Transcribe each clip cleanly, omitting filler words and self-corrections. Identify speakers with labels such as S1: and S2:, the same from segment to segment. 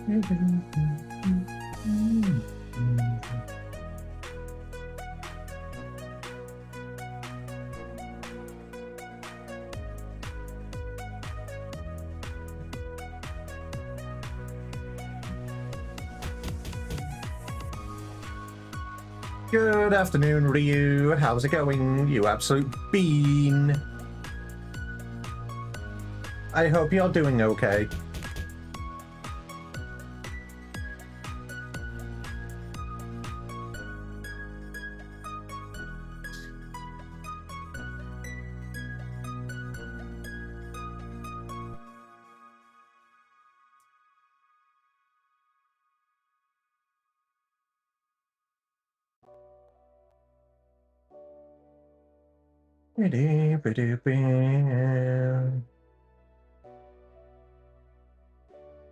S1: Good afternoon, Ryu. How's it going, you absolute bean? I hope you're doing okay.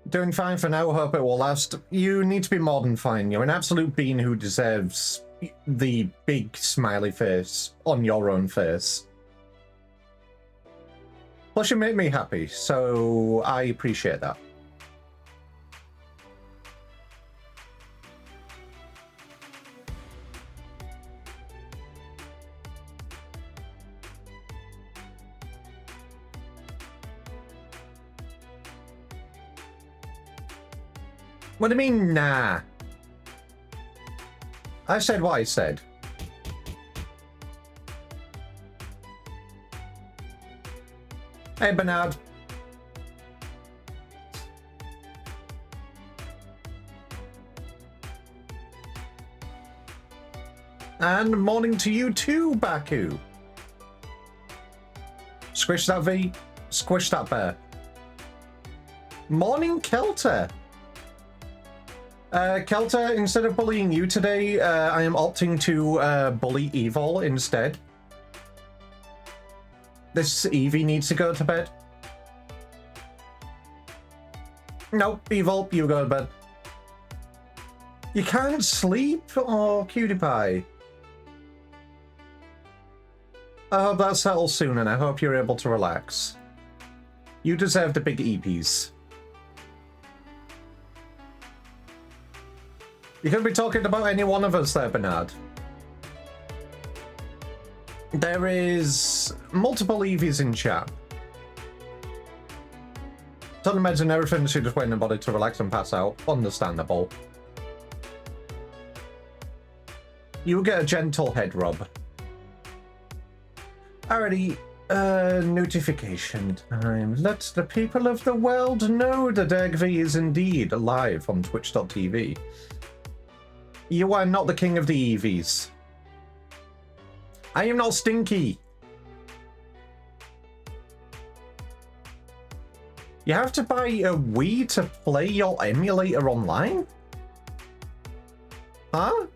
S1: Doing fine for now, hope it will last. You need to be more than fine. You're an absolute bean who deserves the big smiley face on your own face. Plus, you make me happy, so I appreciate that. What do you mean, nah? I said what I said. Hey, Bernard. And morning to you too, Baku. Squish that V. Squish that bear. Morning, Kelter. Kelter, instead of bullying you today, I am opting to bully Evil instead. This Evie needs to go to bed. Nope, Evil, you go to bed. You can't sleep? Oh, cutie pie. I hope that settles soon, and I hope you're able to relax. You deserve the big EPs. You could be talking about any one of us there, Bernard. There is multiple Eevees in chat. Don't imagine everything, she just waiting a body to relax and pass out. Understandable. You get a gentle head rub. Alrighty, notification time. Let the people of the world know that EggV is indeed live on twitch.tv. You are not the king of the Eevees. I am not Stinky. You have to buy a Wii to play your emulator online? Huh?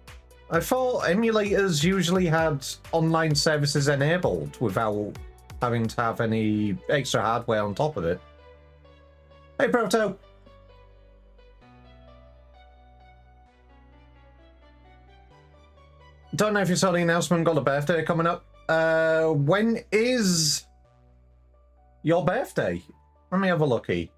S1: I thought emulators usually had online services enabled without having to have any extra hardware on top of it. Hey, Proto! Don't know if you saw the announcement, got a birthday coming up. When is your birthday? Let me have a looky.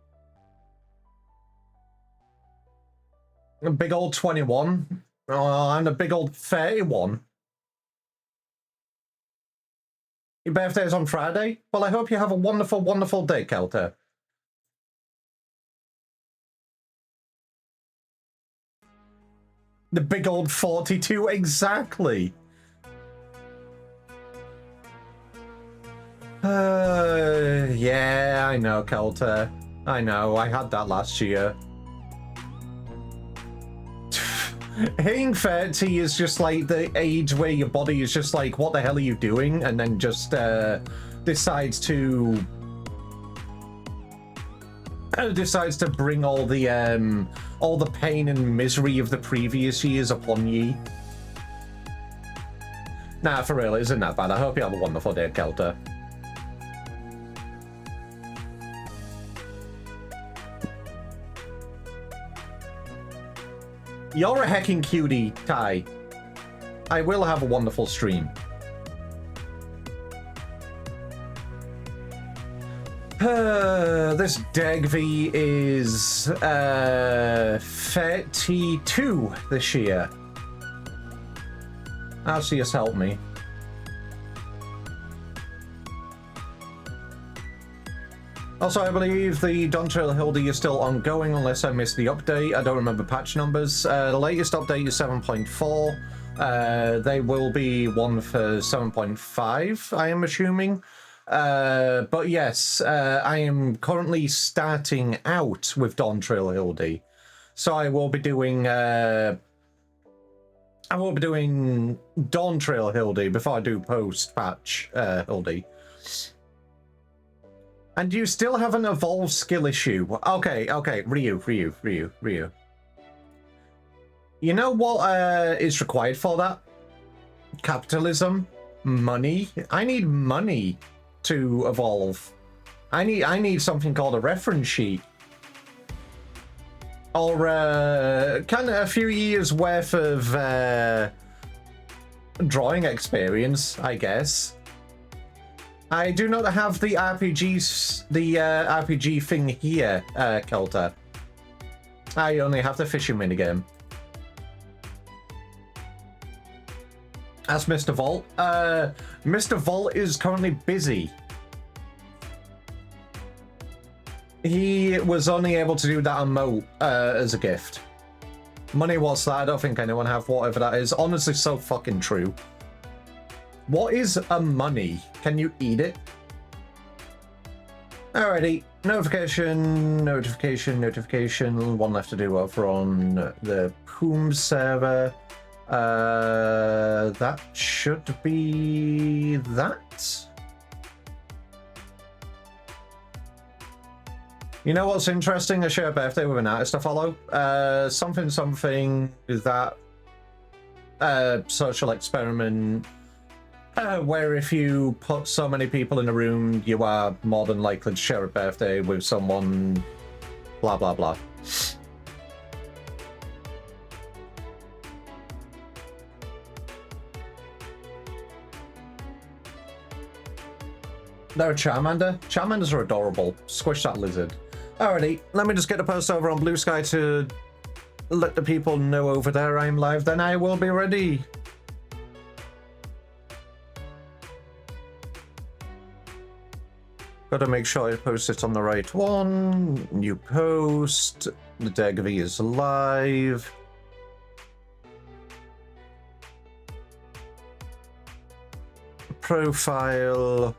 S1: A big old 21. Oh, and a big old 31. Your birthday is on Friday? Well, I hope you have a wonderful, wonderful day, Kelter. The big old 42, exactly. Yeah, I know, Kelter. I know, I had that last year. Hitting 30 is just like the age where your body is just like, what the hell are you doing? And then just decides to bring all the pain and misery of the previous years upon ye. Nah, for real, it isn't that bad. I hope you have a wonderful day, Kelter. You're a hecking cutie, Ty. I will have a wonderful stream. This Degvi is 32 this year. Arceus, help me. Also, I believe the Dawntrail Hildi is still ongoing unless I missed the update. I don't remember patch numbers. The latest update is 7.4. They will be one for 7.5, I am assuming. But yes, I am currently starting out with Dawntrail Hildi. So I will be doing Dawntrail Hildi before I do post-patch Hildi. And you still have an evolved skill issue. Okay, Ryu. You know what is required for that? Capitalism? Money? I need money to evolve. I need something called a reference sheet. Or kind of a few years worth of drawing experience, I guess. I do not have the RPG thing here, Kelta. I only have the fishing minigame. Ask Mr. Vault. Mr. Vault is currently busy. He was only able to do that emote as a gift. Money, what's that? I don't think anyone have whatever that is. Honestly, so fucking true. What is a money? Can you eat it? Alrighty. Notification. One left to do over on the Poom server. That should be that. You know what's interesting? I share a birthday with an artist I follow. Something that social experiment where if you put so many people in a room, you are more than likely to share a birthday with someone, blah, blah, blah. They're a Charmander. Charmanders are adorable. Squish that lizard. Alrighty, let me just get a post over on Blue Sky to let the people know over there I'm live, then I will be ready. Gotta make sure I post it on the right one. New post. The Degvi is live. Profile.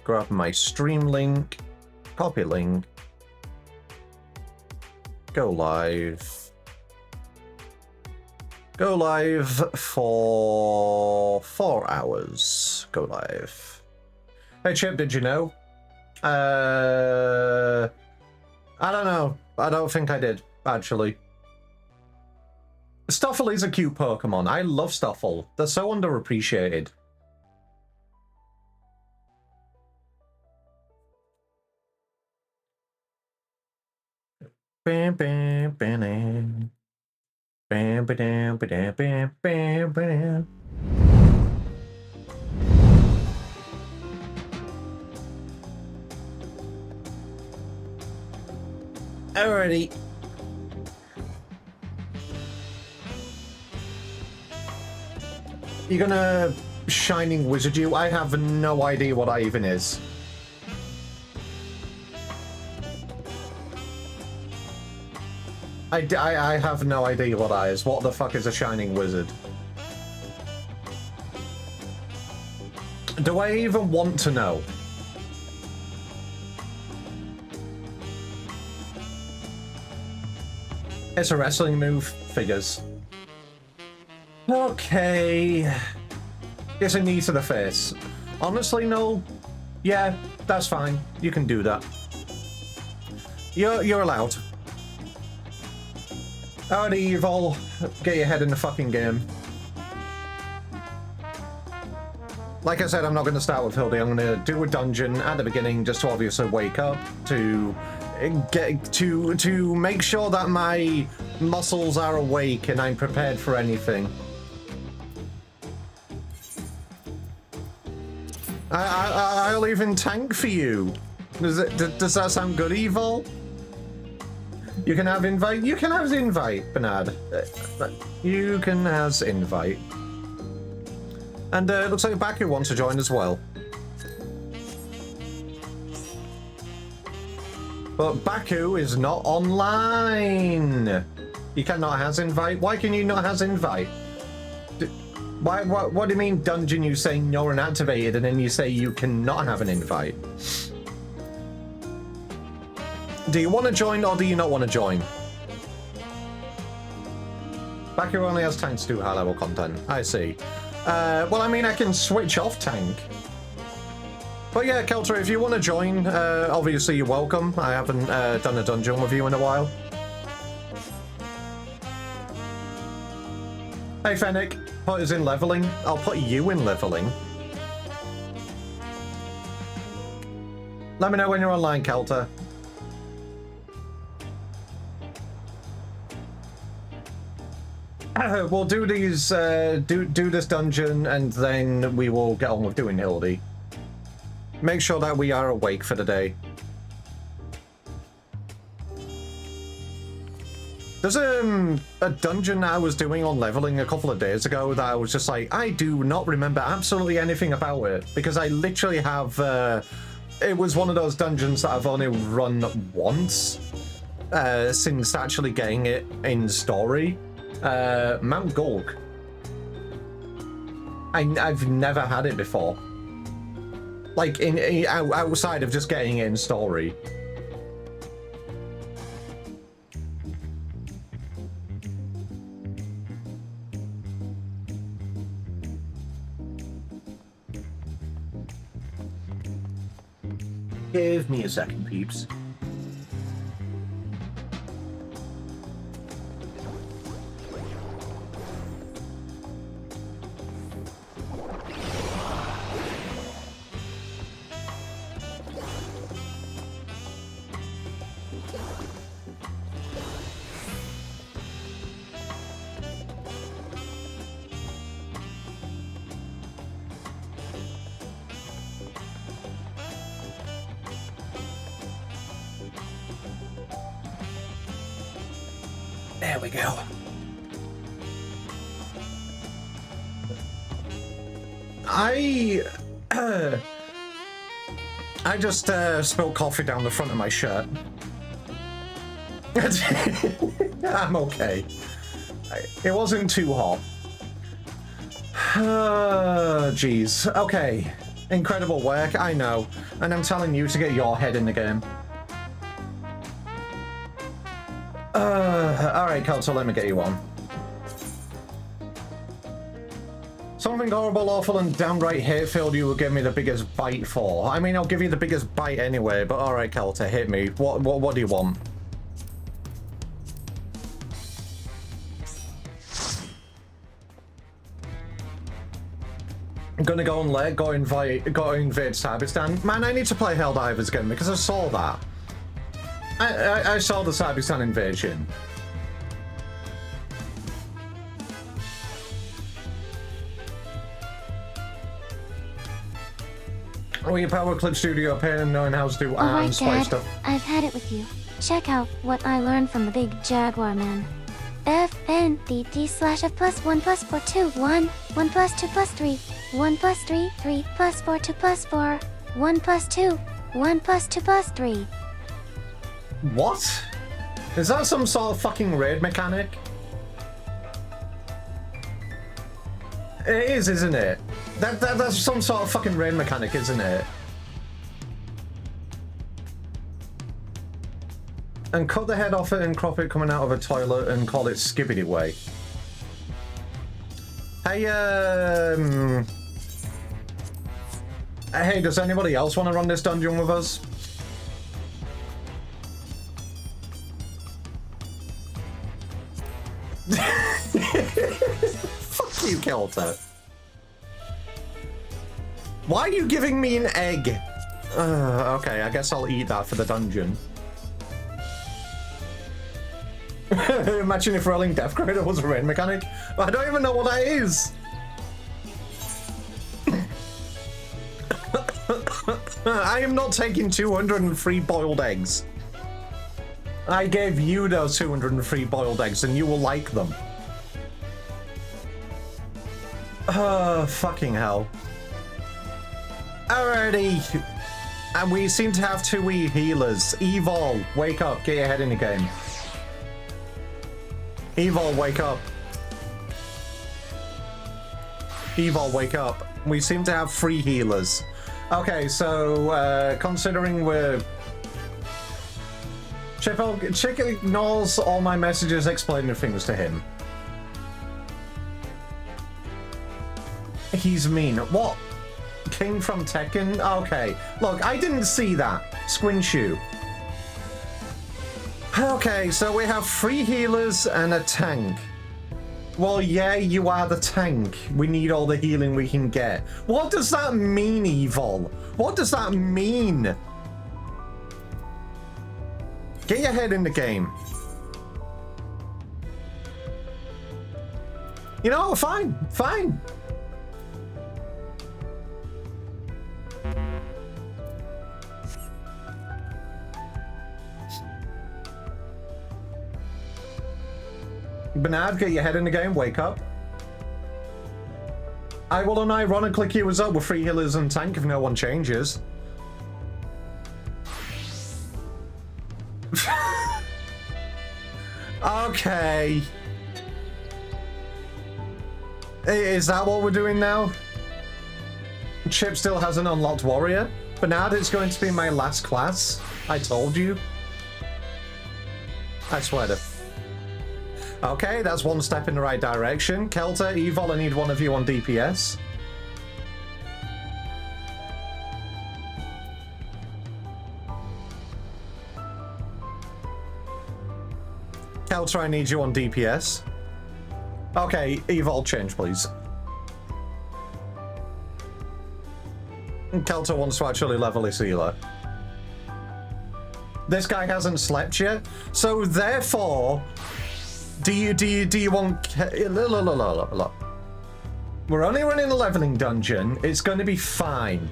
S1: Grab my stream link. Copy link. Go live. Go live for 4 hours. Go live. Hey Chip, did you know? I don't know. I don't think I did, actually. Stuffle is a cute Pokemon. I love Stuffle. They're so underappreciated. Bam bam bam bam bam bam bam bam bam. Alrighty. You're gonna Shining Wizard you? I have no idea what that even is. I have no idea what that is. What the fuck is a Shining Wizard? Do I even want to know? It's a wrestling move. Figures. Okay. It's a knee to the face. Honestly, no. Yeah, that's fine. You can do that. You're allowed. Alrighty, you've all get your head in the fucking game. Like I said, I'm not going to start with Hildi. I'm going to do a dungeon at the beginning just to obviously wake up, to make sure that my muscles are awake and I'm prepared for anything. I'll even tank for you. Does that sound good, Evil? You can have invite. You can have invite, Bernard. You can has invite. And looks like Baku wants to join as well. But Baku is not online. You cannot has invite. Why can you not has invite? What do you mean, Dungeon? You say you're inactivated, and then you say you cannot have an invite. Do you want to join or do you not want to join? Baku only has tanks to do high level content. I see. Well, I mean, I can switch off tank. But yeah, Kelter, if you want to join, obviously you're welcome. I haven't done a dungeon with you in a while. Hey, Fennec, put us in leveling. I'll put you in leveling. Let me know when you're online, Kelter. We'll do these, do this dungeon, and then we will get on with doing Hildi. Make sure that we are awake for the day. There's a dungeon I was doing on leveling a couple of days ago that I was just like, I do not remember absolutely anything about it, because I literally have, it was one of those dungeons that I've only run once since actually getting it in story. Mount Gulg. I've never had it before. Like, outside of just getting it in story. Give me a second, peeps. There we go. I just spilled coffee down the front of my shirt. I'm okay. It wasn't too hot. Jeez. Okay. Incredible work, I know. And I'm telling you to get your head in the game. Alright, Cal, so let me get you on. Something horrible, awful, and downright hate-filled you will give me the biggest bite for. I mean, I'll give you the biggest bite anyway, but alright, Kelter, hit me. What do you want? I'm gonna go on leg, go invade Sabistan. Man, I need to play Helldivers again because I saw that. I saw the Sabistan invasion. Oh, your Power Clip Studio pain knowing how to do spice stuff.
S2: I've had it with you. Check out what I learned from the big Jaguar man. FNDT/F plus 1 plus 4 2 1 1 plus 2 plus 3 1 plus 3 3 plus 4 2 plus 4 1 plus 2 1 plus 2 plus 3.
S1: What? Is that some sort of fucking raid mechanic? It is, isn't it? That's some sort of fucking raid mechanic, isn't it? And cut the head off it and crop it coming out of a toilet and call it Skibbity Way. Hey, hey, does anybody else want to run this dungeon with us? Fuck you, Kelter. Why are you giving me an egg? Okay, I guess I'll eat that for the dungeon. Imagine if rolling Death Crater was a raid mechanic. I don't even know what that is. I am not taking 203 boiled eggs. I gave you those 203 boiled eggs and you will like them. Fucking hell. Alrighty. And we seem to have two wee healers. Evil, wake up. Get your head in the game. Evil, wake up. Evil, wake up. We seem to have 3 healers. Okay, so considering we're... Chick ignores all my messages explaining things to him. He's mean. What? King from Tekken? Okay. Look, I didn't see that. Squinshoe. Okay, so we have 3 healers and a tank. Well, yeah, you are the tank. We need all the healing we can get. What does that mean, Evil? What does that mean? Get your head in the game. You know, fine, fine. Bernard, get your head in the game, wake up. I will unironically queue us up with 3 healers and tank if no one changes. Okay. Is that what we're doing now? Chip still hasn't unlocked Warrior. Bernard, it's going to be my last class. I told you. I swear to... Okay, that's one step in the right direction. Kelter, Evil, I need one of you on DPS. Kelter, I need you on DPS. Okay, Evil, change, please. Kelter wants to actually level his healer. This guy hasn't slept yet, so therefore... Do you want... Look. We're only running a leveling dungeon. It's going to be fine.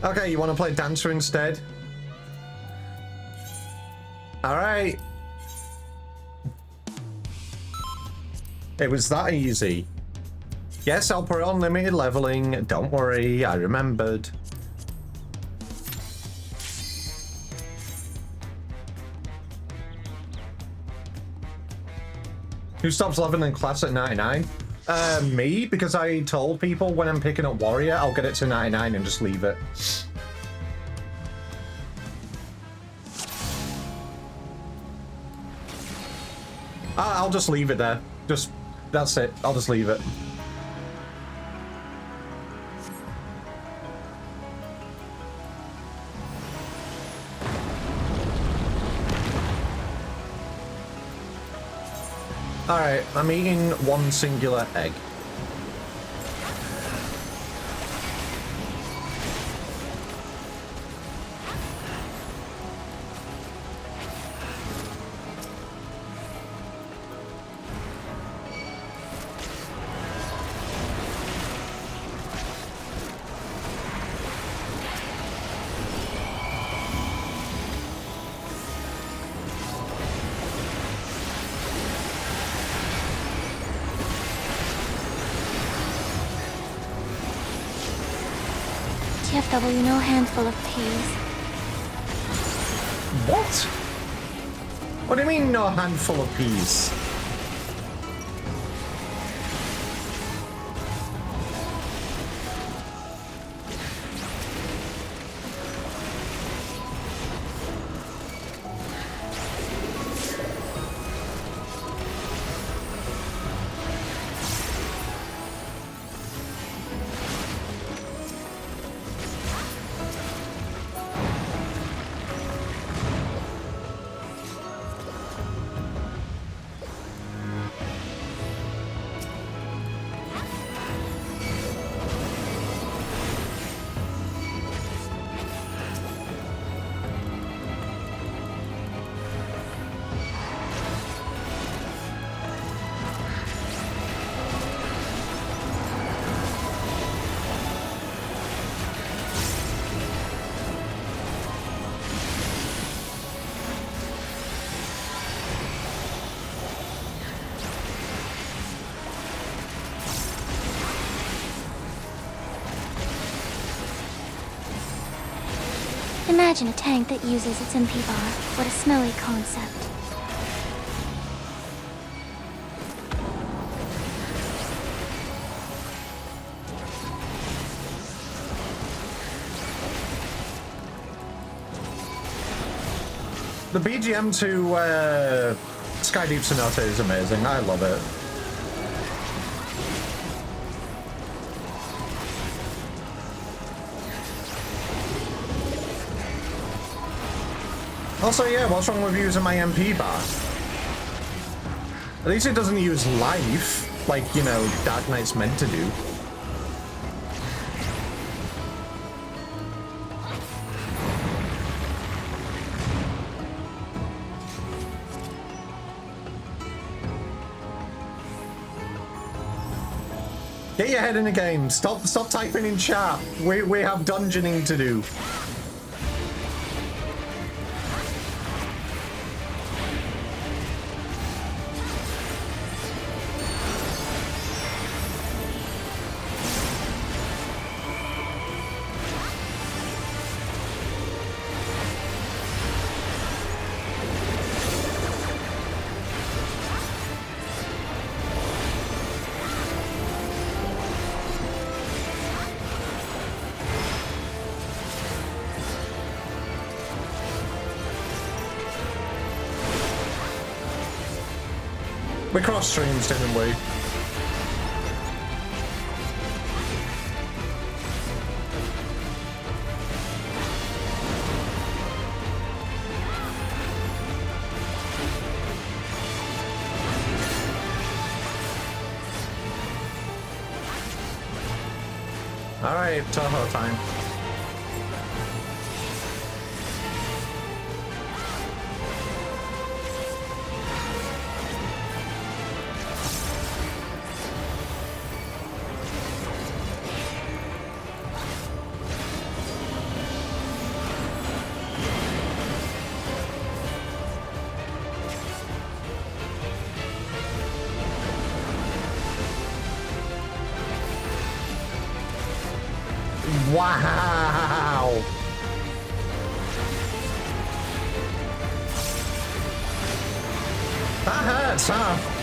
S1: Okay, you want to play Dancer instead? Alright. It was that easy. Yes, I'll put on limited leveling. Don't worry, I remembered. Who stops leveling in class at 99? Me, because I told people when I'm picking up Warrior, I'll get it to 99 and just leave it. I'll just leave it there. That's it. I'll just leave it. Alright, I'm eating one singular egg.
S2: TFW, no handful of peas.
S1: What? What do you mean, no handful of peas?
S2: Imagine a tank that uses its MP bar. What a smelly concept.
S1: The BGM to Skydeep Sonata is amazing. I love it. Also, yeah, what's wrong with using my MP bar? At least it doesn't use life, like, you know, Dark Knight's meant to do. Get your head in the game. Stop typing in chat. We have dungeoning to do. We crossed streams, didn't we? All right, Toho time. Wow! That hurts, huh?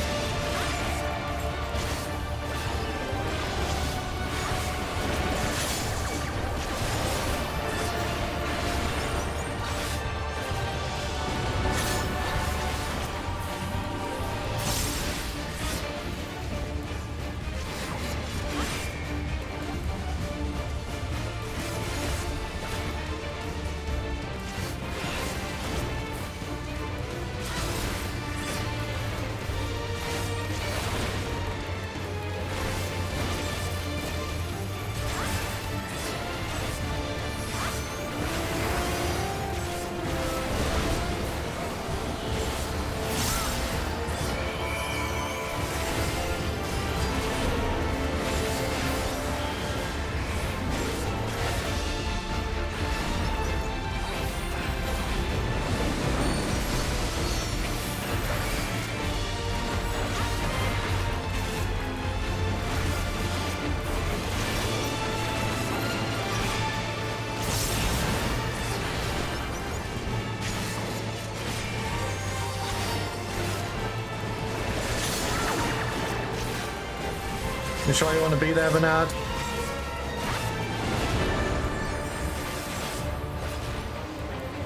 S1: You sure you want to be there, Bernard?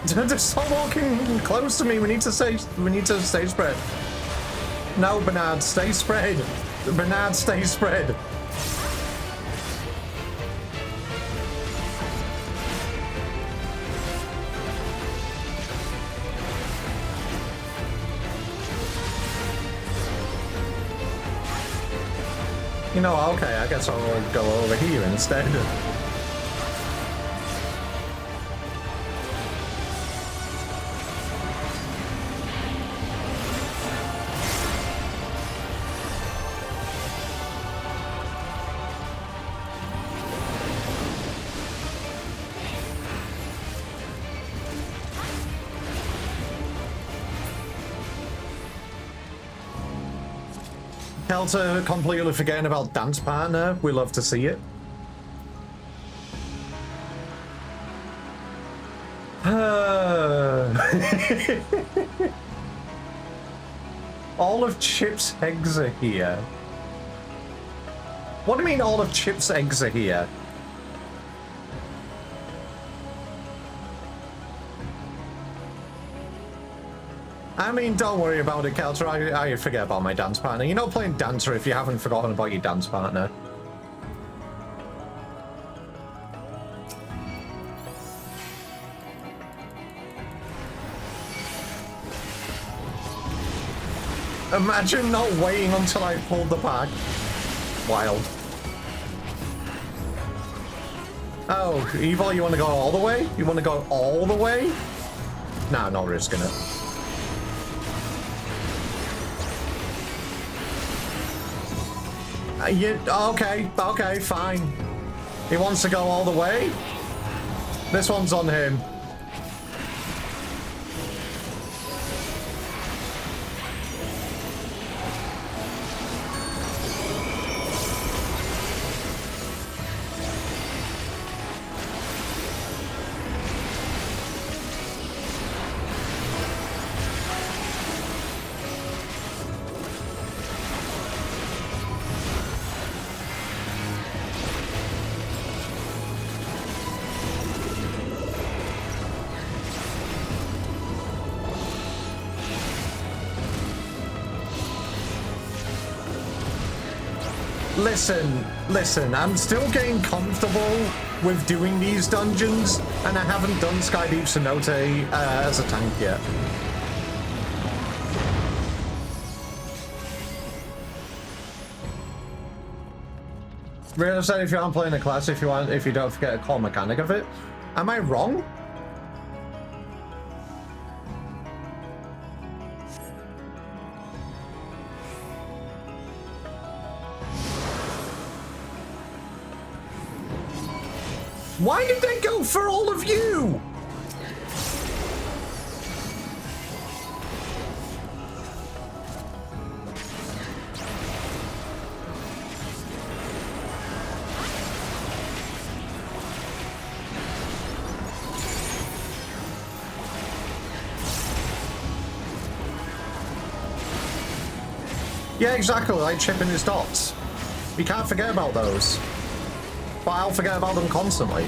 S1: Just stop walking close to me. We need to stay spread. No, Bernard, stay spread. Bernard, stay spread. You know, okay, I guess I'll go over here instead. Kelter completely forgetting about dance partner. We love to see it. All of Chip's eggs are here. What do you mean all of Chip's eggs are here? I mean, don't worry about it, Kelter. I forget about my dance partner. You're not playing Dancer if you haven't forgotten about your dance partner. Imagine not waiting until I pulled the bag. Wild. Oh, Evil, you want to go all the way? You want to go all the way? Nah, not risking it. Okay, fine. He wants to go all the way? This one's on him. Listen, I'm still getting comfortable with doing these dungeons, and I haven't done Skydeep Cenote as a tank yet. Real said if you aren't playing a class, if you don't forget a core mechanic of it. Am I wrong? Why did they go for all of you? Yeah, exactly, like chipping his dots. You can't forget about those. But I'll forget about them constantly.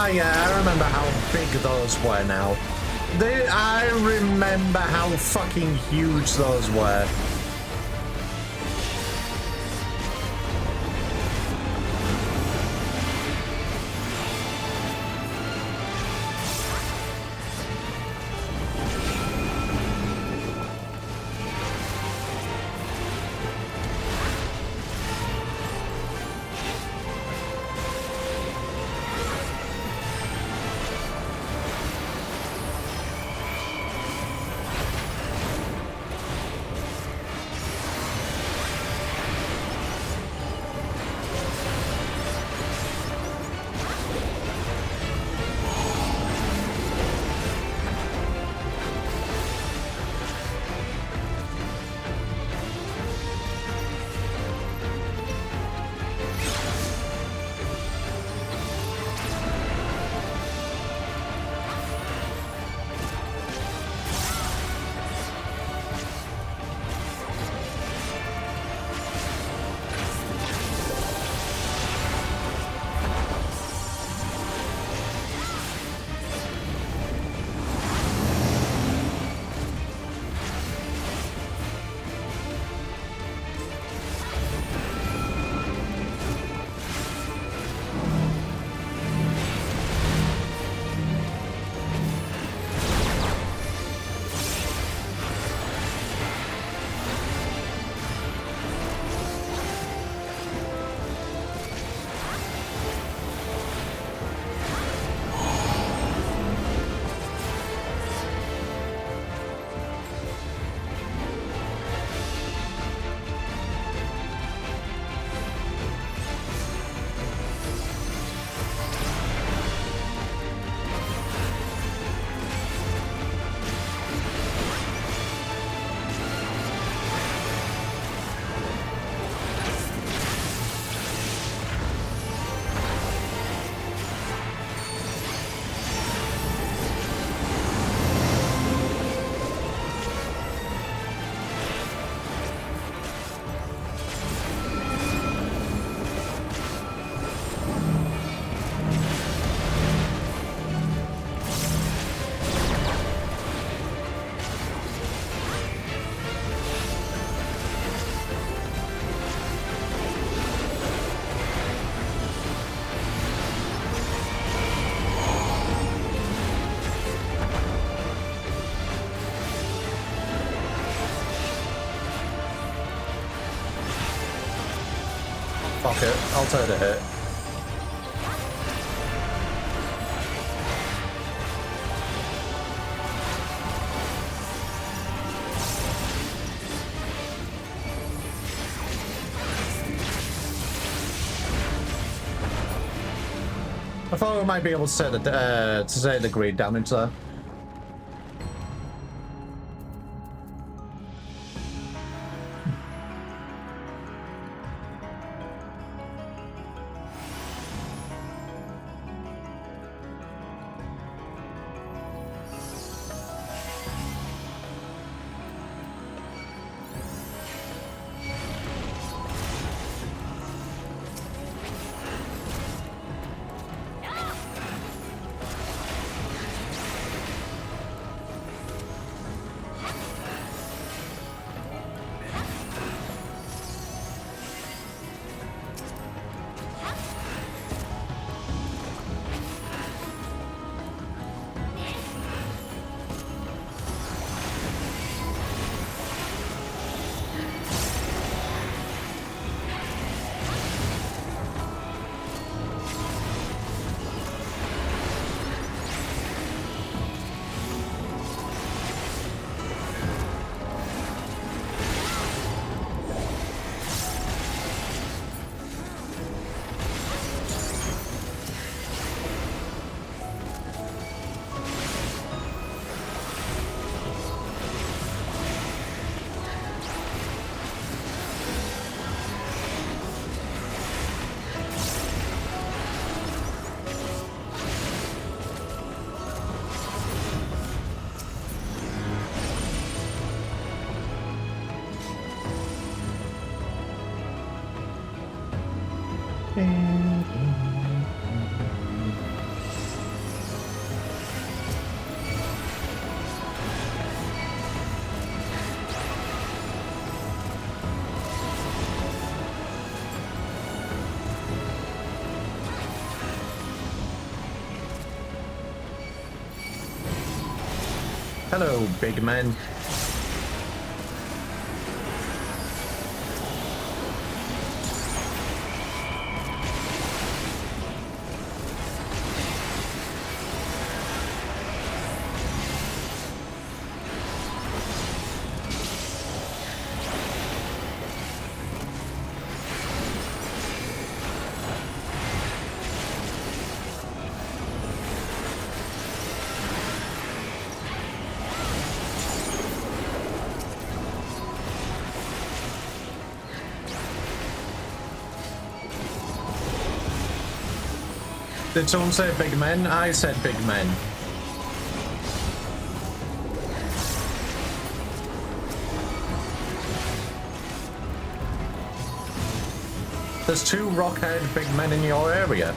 S1: Ah, yeah, I remember how big those were now. I remember how fucking huge those were. Fuck it, I'll take the hit. I thought we might be able to say the greed damage there. Hello, big men. Did someone say big men? I said big men. There's 2 rock-haired big men in your area.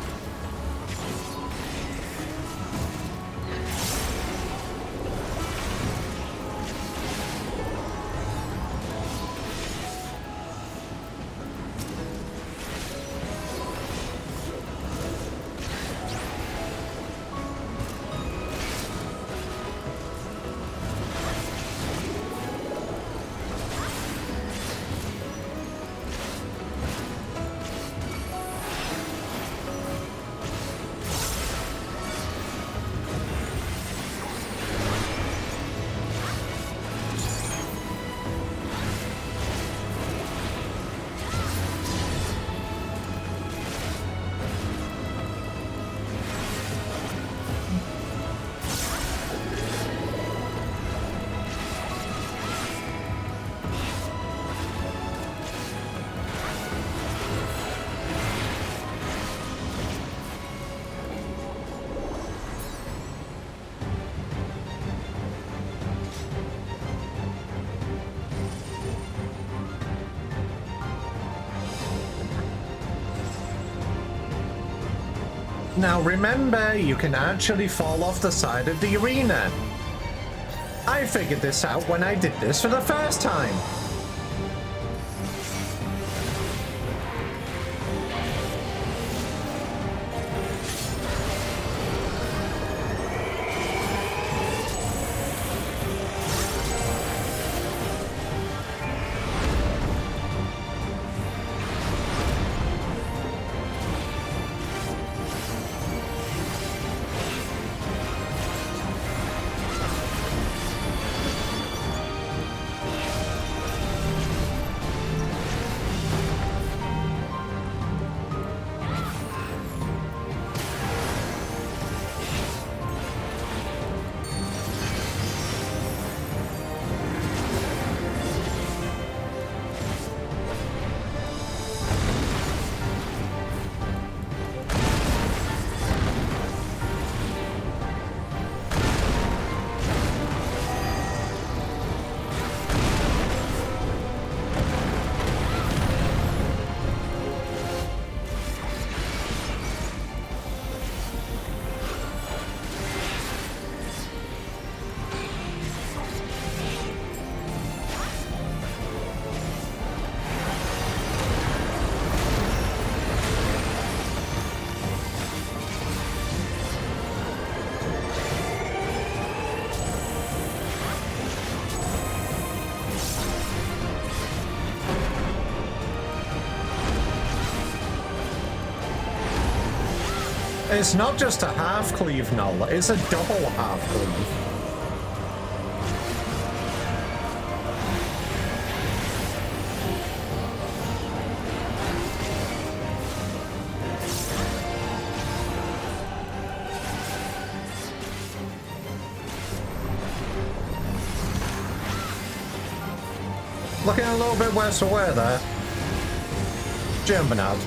S1: Now remember, you can actually fall off the side of the arena. I figured this out when I did this for the first time. It's not just a half cleave null, it's a double half cleave. Looking a little bit worse for wear there. Jumping out.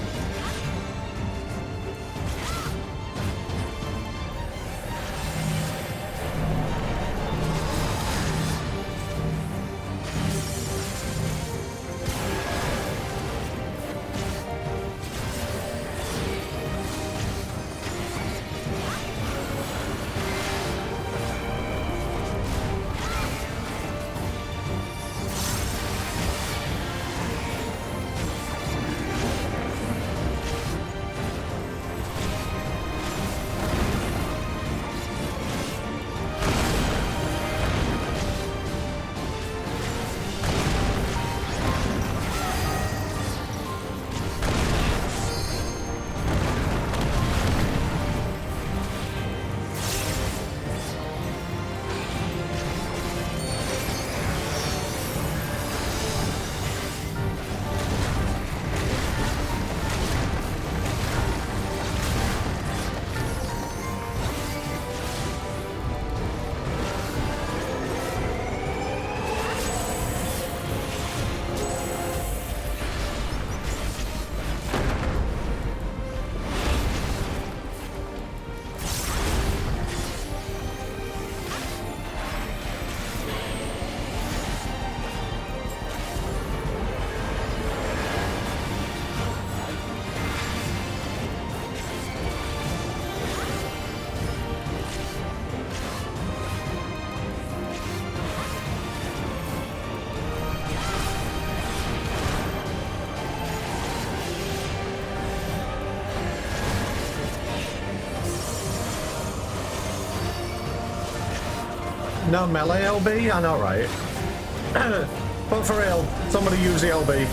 S1: No melee LB? I know, right? But for real, somebody use the LB.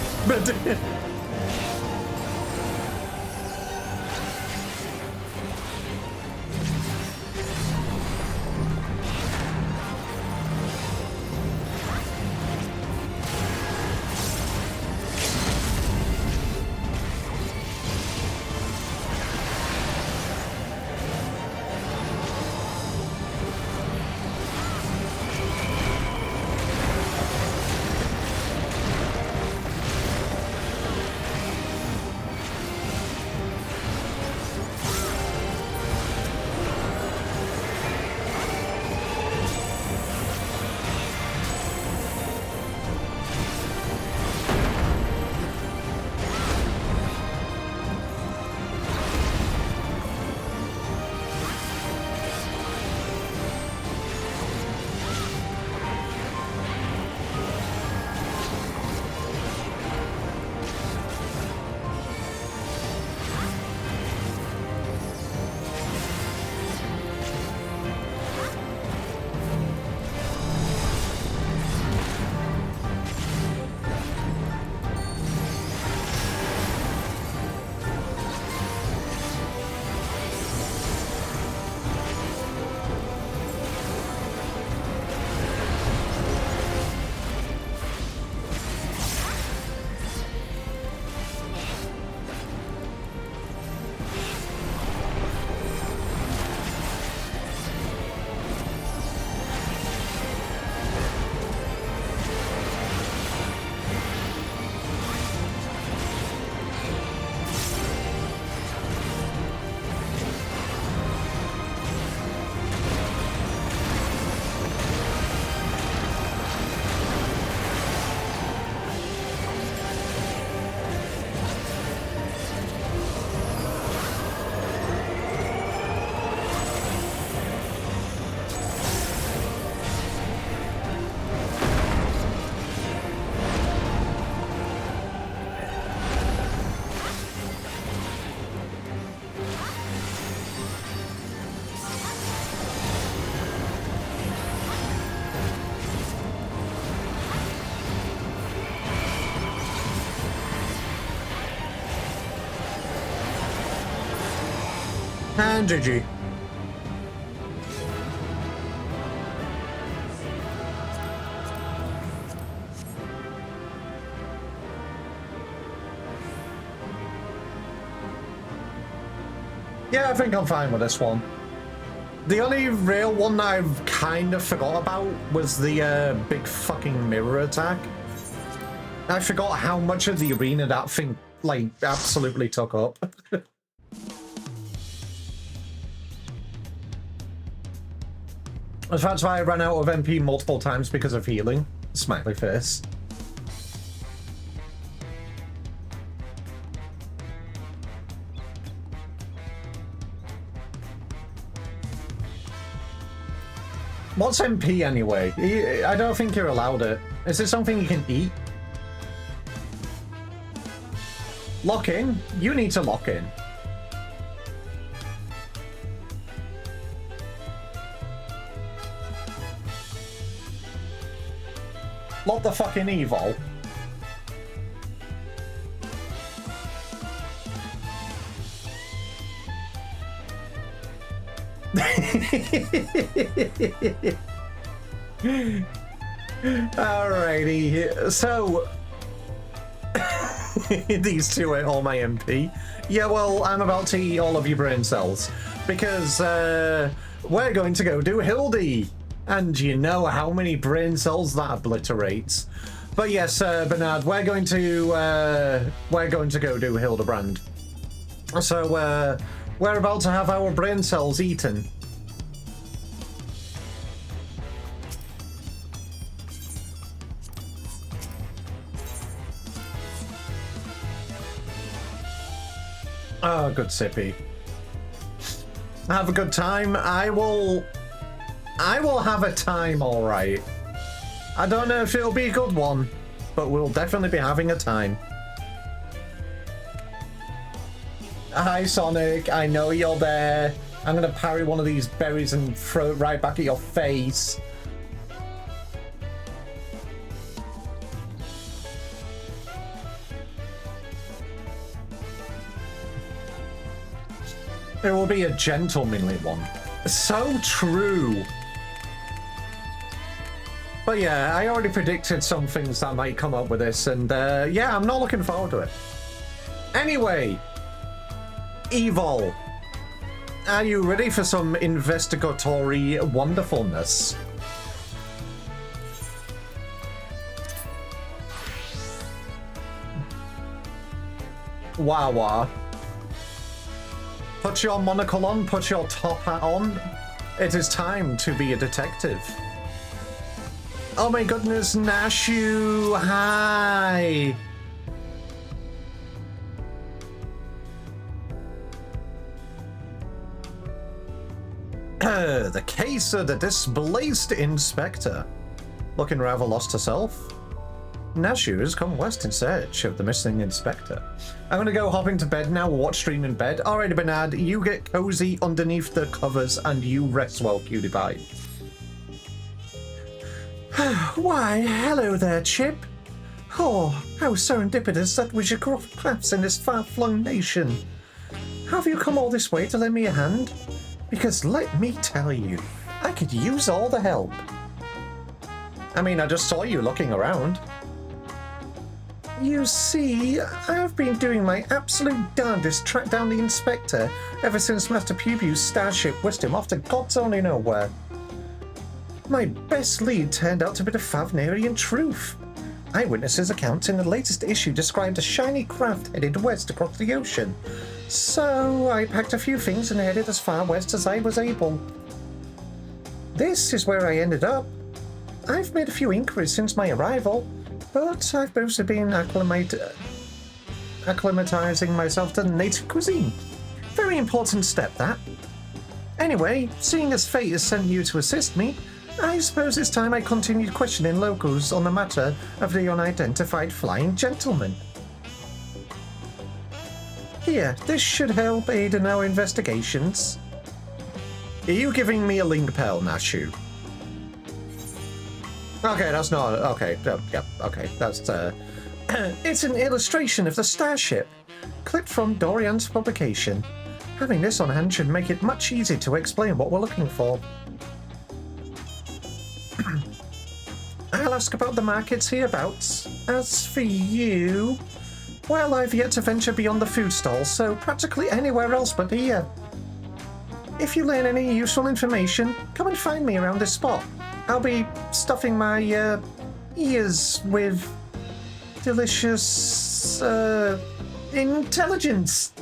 S1: And GG. Yeah, I think I'm fine with this one. The only real one that I've kind of forgot about was the big fucking mirror attack. I forgot how much of the arena that thing, like, absolutely took up. That's why I ran out of MP multiple times because of healing. Smiley face. What's MP anyway? I don't think you're allowed it. Is it something you can eat? Lock in? You need to lock in. What the fucking evil? Alrighty, so these two ate all my MP. Yeah, well, I'm about to eat all of your brain cells because we're going to go do Hildi. And you know how many brain cells that obliterates. But yes, Bernard, we're going to go do Hildebrand. So we're about to have our brain cells eaten. Oh, good sippy. Have a good time. I will have a time, all right. I don't know if it'll be a good one, but we'll definitely be having a time. Hi, Sonic. I know you're there. I'm going to parry one of these berries and throw it right back at your face. It will be a gentlemanly one. So true. But yeah, I already predicted some things that might come up with this, and yeah, I'm not looking forward to it. Anyway, Evil, are you ready for some investigatory wonderfulness? Wawa. Put your monocle on, put your top hat on. It is time to be a detective. Oh my goodness, Nashu, hi! The case of the displaced inspector. Looking rather lost herself. Nashu has come west in search of the missing inspector. I'm gonna go hop into bed now, watch stream in bed. Alright, Bernard, you get cozy underneath the covers and you rest well, cutie pie. Why, hello there, Chip. Oh, how serendipitous that we should cross paths in this far-flung nation. Have you come all this way to lend me a hand? Because let me tell you, I could use all the help. I mean, I just saw you looking around. You see, I've been doing my absolute darndest to track down the inspector ever since Master Pew Pew's starship whisked him off to God's only nowhere. My best lead turned out to be the Favnarian truth. Eyewitnesses' accounts in the latest issue described a shiny craft headed west across the ocean. So I packed a few things and headed as far west as I was able. This is where I ended up. I've made a few inquiries since my arrival, but I've mostly been acclimatizing myself to native cuisine. Very important step, that. Anyway, seeing as fate has sent you to assist me, I suppose it's time I continued questioning locals on the matter of the unidentified flying gentleman. Here, this should help aid in our investigations. Are you giving me a link pearl, Nashu? Okay, that's not... Okay, yep, okay, that's... It's an illustration of the starship, clipped from Dorian's publication. Having this on hand should make it much easier to explain what we're looking for. I'll ask about the markets hereabouts. As for you... Well, I've yet to venture beyond the food stalls, so practically anywhere else but here. If you learn any useful information, come and find me around this spot. I'll be stuffing my ears with delicious intelligence.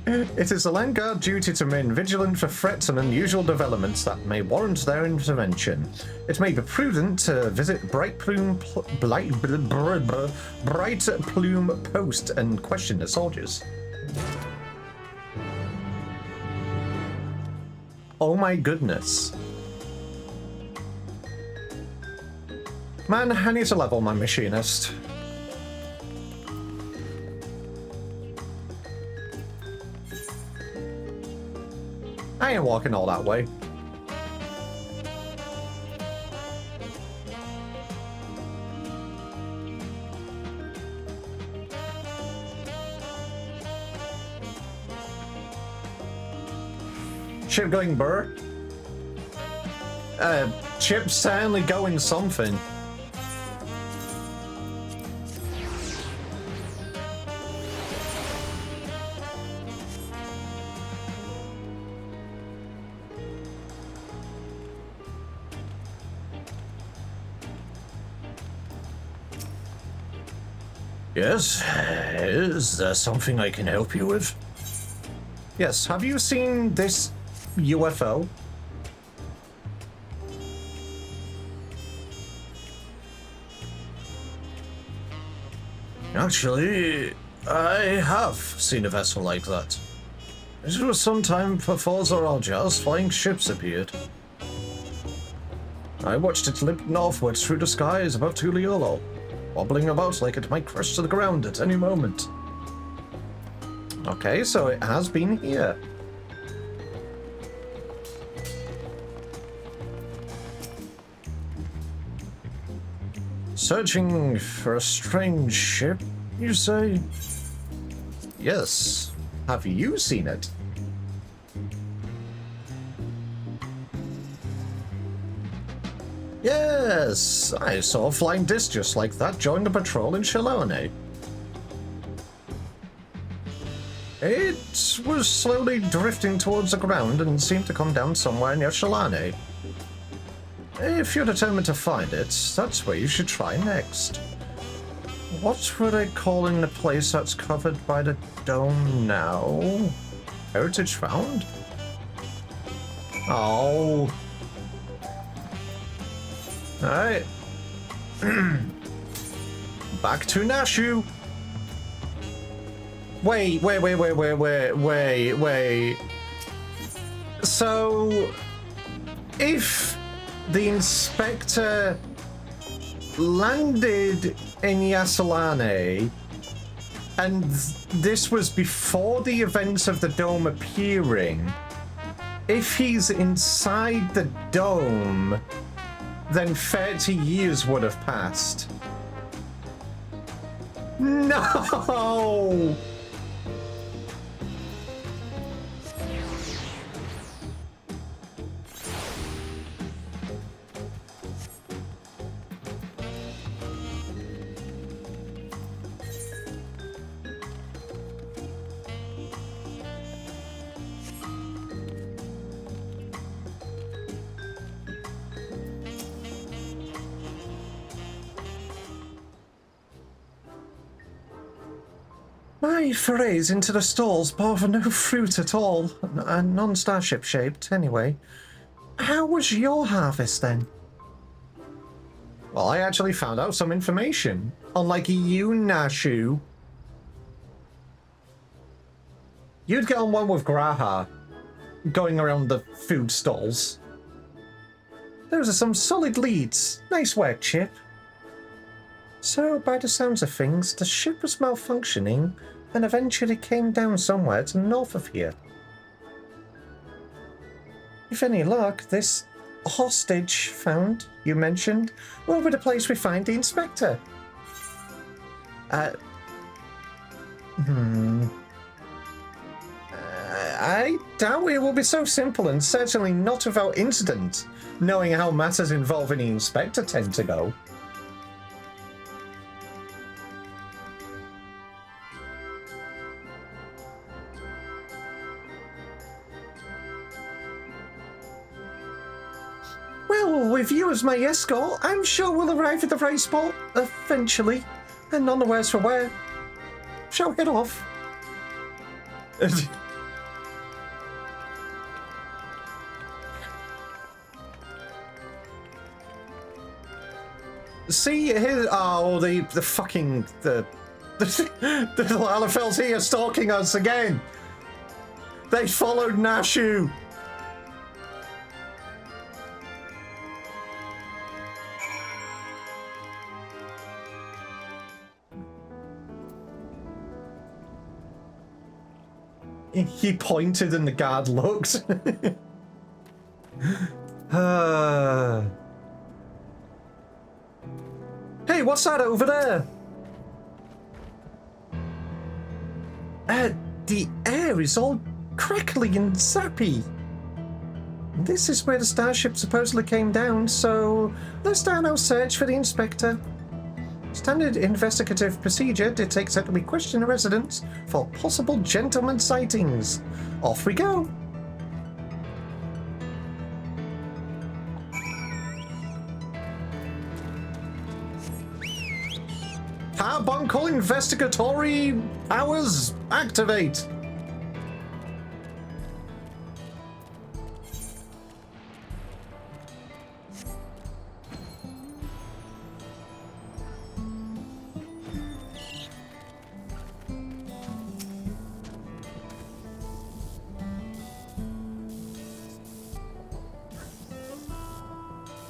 S1: It is the Land Guard duty to remain vigilant for threats and unusual developments that may warrant their intervention. It may be prudent to visit Bright Plume Post and question the soldiers. Oh my goodness. Man, I need to level my machinist. I ain't walking all that way. Chip going burr? Chip's certainly going something. Yes, is there something I can help you with? Yes, have you seen this UFO? Actually, I have seen a vessel like that. It was some time before Zoraja's flying ships appeared. I watched it limp northwards through the skies above Tuliolo, wobbling about like it might crash to the ground at any moment. Okay, so it has been here. Searching for a strange ship, you say? Yes. Have you seen it? Yes, I saw a flying disc just like that join the patrol in Shalone. It was slowly drifting towards the ground and seemed to come down somewhere near Shalane. If you're determined to find it, that's where you should try next. What were they calling the place that's covered by the dome now? Heritage Found? Oh. Alright. Back to Nashu. Wait. So, if the inspector landed in Yasalane, and this was before the events of the dome appearing, if he's inside the dome, then 30 years would have passed. No! My forays into the stalls bore no fruit at all, non-starship shaped anyway. How was your harvest then? Well, I actually found out some information, unlike you, Nashu. You'd get on one with Graha, going around the food stalls. Those are some solid leads. Nice work, Chip. So, by the sounds of things, the ship was malfunctioning and eventually came down somewhere to the north of here. If any luck, this hostage found, you mentioned, will be the place we find the inspector. I doubt it will be so simple, and certainly not without incident, knowing how matters involving the inspector tend to go. Well, with you as my escort, I'm sure we'll arrive at the right spot eventually, and none the worse for wear. Shall we head off? See here. Oh, the fucking the little Alafels here stalking us again. They followed Nashu. He pointed and the guard looked. Hey, what's that over there? The air is all crackly and zappy. This is where the starship supposedly came down, so let's start our search for the inspector. Standard investigative procedure dictates that we question the residents for possible gentleman sightings. Off we go. Carbuncle investigatory powers activate.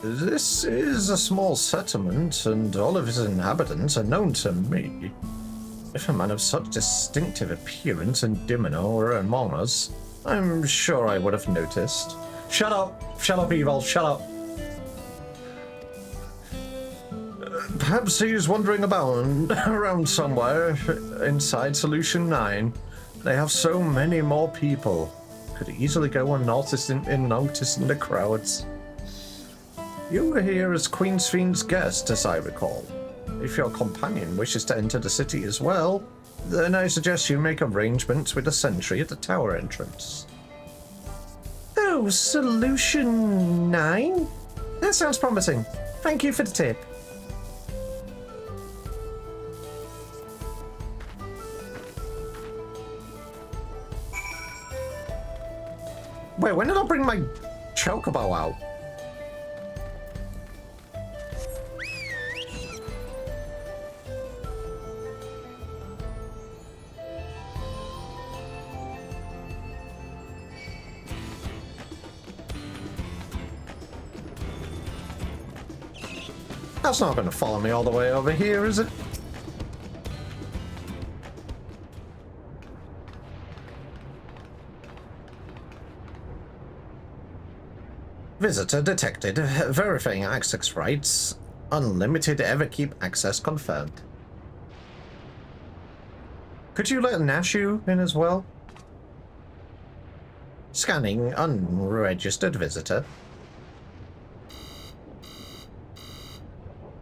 S1: This is a small settlement, and all of its inhabitants are known to me. If a man of such distinctive appearance and demeanor were among us, I'm sure I would have noticed. Shut up! Shut up, Evil! Shut up! Perhaps he's wandering about around somewhere inside Solution 9. They have so many more people. Could easily go unnoticed in the crowds. You were here as Queen Sphyn's guest, as I recall. If your companion wishes to enter the city as well, then I suggest you make arrangements with a sentry at the tower entrance. Oh, Solution 9? That sounds promising. Thank you for the tip. Wait, when did I bring my chocobo out? That's not going to follow me all the way over here, is it? Visitor detected. Verifying access rights. Unlimited Everkeep access confirmed. Could you let Nashu in as well? Scanning unregistered visitor.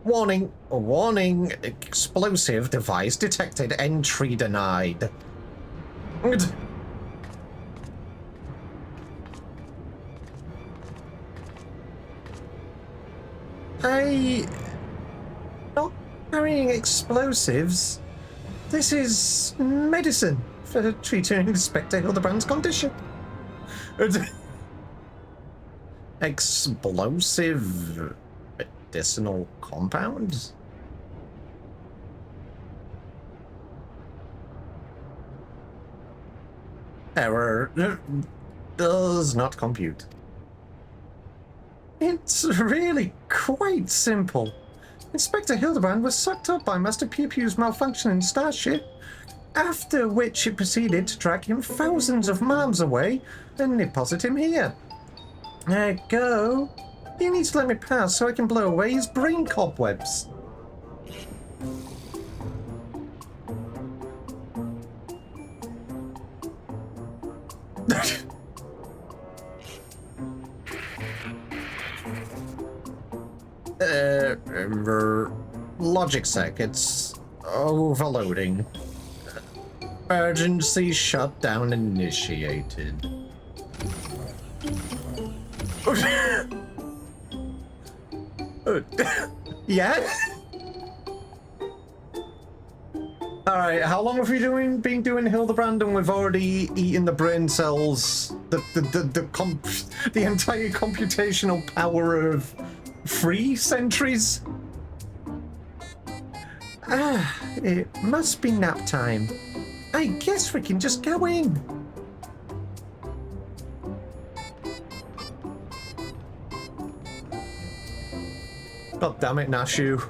S1: Warning. Warning. Explosive device detected. Entry denied. Not carrying explosives. This is medicine for treating Inspector Hildebrand's condition. Explosive medicinal compounds? Error does not compute. It's really quite simple. Inspector Hildebrand was sucked up by Master Pew Pew's malfunctioning starship, after which it proceeded to drag him thousands of miles away and deposit him here. There go. You need to let me pass so I can blow away his brain cobwebs. Logic sec, it's overloading. Emergency shutdown initiated. Yeah? Alright, how long have we been doing Hildebrand, and we've already eaten the brain cells, the entire computational power of 3 centuries? Ah, it must be nap time. I guess we can just go in. God damn it, Nashu.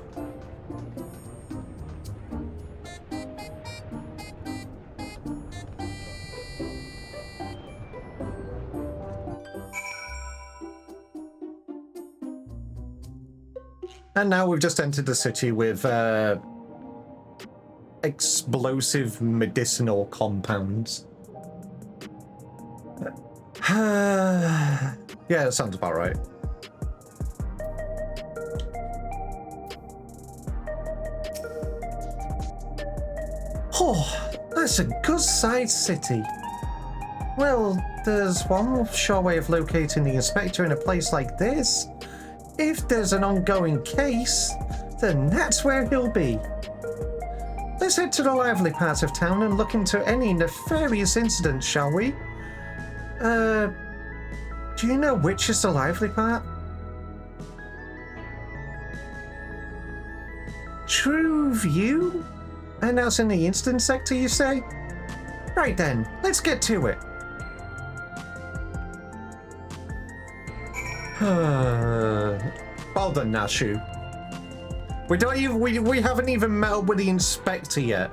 S1: And now we've just entered the city with explosive medicinal compounds. Yeah, that sounds about right. Oh, that's a good-sized city. Well, there's one sure way of locating the inspector in a place like this. If there's an ongoing case, then that's where he'll be. Let's head to the lively part of town and look into any nefarious incidents, shall we? Do you know which is the lively part? True View? And that's in the instant sector, you say? Right then, let's get to it. Well done, Nashu. We haven't even met up with the inspector yet.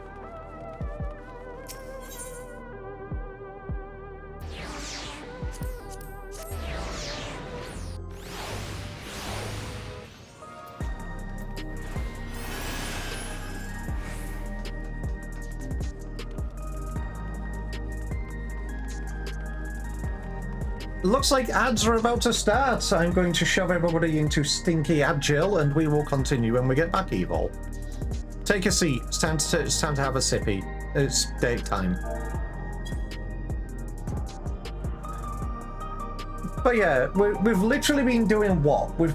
S1: Looks like ads are about to start. I'm going to shove everybody into stinky ad jail, and we will continue when we get back, Evil. Take a seat. It's time to have a sippy. It's date time. But yeah, we've literally been doing what? We've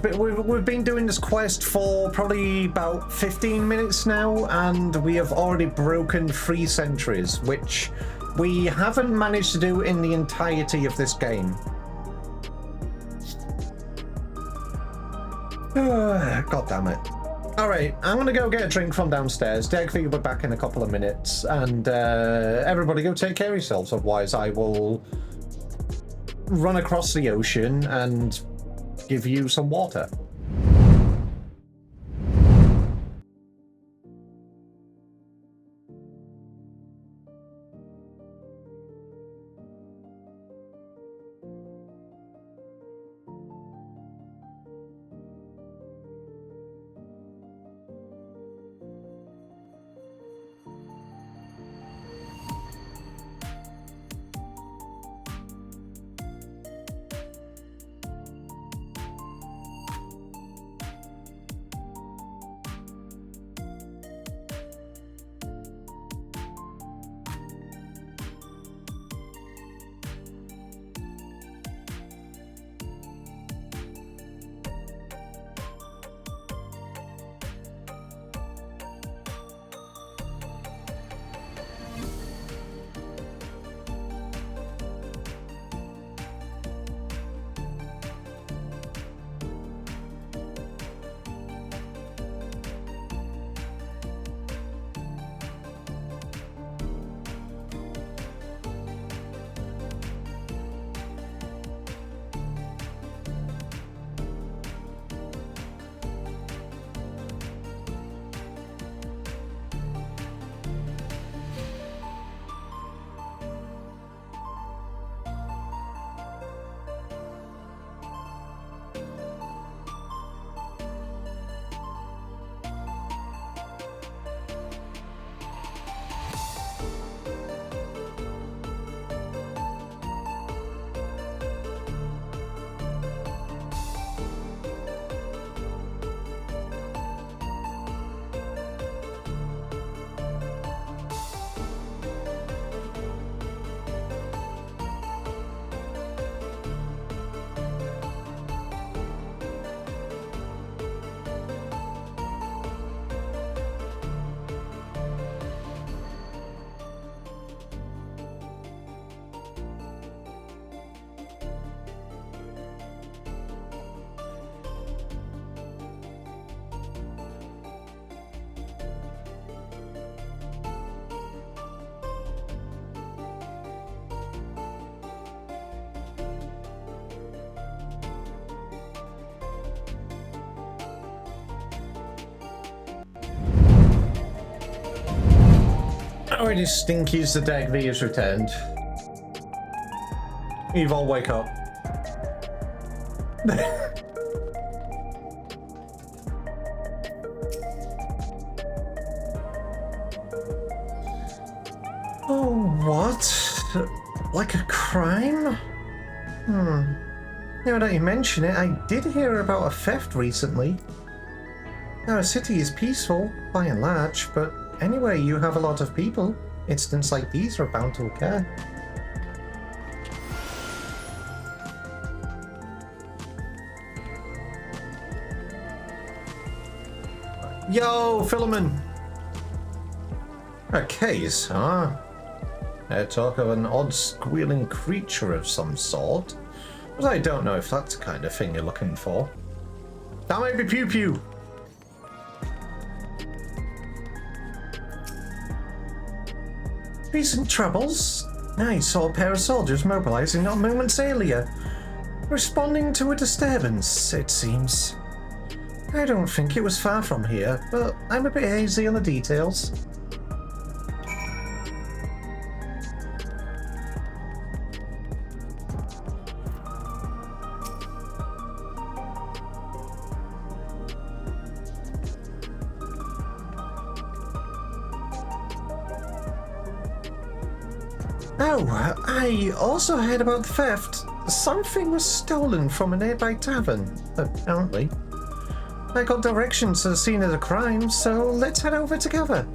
S1: been doing this quest for probably about 15 minutes now, and we have already broken 3 centuries, which we haven't managed to do in the entirety of this game. God damn it. Alright, I'm gonna go get a drink from downstairs. Degvi will be back in a couple of minutes, and everybody go take care of yourselves, otherwise I will run across the ocean and give you some water. Already stinky as the Degvi has returned. Evil, wake up. Oh, what? Like a crime? Now that you mention it, I did hear about a theft recently. Our city is peaceful, by and large, but anyway, you have a lot of people. Incidents like these are bound to occur. Yo, Philemon! A case, huh? Talk of an odd squealing creature of some sort. But I don't know if that's the kind of thing you're looking for. That might be Pew Pew! Recent troubles? I saw a pair of soldiers mobilizing not moments earlier. Responding to a disturbance, it seems. I don't think it was far from here, but I'm a bit hazy on the details. Oh, I also heard about the theft. Something was stolen from a nearby tavern, apparently. I got directions to the scene of the crime, so let's head over together.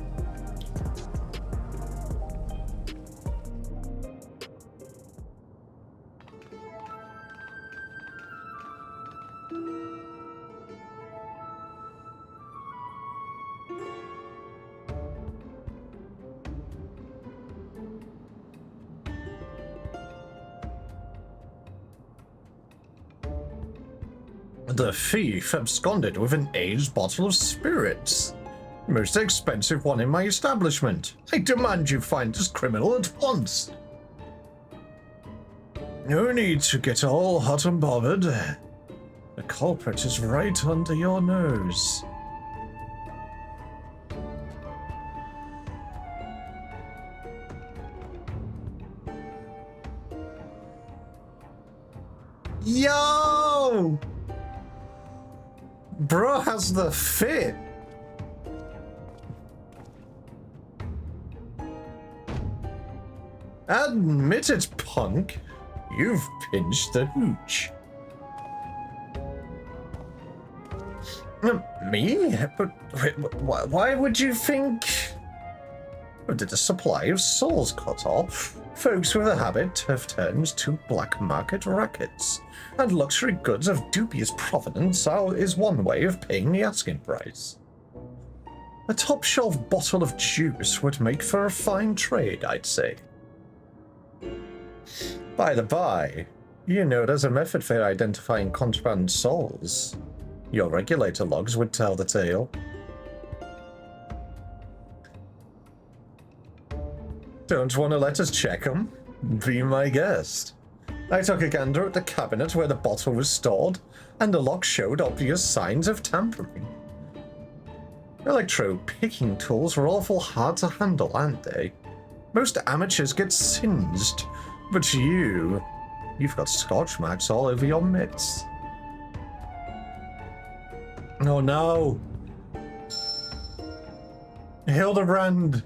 S1: The thief absconded with an aged bottle of spirits. Most expensive one in my establishment. I demand you find this criminal at once. No need to get all hot and bothered. The culprit is right under your nose. Yo! Bro has the fit. Admit it, punk. You've pinched the hooch. Me? But why would you think? Did the supply of souls cut off? Folks with a habit have turned to black market rackets, and luxury goods of dubious provenance is one way of paying the asking price. A top-shelf bottle of juice would make for a fine trade, I'd say. By the by, you know there's a method for identifying contraband souls. Your regulator logs would tell the tale. Don't want to let us check them? Be my guest. I took a gander at the cabinet where the bottle was stored, and the lock showed obvious signs of tampering. Electro-picking tools are awful hard to handle, aren't they? Most amateurs get singed, but you've got scorch marks all over your mitts. Oh no! Hildebrand!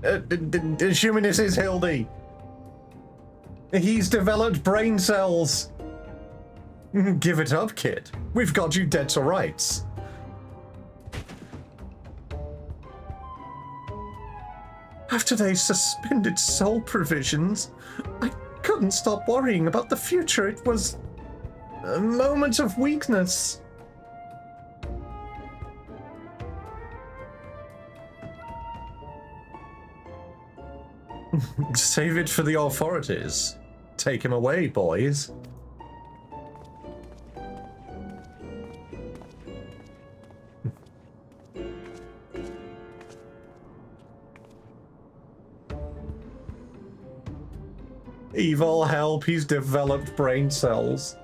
S1: Assuming this is Hildi. He's developed brain cells. Give it up, kid. We've got you dead to rights. After they suspended soul provisions, I couldn't stop worrying about the future. It was a moment of weakness. Save it for the authorities. Take him away, boys. Evil help, he's developed brain cells.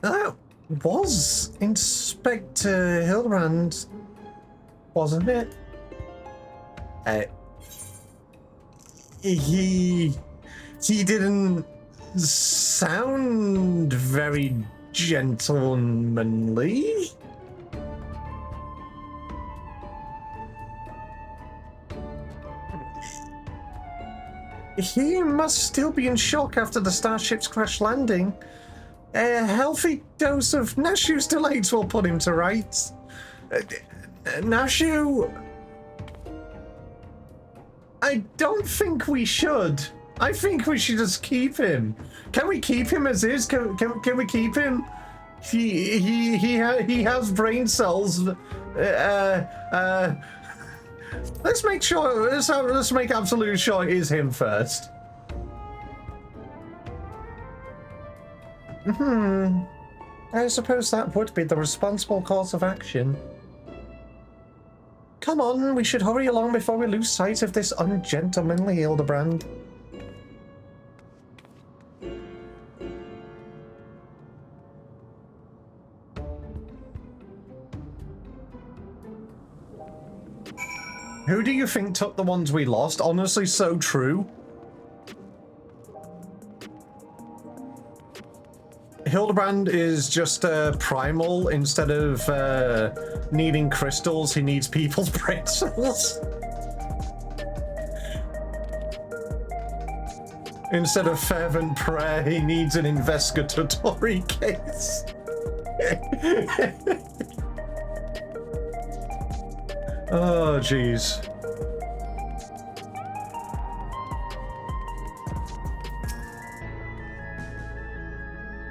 S1: That was Inspector Hildebrand, wasn't it? He didn't sound very gentlemanly. He must still be in shock after the starship's crash landing. A healthy dose of Nashu's delights will put him to rights. Nashu... I don't think we should. I think we should just keep him. Can we keep him as is? Can we keep him? He has brain cells. Let's make sure. Let's make absolutely sure it is him first. I suppose that would be the responsible course of action. Come on, we should hurry along before we lose sight of this ungentlemanly Hildebrand. Who do you think took the ones we lost? Honestly, so true. Hildebrand is just primal. Instead of needing crystals, he needs people's brain cells. Instead of fervent prayer, he needs an investigatory case. Oh, jeez.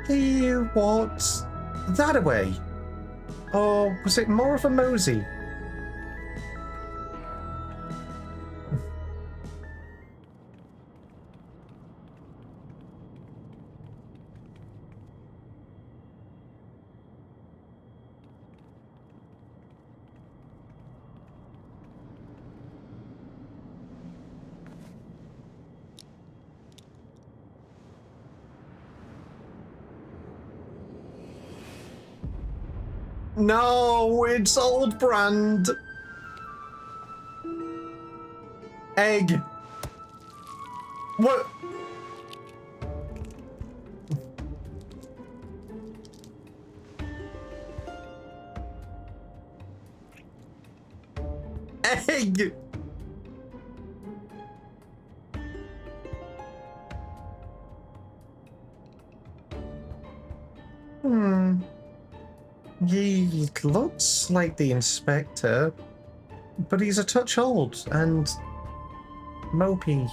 S1: He walked that away. Or was it more of a mosey? No, it's old brand. Egg. What? Egg. He looks like the inspector, but he's a touch old and mopey.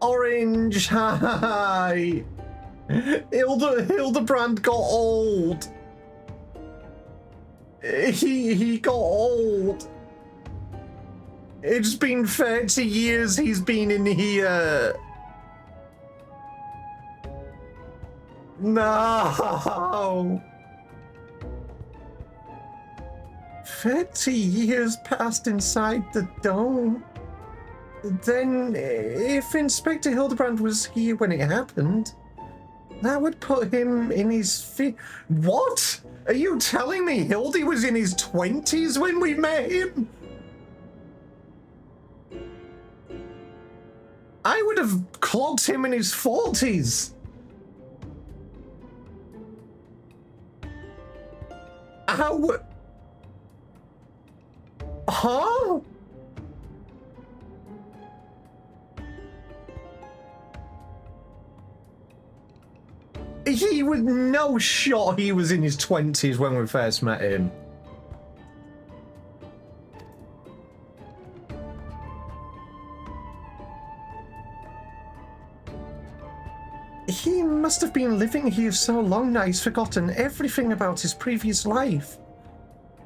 S1: Orange, hi! Hildebrand got old. He got old. It's been 30 years he's been in here. No. 30 years passed inside the dome. Then, if Inspector Hildebrand was here when it happened, that would put him in his What? Are you telling me Hildy was in his 20s when we met him? I would have clocked him in his 40s. How? Huh? He was no shot he was in his 20s when we first met him. He must have been living here so long now he's forgotten everything about his previous life.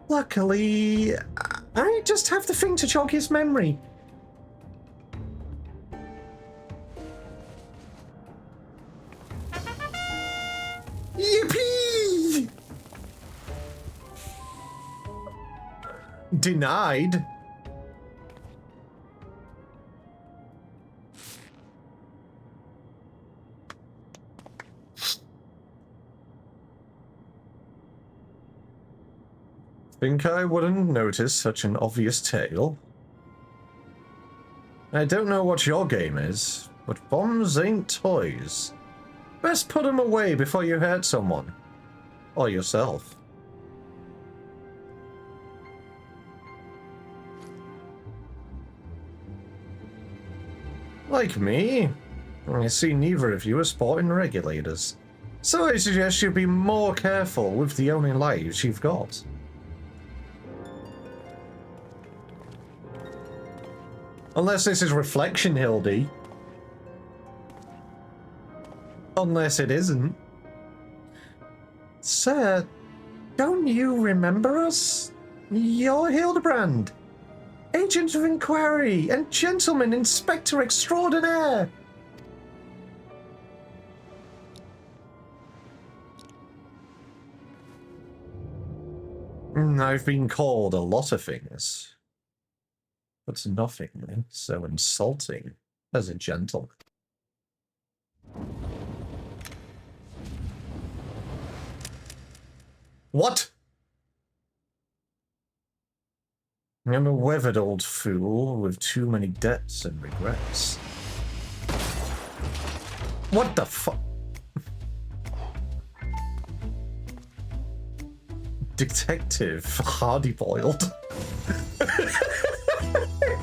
S1: Luckily, I just have the thing to jog his memory. Yippee! Denied. Think I wouldn't notice such an obvious tale? I don't know what your game is, but bombs ain't toys. Best put them away before you hurt someone. Or yourself. Like me, I see neither of you are sporting regulators. So I suggest you be more careful with the only lives you've got. Unless this is Reflection Hildi. Unless it isn't. Sir, don't you remember us? You're Hildebrand, Agent of Inquiry and Gentleman Inspector Extraordinaire. I've been called a lot of things, but nothing so insulting as a gentleman. What? I'm a weathered old fool with too many debts and regrets. What the fuck? Detective Hardy Boiled.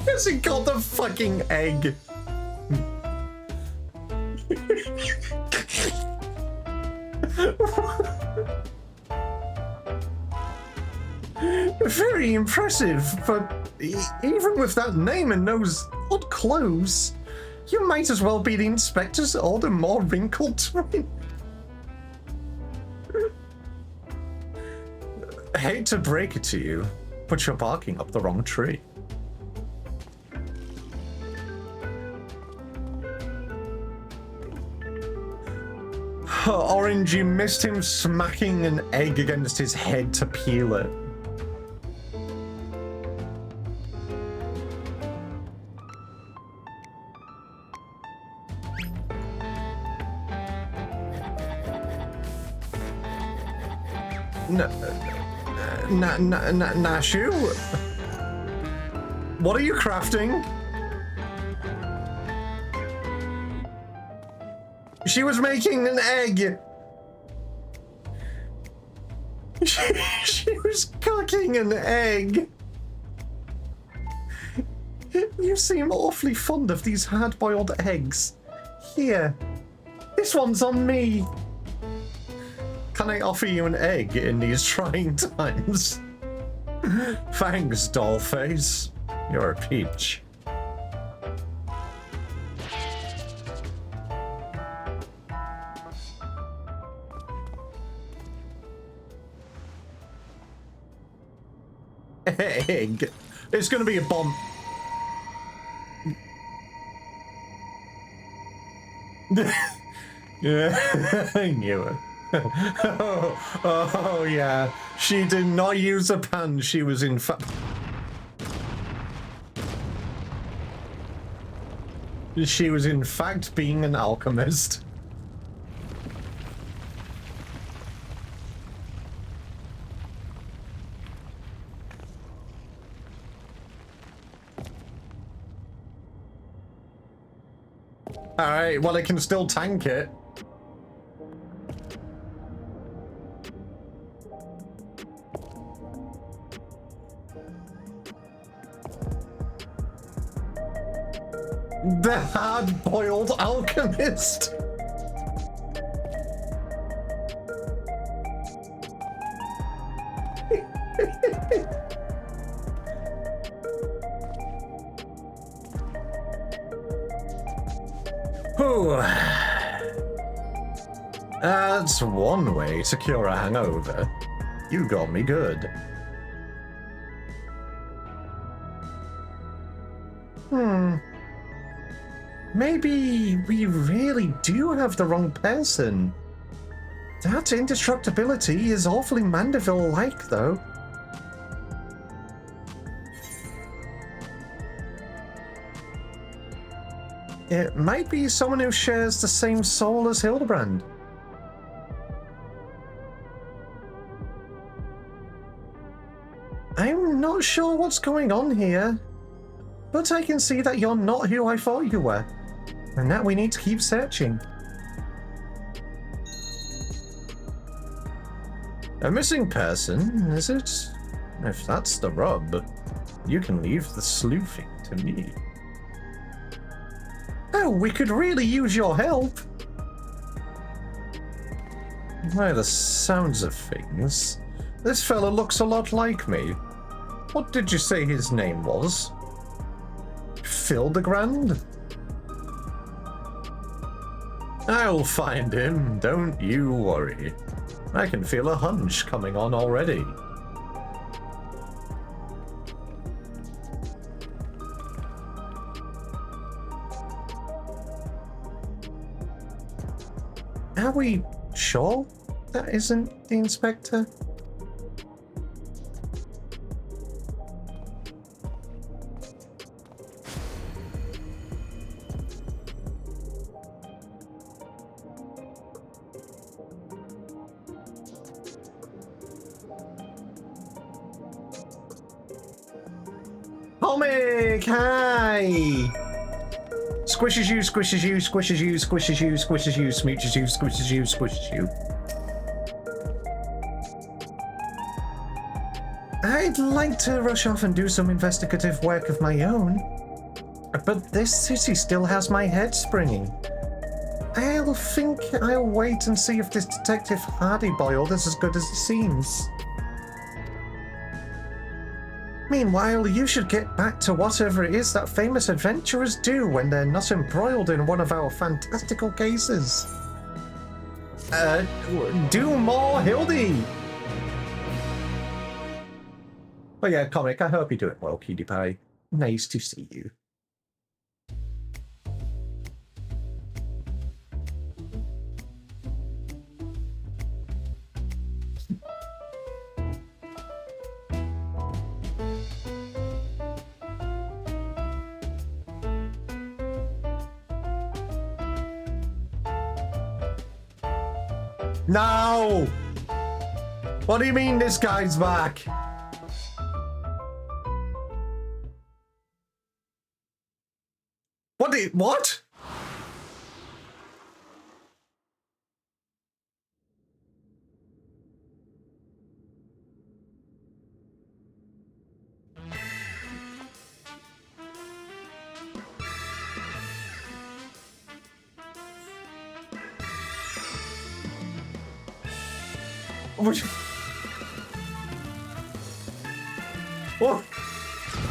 S1: Has he got the fucking egg? Very impressive, but even with that name and those odd clothes, you might as well be the inspector's older, more wrinkled twin. I hate to break it to you, but you're barking up the wrong tree. Orange, you missed him smacking an egg against his head to peel it. Nashu? What are you crafting? She was making an egg. She was cooking an egg. You seem awfully fond of these hard-boiled eggs. Here, this one's on me. Can I offer you an egg in these trying times? Thanks, dollface. You're a peach. Egg. It's gonna be a bomb. Yeah, I knew it. Oh, yeah. She did not use a pan. She was in fact... She was in fact being an alchemist. Alright, well, I can still tank it. The hard-boiled alchemist. That's one way to cure a hangover. You got me good. Maybe we really do have the wrong person. That indestructibility is awfully Mandeville-like, though. It might be someone who shares the same soul as Hildebrand. I'm not sure what's going on here, but I can see that you're not who I thought you were, and that we need to keep searching. A missing person, is it? If that's the rub, you can leave the sleuthing to me. Oh, we could really use your help. By the sounds of things, this fella looks a lot like me. What did you say his name was? Hildebrand? I'll find him, don't you worry. I can feel a hunch coming on already. Are we sure that isn't the inspector? Comic, hi! Squishes you, squishes you, squishes you, squishes you, squishes you, smooches you, squishes you, squishes you. I'd like to rush off and do some investigative work of my own, but this city still has my head springing. I'll wait and see if this Detective Hardy Boiled is as good as he seems. Meanwhile, you should get back to whatever it is that famous adventurers do when they're not embroiled in one of our fantastical cases. Do more, Hildi! But yeah, Comic, I hope you're doing well, Cutie Pie. Nice to see you. No! What do you mean this guy's back? What?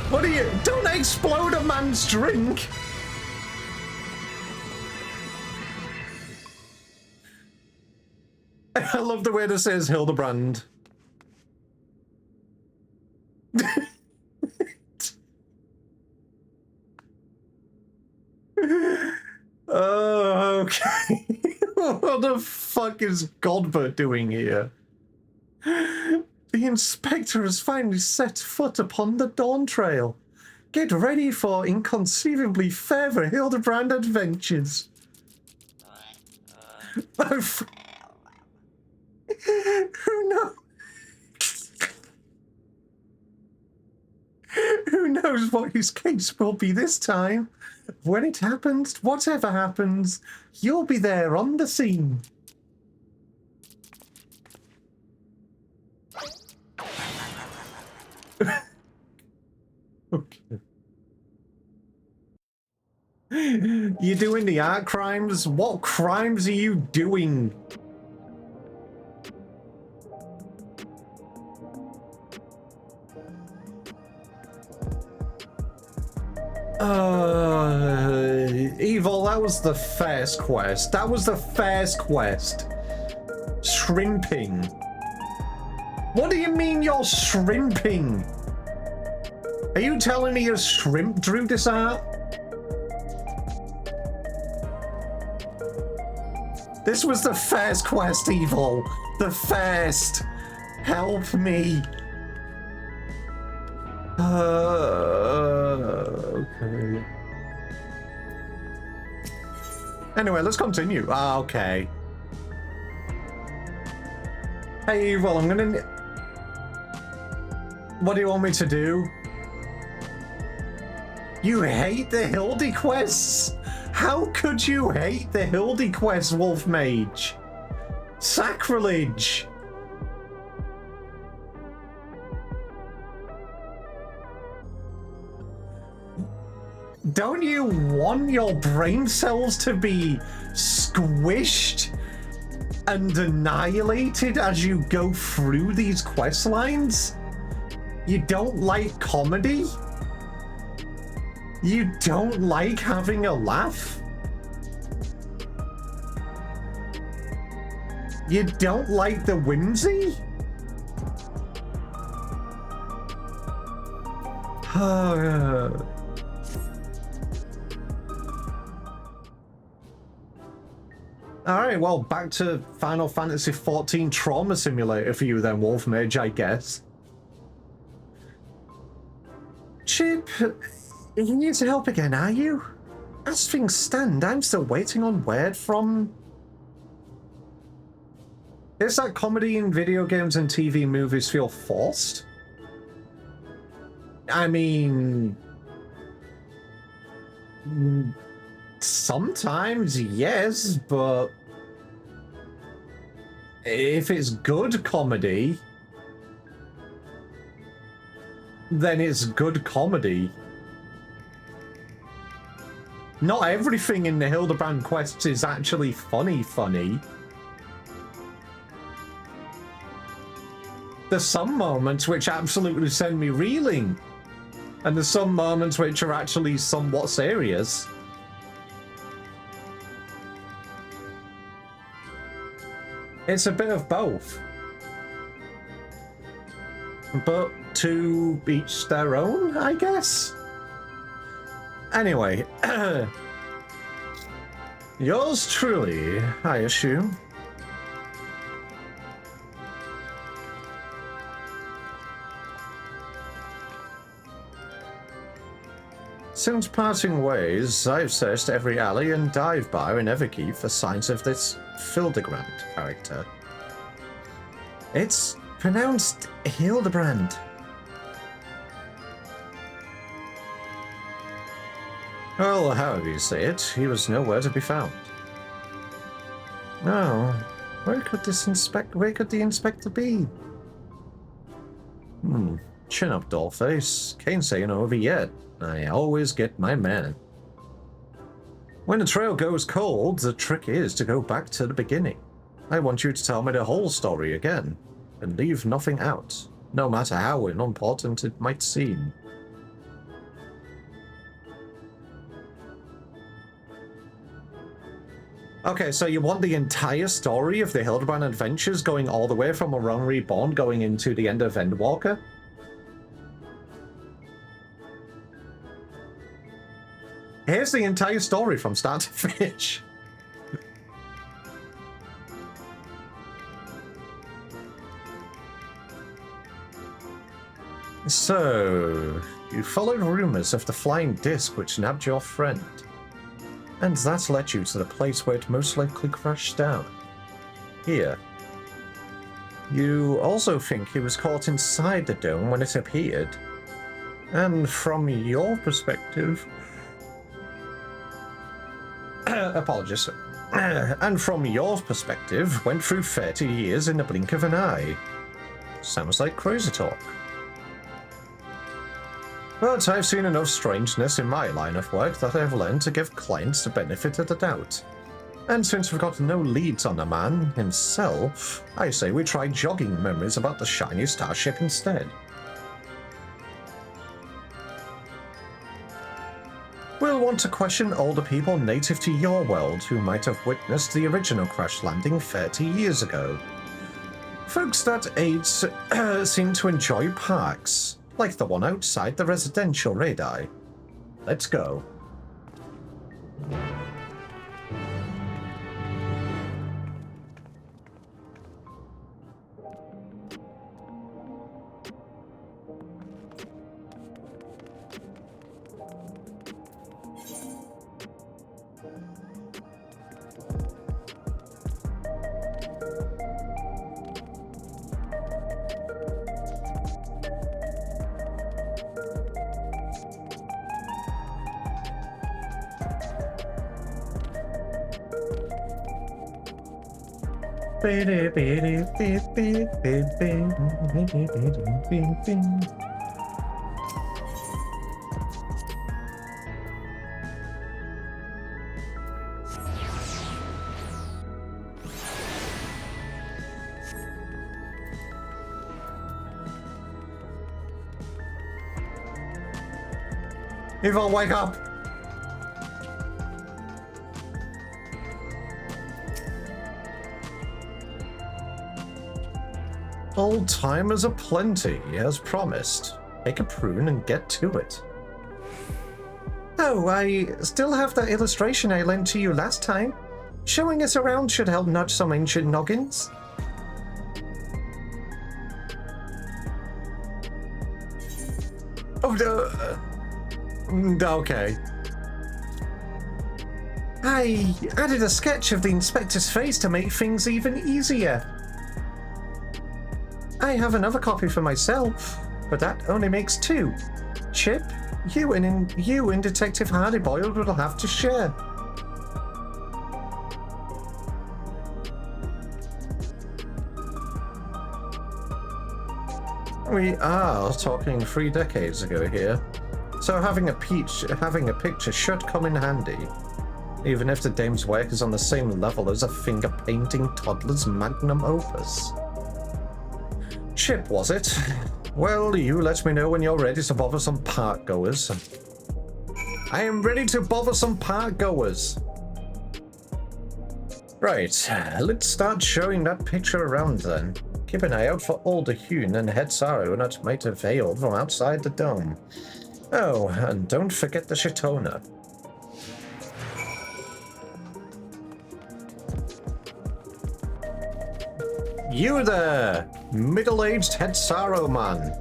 S1: What are you? Don't explode a man's drink! I love the way this says Hildebrand. Oh, okay. What the fuck is Godbert doing here? The inspector has finally set foot upon the Dawntrail. Get ready for inconceivably further Hildebrand adventures. Who knows? Who knows what his case will be this time? When it happens, whatever happens, you'll be there on the scene. Okay. You're doing the art crimes? What crimes are you doing? Evil, that was the first quest. That was the first quest. Shrimping. What do you mean you're shrimping? Are you telling me a shrimp drew this art? This was the first quest, Evil. The first. Help me. Okay. Anyway, let's continue. Okay. Hey, Evil, I'm gonna... What do you want me to do? You hate the Hildi quests? How could you hate the Hildi quests, Wolf Mage? Sacrilege! Don't you want your brain cells to be squished and annihilated as you go through these quest lines? You don't like comedy? You don't like having a laugh? You don't like the whimsy? Alright, well, back to Final Fantasy XIV Trauma Simulator for you then, Wolf Mage, I guess. Chip, you need help again, are you? As things stand, I'm still waiting on word from... Is that comedy in video games and TV movies feel forced? I mean... Sometimes, yes, but... If it's good comedy... then it's good comedy. Not everything in the Hildebrand quests is actually funny. There's some moments which absolutely send me reeling, and there's some moments which are actually somewhat serious. It's a bit of both. But to each their own, I guess? Anyway, yours truly, I assume. Since parting ways, I've searched every alley and dive bar in Everkeep for signs of this Hildebrand character. It's pronounced Hildebrand. Well, however you say it, he was nowhere to be found. Oh, where could the inspector be? Chin up, dollface. Can't say it over yet. I always get my man. When the trail goes cold, the trick is to go back to the beginning. I want you to tell me the whole story again, and leave nothing out, no matter how unimportant it might seem. Okay, so you want the entire story of the Hildebrand adventures going all the way from A Realm Reborn going into the end of Endwalker? Here's the entire story from start to finish. So, you followed rumors of the flying disc which nabbed your friend. And that led you to the place where it most likely crashed down. Here. You also think he was caught inside the dome when it appeared. And from your perspective... apologies. And from your perspective, went through 30 years in the blink of an eye. Sounds like crazy talk. But I've seen enough strangeness in my line of work that I've learned to give clients the benefit of the doubt. And since we've got no leads on the man himself, I say we try jogging memories about the shiny starship instead. We'll want to question older people native to your world who might have witnessed the original crash landing 30 years ago. Folks that age seem to enjoy parks, like the one outside the residential radii. Let's go. Evil, wake up! Old timers aplenty, as promised. Take a prune and get to it. Oh, I still have that illustration I lent to you last time. Showing us around should help nudge some ancient noggins. Oh, okay. I added a sketch of the inspector's face to make things even easier. I have another copy for myself, but that only makes two. Chip, you and Detective Hardy-Boiled will have to share. We are talking 3 decades ago here, so having a picture should come in handy, even if the dame's work is on the same level as a finger-painting toddler's magnum opus. Chip, was it? Well, you let me know when you're ready to bother some park-goers. I am ready to bother some park-goers. Right, let's start showing that picture around then. Keep an eye out for older Hune and head sorrow that might have veiled from outside the dome. Oh, and don't forget the Shitona. You there, middle-aged head sorrow man.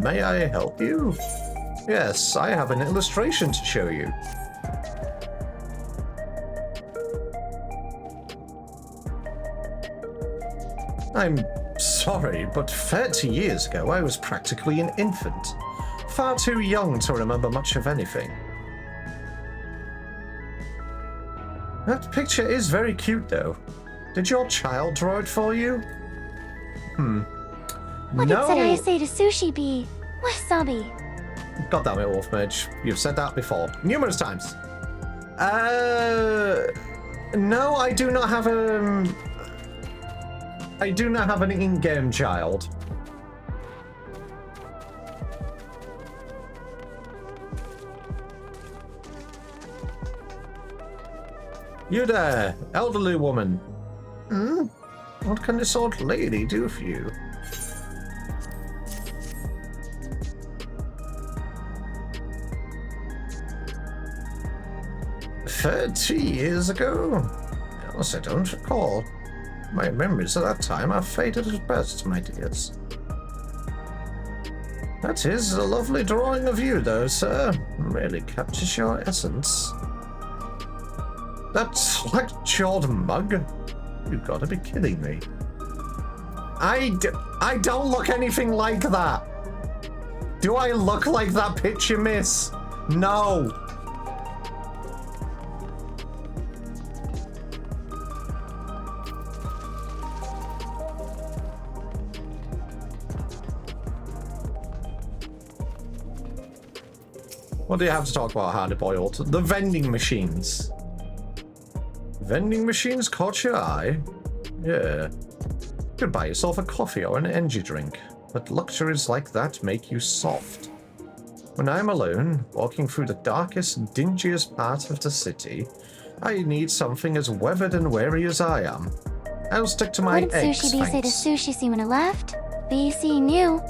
S1: May I help you? Yes, I have an illustration to show you. I'm sorry, but 30 years ago I was practically an infant. Far too young to remember much of anything. That picture is very cute though. Did your child draw it for you?
S2: What did I say to Sushi Bee? Wasabi.
S1: God damn it, Wolfmage. You've said that before. Numerous times. No, I do not have I do not have an in-game child. You there, elderly woman. What can this old lady do for you? "30 years ago? Yes, I don't recall. My memories at that time are faded at best, my dears." That is a lovely drawing of you, though, sir. Really captures your essence. That's like jawed mug. You've got to be kidding me. I don't look anything like that. Do I look like that picture, miss? No. What do you have to talk about, Hardy Boiled? The vending machines. Vending machines caught your eye? Yeah. You could buy yourself a coffee or an energy drink, but luxuries like that make you soft. When I'm alone, walking through the darkest, dingiest part of the city, I need something as weathered and wary as I am. I'll stick to my eggs,
S2: What did Sushi Bee say to Sushi C when it left? BC knew.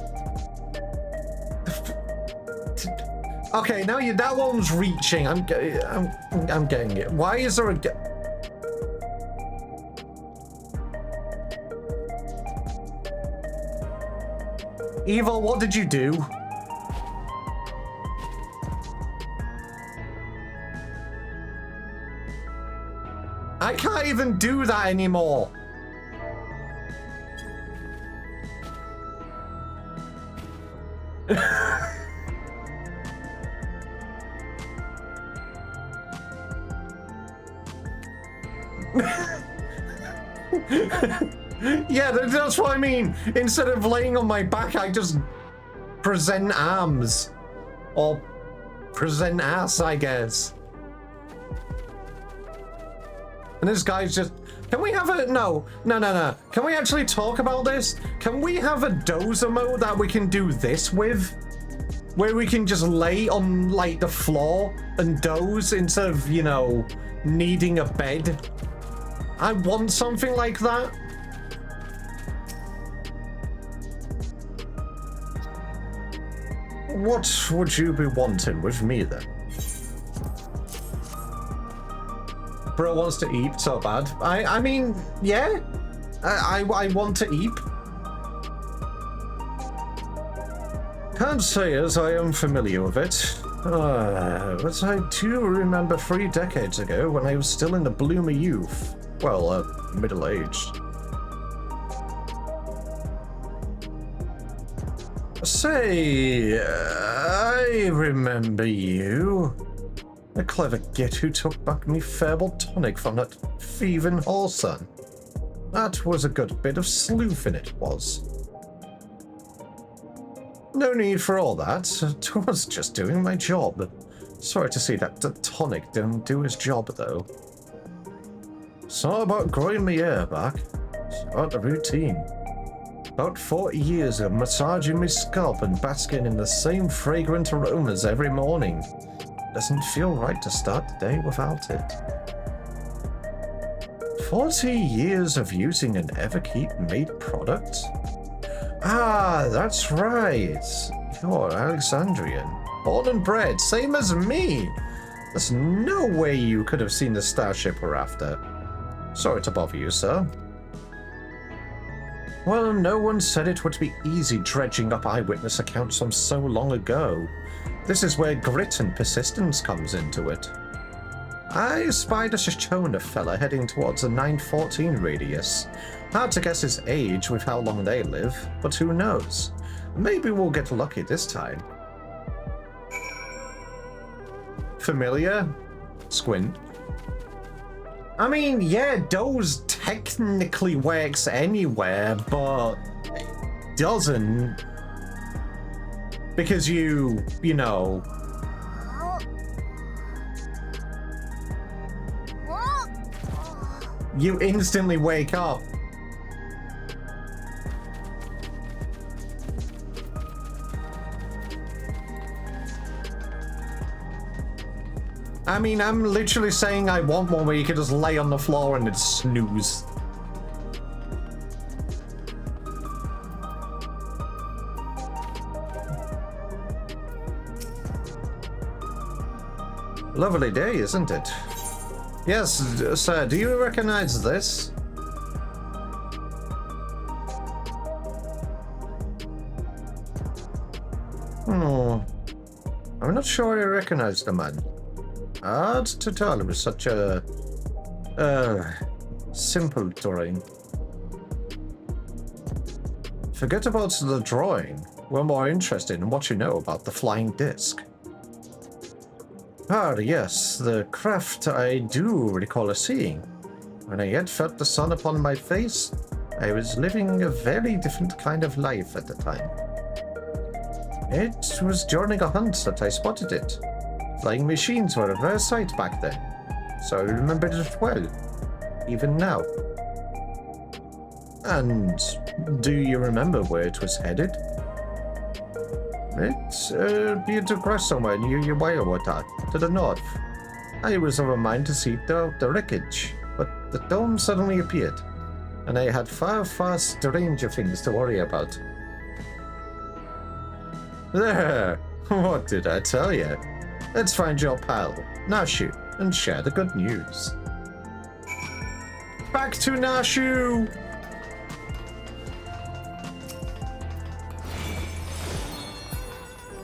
S1: Okay, now that one's reaching. I'm getting it. Why is there a... Evil, what did you do? I can't even do that anymore. Yeah, that's what I mean. Instead of laying on my back, I just present arms. Or present ass, I guess. And this guy's just... Can we have a... No. Can we actually talk about this? Can we have a dozer mode that we can do this with? Where we can just lay on, like, the floor and doze instead of, you know, needing a bed? I want something like that. What would you be wanting with me, then? Bro wants to eat so bad. I mean, yeah. I want to eat. Can't say as I am familiar with it. But I do remember 3 decades ago when I was still in the bloom of youth. Well, middle-aged. Say, I remember you. A clever git who took back me Fairball tonic from that thieving whoreson. That was a good bit of sleuthing, it was. No need for all that. I was just doing my job. Sorry to see that tonic didn't do his job, though. It's not about growing my hair back. It's about the routine. About 40 years of massaging my scalp and basking in the same fragrant aromas every morning. Doesn't feel right to start the day without it. 40 years of using an Everkeep-made product? Ah, that's right. You're Alexandrian. Born and bred, same as me. There's no way you could have seen the starship we're after. Sorry to bother you, sir. Well, no one said it would be easy dredging up eyewitness accounts from so long ago. This is where grit and persistence comes into it. I spied a Shoshone fella heading towards a 914 radius. Hard to guess his age with how long they live, but who knows? Maybe we'll get lucky this time. Familiar? Squint. I mean, yeah, Doze technically works anywhere, but it doesn't. Because you know. You instantly wake up. I mean, I'm literally saying I want one where you can just lay on the floor and it's snooze. Lovely day, isn't it? Yes, sir, do you recognize this? I'm not sure I recognize the man. Hard to tell with such a simple drawing. Forget about the drawing. We're more interested in what you know about the flying disc. Ah, yes, the craft I do recall seeing. When I yet felt the sun upon my face, I was living a very different kind of life at the time. It was during a hunt that I spotted it. Flying machines were a rare sight back then, so I remembered it well, even now. And do you remember where it was headed? It appeared to crash somewhere near your water to the north. I was of a mind to seek out the wreckage, but the dome suddenly appeared, and I had far, far stranger things to worry about. There! What did I tell you? Let's find your pal, Nashu, and share the good news. Back to Nashu!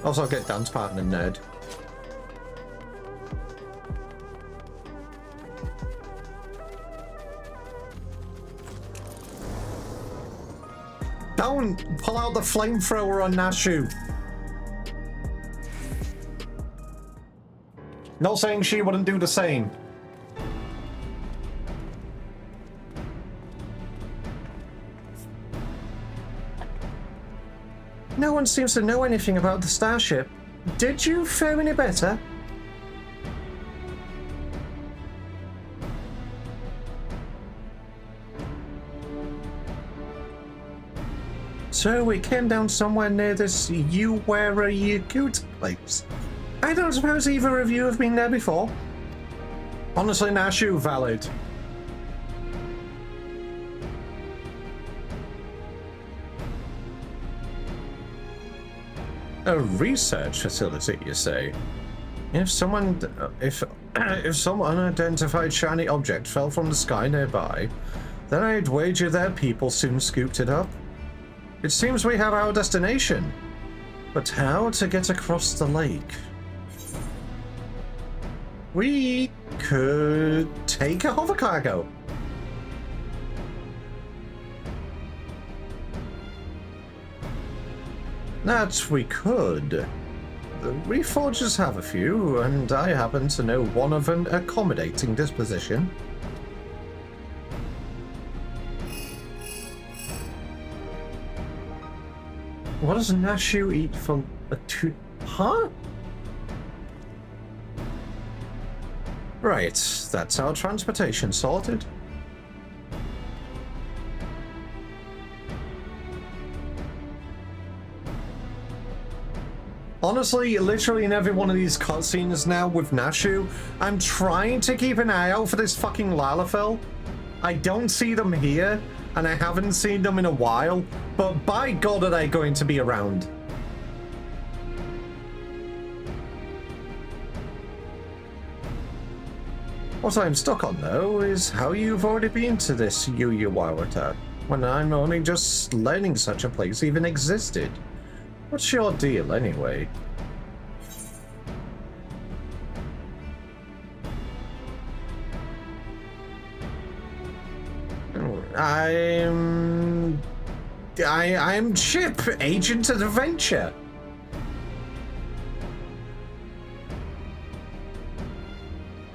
S1: Also, I'll get dance partner nerd. Don't pull out the flamethrower on Nashu. Not saying she wouldn't do the same. No one seems to know anything about the starship. Did you fare any better? So we came down somewhere near this Uwera Yakut place. I don't suppose either of you have been there before. Honestly, Nashu, valid. A research facility, you say? If some unidentified shiny object fell from the sky nearby, then I'd wager their people soon scooped it up. It seems we have our destination, but how to get across the lake? We could take a hover cargo. That we could. The Reforgers have a few, and I happen to know one of an accommodating disposition. What does Nashu eat for a two... Huh? Right, that's our transportation sorted. Honestly, literally in every one of these cutscenes now with Nashu, I'm trying to keep an eye out for this fucking Lalafell. I don't see them here, and I haven't seen them in a while, but by God are they going to be around. What I'm stuck on, though, is how you've already been to this Yu-Yu-Wawata, when I'm only just learning such a place even existed. What's your deal, anyway? I'm Chip, Agent of Adventure.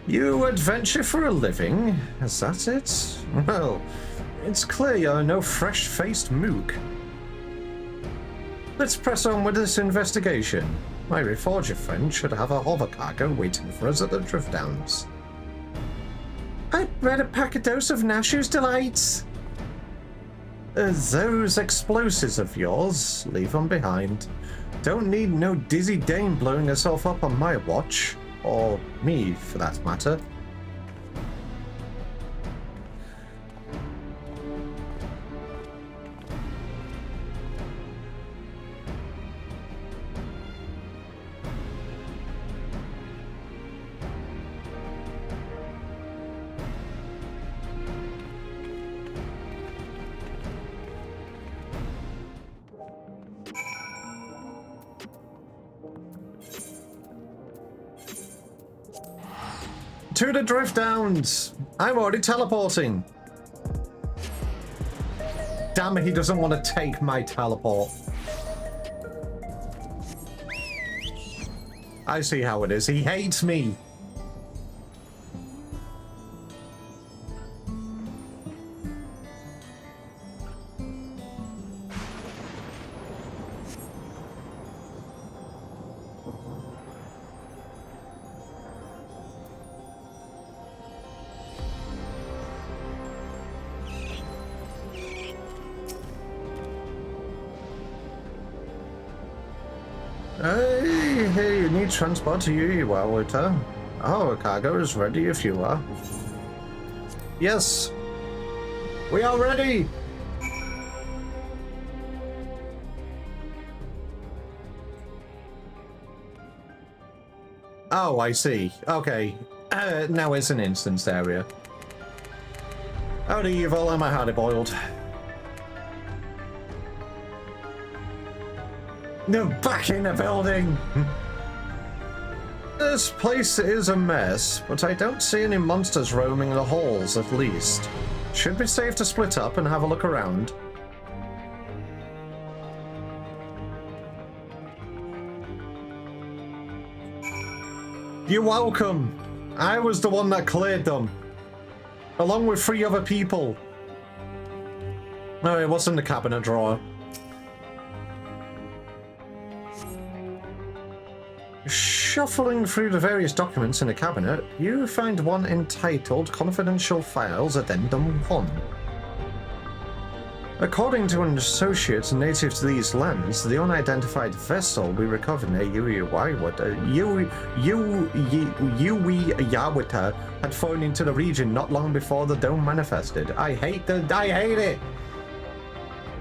S1: You adventure for a living? Is that it? Well, it's clear you're no fresh-faced mook. Let's press on with this investigation. My reforger friend should have a hover cargo waiting for us at the Drift Downs. I'd better pack a dose of Nashu's delights. Those explosives of yours, leave them behind. Don't need no dizzy dame blowing herself up on my watch. Or me, for that matter. To the Drift Downs! I'm already teleporting! Damn it, he doesn't want to take my teleport. I see how it is. He hates me. Hey, you need transport to Yu-Yu-Wawata. Our cargo is ready if you are. Yes, we are ready. Oh, I see. Okay, now it's an instance area. Howdy, evil, am I hardy boiled? No, back in the building! This place is a mess, but I don't see any monsters roaming the halls, at least. Should be safe to split up and have a look around. You're welcome! I was the one that cleared them. Along with 3 other people. Alright, what's in the cabinet drawer? Shuffling through the various documents in the cabinet, you find one entitled Confidential Files Addendum 1. According to an associate native to these lands, the unidentified vessel we recovered near Yu-Yu-Wawata had fallen into the region not long before the dome manifested. I hate it!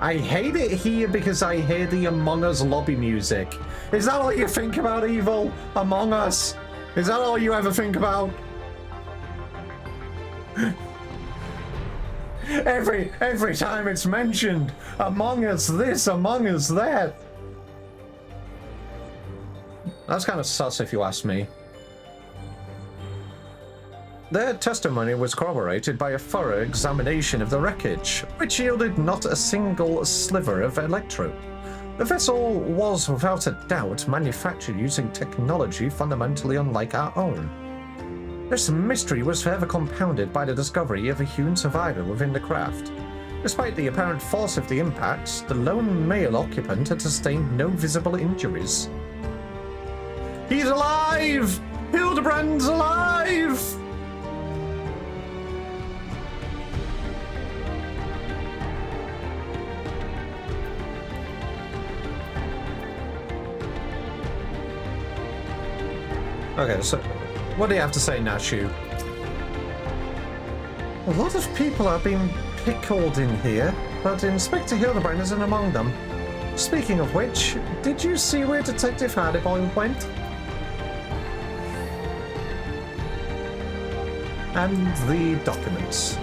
S1: I hate it here because I hear the Among Us lobby music. Is that all you think about, Evil? Among Us? Is that all you ever think about? Every time it's mentioned, Among Us this, Among Us that. That's kind of sus if you ask me. Their testimony was corroborated by a thorough examination of the wreckage, which yielded not a single sliver of electro. The vessel was without a doubt manufactured using technology fundamentally unlike our own. This mystery was further compounded by the discovery of a human survivor within the craft. Despite the apparent force of the impact, the lone male occupant had sustained no visible injuries. He's alive! Hildebrand's alive! Okay, so what do you have to say, Nashu? A lot of people are being pickled in here, but Inspector Hildebrand isn't among them. Speaking of which, did you see where Detective Hardyboy went? And the documents.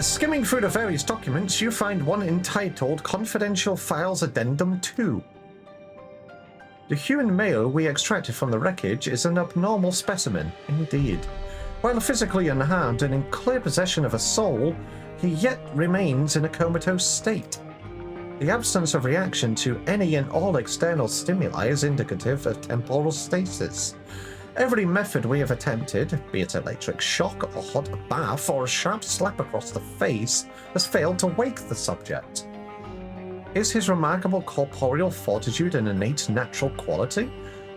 S1: Skimming through the various documents, you find one entitled Confidential Files Addendum 2. The human male we extracted from the wreckage is an abnormal specimen, indeed. While physically unharmed and in clear possession of a soul, he yet remains in a comatose state. The absence of reaction to any and all external stimuli is indicative of temporal stasis. Every method we have attempted, be it electric shock, a hot bath, or a sharp slap across the face, has failed to wake the subject. Is his remarkable corporeal fortitude an innate natural quality,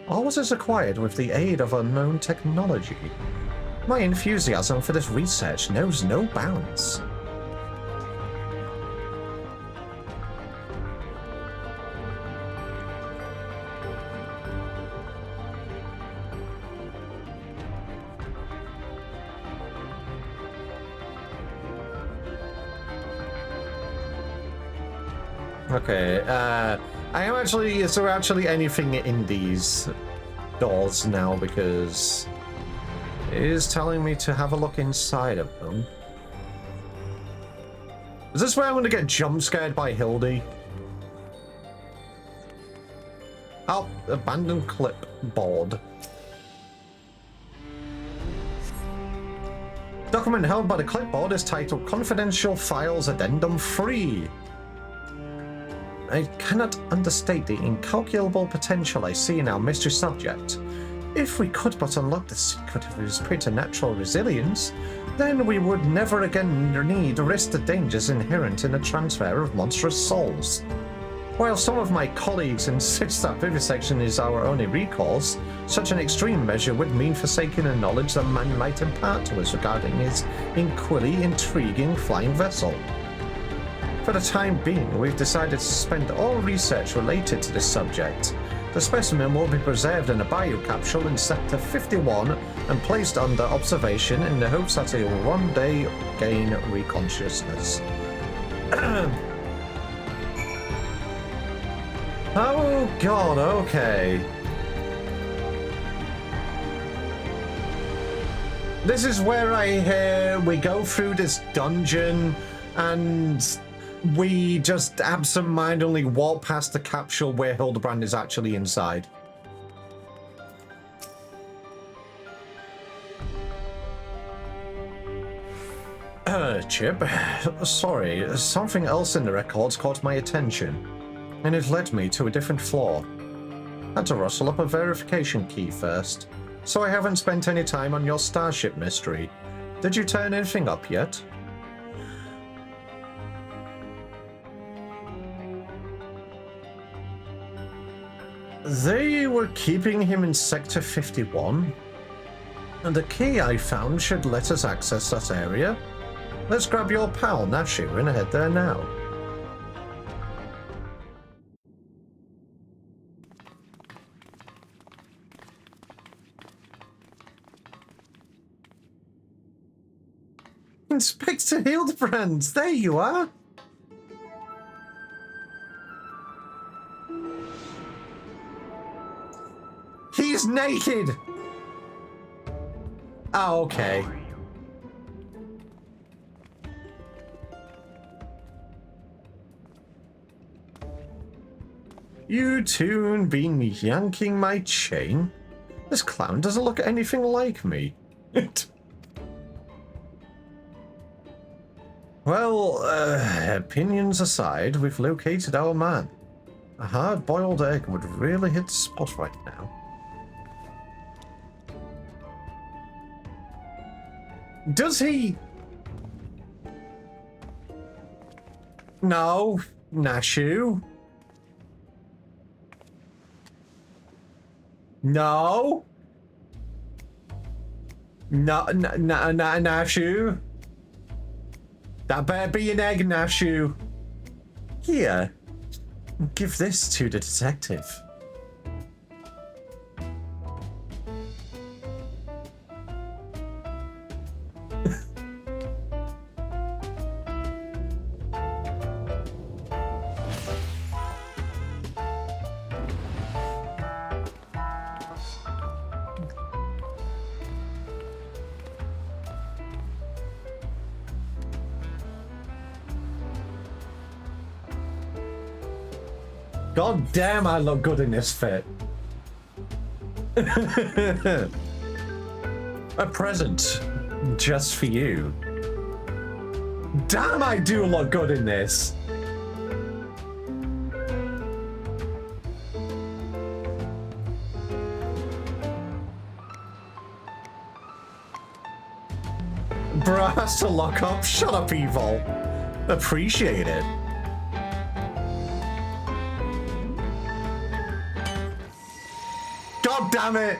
S1: or was it acquired with the aid of unknown technology? My enthusiasm for this research knows no bounds. Okay, is there actually anything in these doors now, because it is telling me to have a look inside of them. Is this where I'm going to get jump scared by Hildi? Oh, abandoned clipboard. Document held by the clipboard is titled Confidential Files Addendum 3. I cannot understate the incalculable potential I see in our mystery subject. If we could but unlock the secret of his preternatural resilience, then we would never again need risk the dangers inherent in the transfer of monstrous souls. While some of my colleagues insist that vivisection is our only recourse, such an extreme measure would mean forsaking the knowledge that man might impart to us regarding his inquisitively intriguing flying vessel. For the time being, we've decided to suspend all research related to this subject. The specimen will be preserved in a biocapsule in Sector 51 and placed under observation in the hopes that it will one day gain reconsciousness. Oh god, okay. This is where I hear we go through this dungeon and we just absent-mindedly walk past the capsule where Hildebrand is actually inside. Chip, sorry, something else in the records caught my attention, and it led me to a different floor. Had to rustle up a verification key first, so I haven't spent any time on your Starship mystery. Did you turn anything up yet? They were keeping him in Sector 51, and the key I found should let us access that area. Let's grab your pal Nashu and head there now. Inspector Hildebrand, there you are! He's naked! Oh, okay. You two been yanking my chain? This clown doesn't look anything like me. Well, opinions aside, we've located our man. A hard-boiled egg would really hit the spot right now. Does he? No, Nashu. No. No, Nashu. That better be an egg, Nashu. Here, give this to the detective. God damn, I look good in this fit. A present just for you. Damn, I do look good in this. Bro has to lock up. Shut up, evil. Appreciate it. God damn it!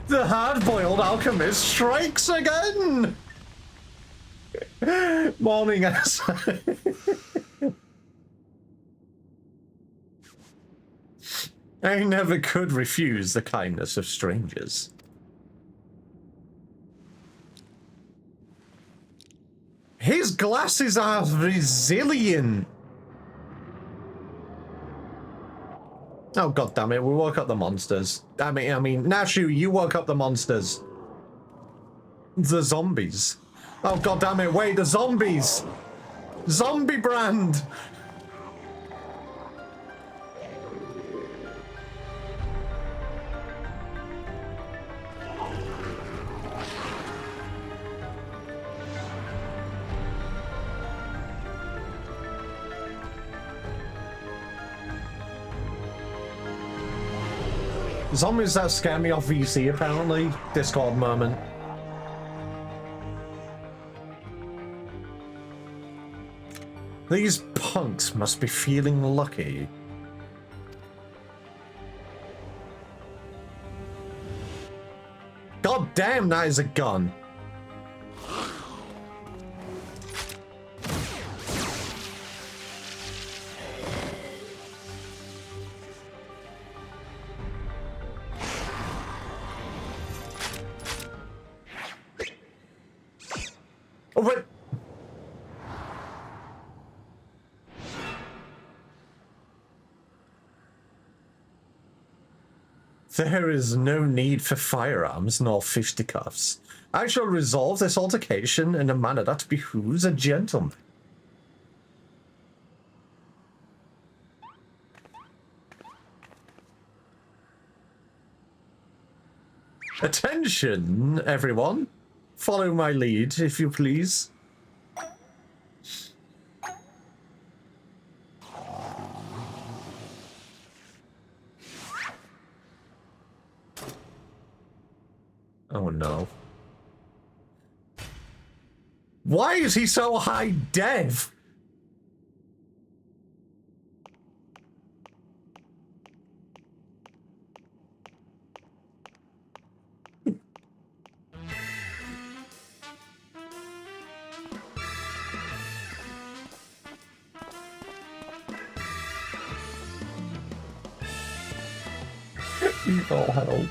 S1: The hard-boiled alchemist strikes again! Morning, ass. I never could refuse the kindness of strangers. His glasses are resilient. Oh, god damn it, we woke up the monsters. I mean, Nashu, you woke up the monsters. The zombies. Oh, god damn it, wait, the zombies! Zombie brand! Zombies that scare me off VC, apparently. Discord moment. These punks must be feeling lucky. God damn, that is a gun. What? There is no need for firearms nor fisticuffs. I shall resolve this altercation in a manner that behooves a gentleman. Attention, everyone. Follow my lead, if you please. Oh no. Why is he so high dev? Evil help.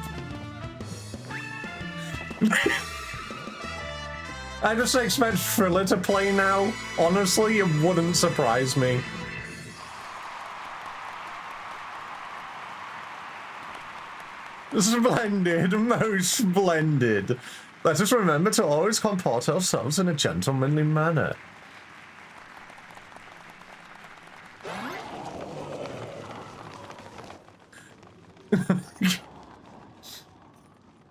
S1: I just expect Thriller to play now. Honestly, it wouldn't surprise me. Splendid, most splendid. Let us remember to always comport ourselves in a gentlemanly manner.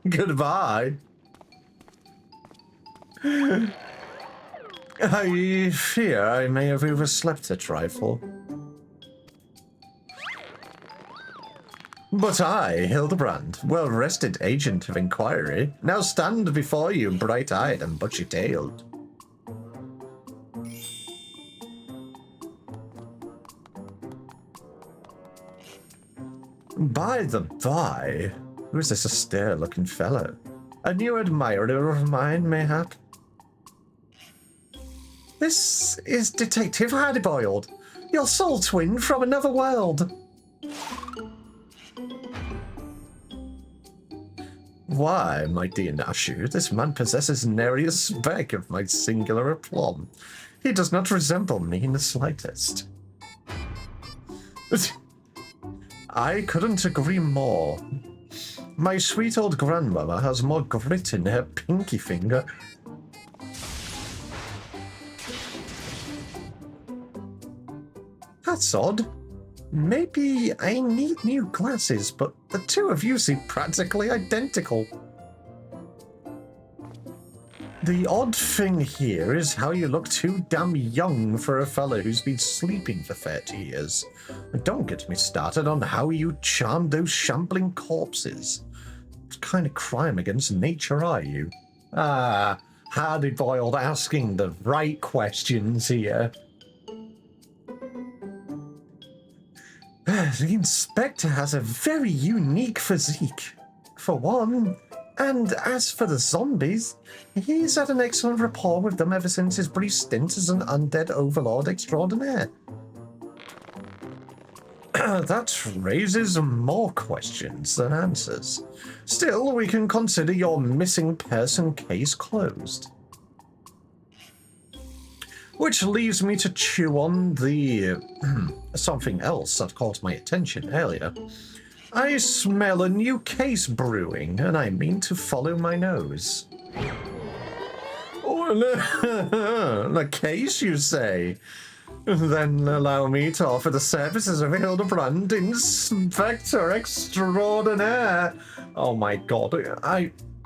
S1: Goodbye. I fear I may have overslept a trifle. But I, Hildebrand, well-rested agent of inquiry, now stand before you bright-eyed and bushy-tailed. By the by, who is this austere-looking fellow? A new admirer of mine, mayhap? This is Detective Hardyboiled, your soul twin from another world. Why, my dear Nashu, this man possesses nary a speck of my singular aplomb. He does not resemble me in the slightest. I couldn't agree more. My sweet old grandmother has more grit in her pinky finger. That's odd. Maybe I need new glasses, but the two of you seem practically identical. The odd thing here is how you look too damn young for a fellow who's been sleeping for 30 years. And don't get me started on how you charmed those shambling corpses. What kind of crime against nature are you? Ah, Hardy-boiled asking the right questions here. The inspector has a very unique physique, for one, and as for the zombies, he's had an excellent rapport with them ever since his brief stint as an undead overlord extraordinaire. That raises more questions than answers. Still, we can consider your missing person case closed. Which leaves me to chew on the something else that caught my attention earlier. I smell a new case brewing, and I mean to follow my nose. Oh, the case, you say? Then allow me to offer the services of Hildebrand, Inspector Extraordinaire. Oh my god,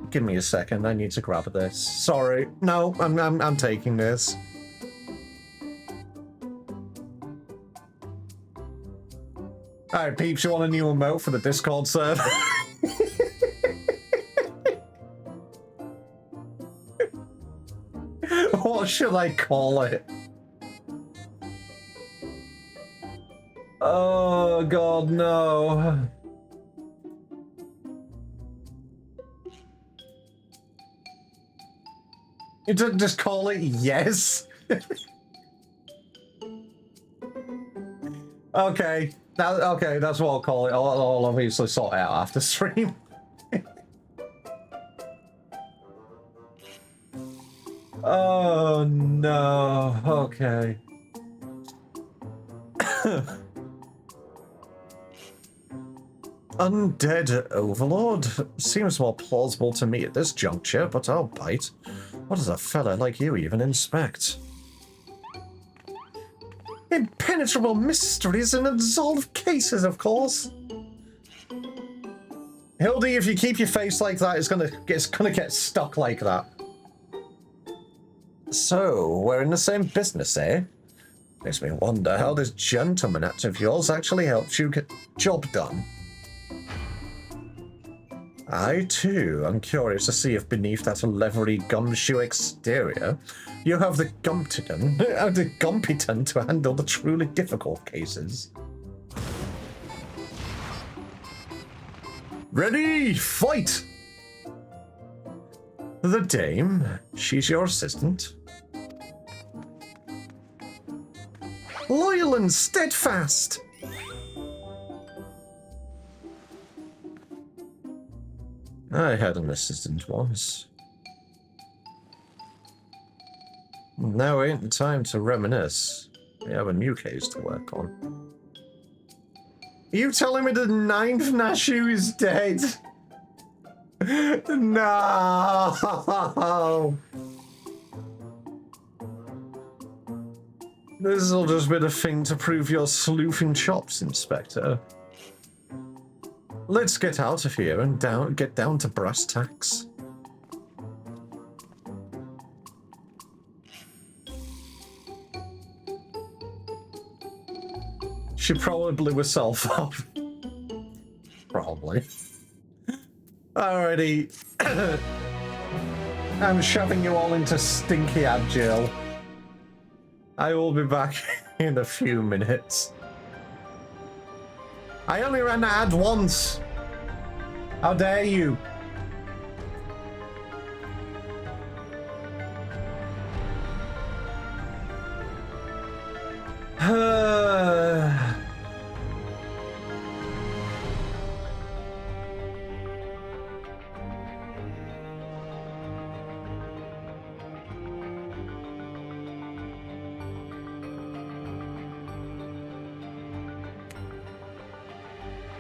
S1: give me a second, I need to grab this. Sorry, no, I'm taking this. Alright, peeps, you want a new emote for the Discord server? What should I call it? Oh god, no. You just call it yes? Okay. Okay, that's what I'll call it. I'll obviously sort it out after stream. Oh no. Okay. Undead Overlord? Seems more plausible to me at this juncture, but I'll bite. What does a fella like you even inspect? Impenetrable mysteries and unsolved cases, of course. Hildy, if you keep your face like that, it's gonna get stuck like that. So, we're in the same business, eh? Makes me wonder how this gentleman act of yours actually helps you get the job done. I, too, am curious to see if beneath that leathery gumshoe exterior, you have the gumpyton to handle the truly difficult cases. Ready, fight! The dame, she's your assistant. Loyal and steadfast! I had an assistant once. Now ain't the time to reminisce. We have a new case to work on. Are you telling me the 9th Nashu is dead? No! This'll just be the thing to prove your sleuthing chops, Inspector. Let's get out of here and get down to brass tacks. She probably blew herself up. Probably. Alrighty. I'm shoving you all into stinky agile. I will be back in a few minutes. I only ran the ad once. How dare you?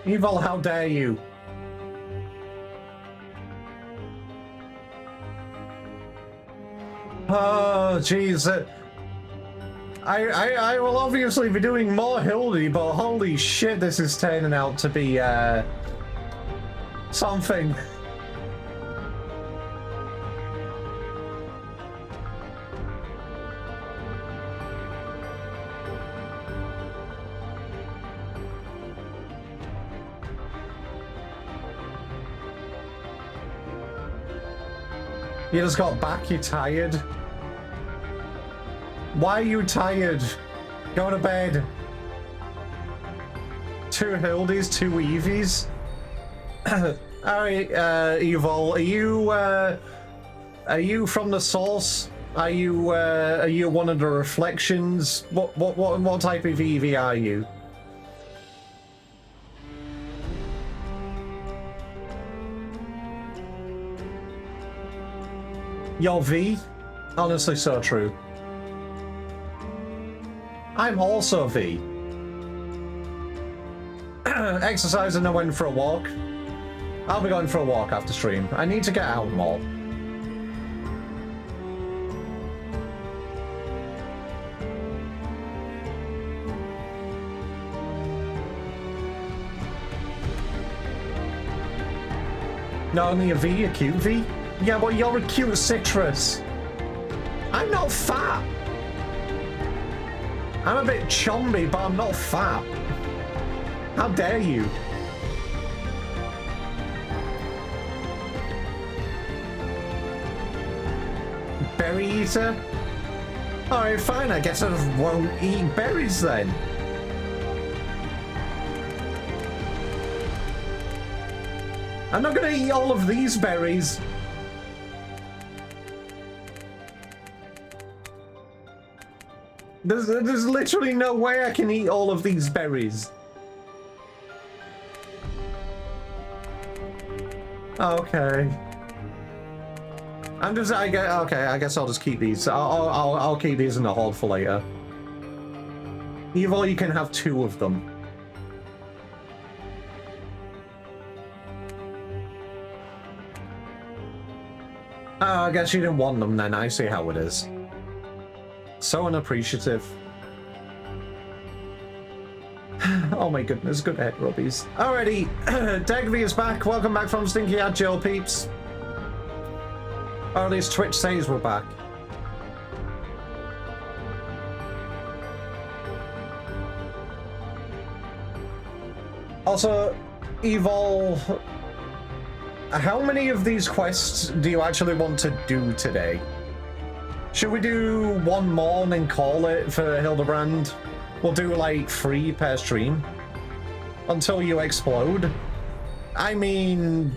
S1: Evil, how dare you? Oh, jeez. I will obviously be doing more Hildi, but holy shit, this is turning out to be, something. You just got back, you tired? Why are you tired? Go to bed. 2 Hildis, 2 Eevees. Alright, Evil, are you from the source? Are you one of the reflections? What type of Eevee are you? You're V? Honestly, so true. I'm also V. Exercise and I went for a walk. I'll be going for a walk after stream. I need to get out more. Not only a V, a cute V? Yeah, well, you're a cute citrus. I'm not fat. I'm a bit chomby, but I'm not fat. How dare you? Berry eater? Alright, fine. I guess I just won't eat berries then. I'm not gonna eat all of these berries. There's literally no way I can eat all of these berries. Okay. Okay, I guess I'll just keep these. I'll keep these in the hold for later. Evil, you can have 2 of them. Oh, I guess you didn't want them then. I see how it is. So unappreciative. Oh my goodness, good head rubbies. Alrighty, Degvi is back. Welcome back from Stinky Agile, peeps. Or at least Twitch says we're back. Also, Evil, how many of these quests do you actually want to do today? Should we do 1 more and then call it for Hildebrand? We'll do like 3 per stream until you explode. I mean,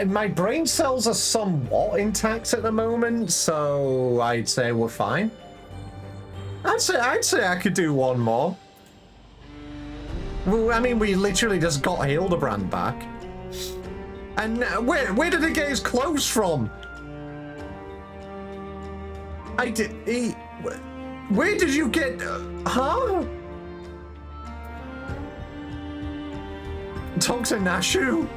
S1: my brain cells are somewhat intact at the moment, so I'd say we're fine. I'd say I could do 1 more. Well, I mean, we literally just got Hildebrand back. And where did he get his clothes from? Where did you get, huh? Dr. Nashu?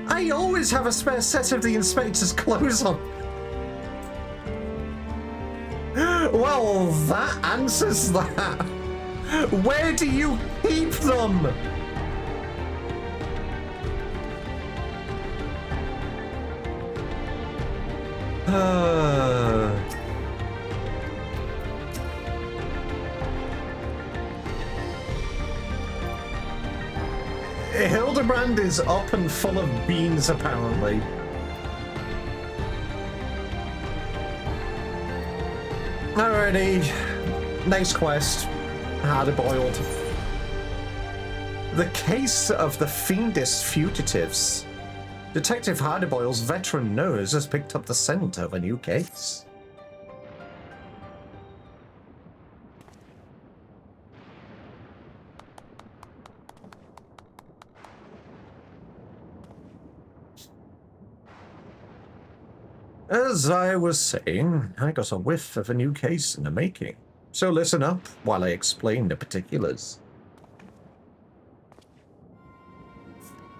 S1: I always have a spare set of the inspector's clothes on. Well, that answers that. Where do you keep them? Hildebrand is up and full of beans, apparently. Alrighty. Next quest. Hard-boiled. The case of the fiendish fugitives. Detective Hardyboyle's veteran nose has picked up the scent of a new case. As I was saying, I got a whiff of a new case in the making. So listen up while I explain the particulars.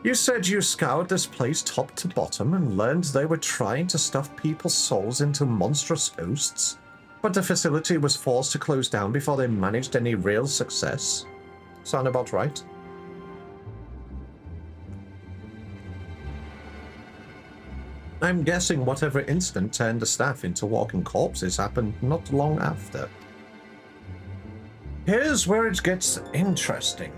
S1: You said you scoured this place top to bottom and learned they were trying to stuff people's souls into monstrous hosts, but the facility was forced to close down before they managed any real success. Sound about right? I'm guessing whatever incident turned the staff into walking corpses happened not long after. Here's where it gets interesting.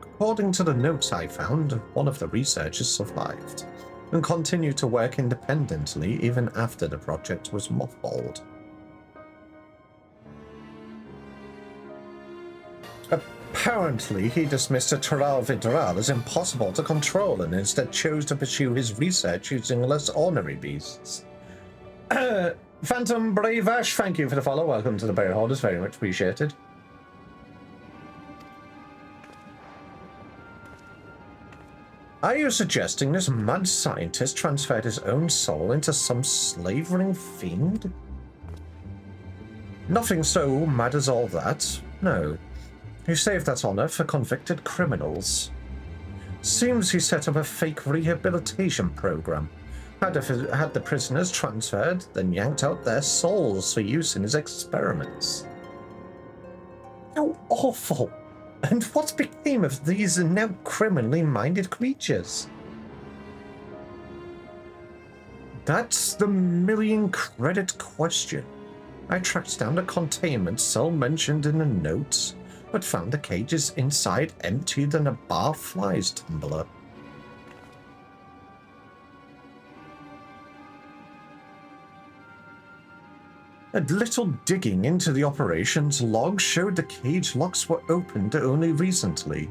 S1: According to the notes I found, one of the researchers survived and continued to work independently even after the project was mothballed. Apparently, he dismissed a Taral Vidral as impossible to control and instead chose to pursue his research using less ornery beasts. Phantom Brave Ash, thank you for the follow. Welcome to the Bear Holders, very much appreciated. Are you suggesting this mad scientist transferred his own soul into some slavering fiend? Nothing so mad as all that, no. He saved that honor for convicted criminals. Seems he set up a fake rehabilitation program. Had the prisoners transferred, then yanked out their souls for use in his experiments. How awful! And what became of these now criminally minded creatures? That's the million-credit question. I tracked down the containment cell mentioned in the notes, but found the cages inside emptier than a barfly's tumbler. A little digging into the operations log showed the cage locks were opened only recently,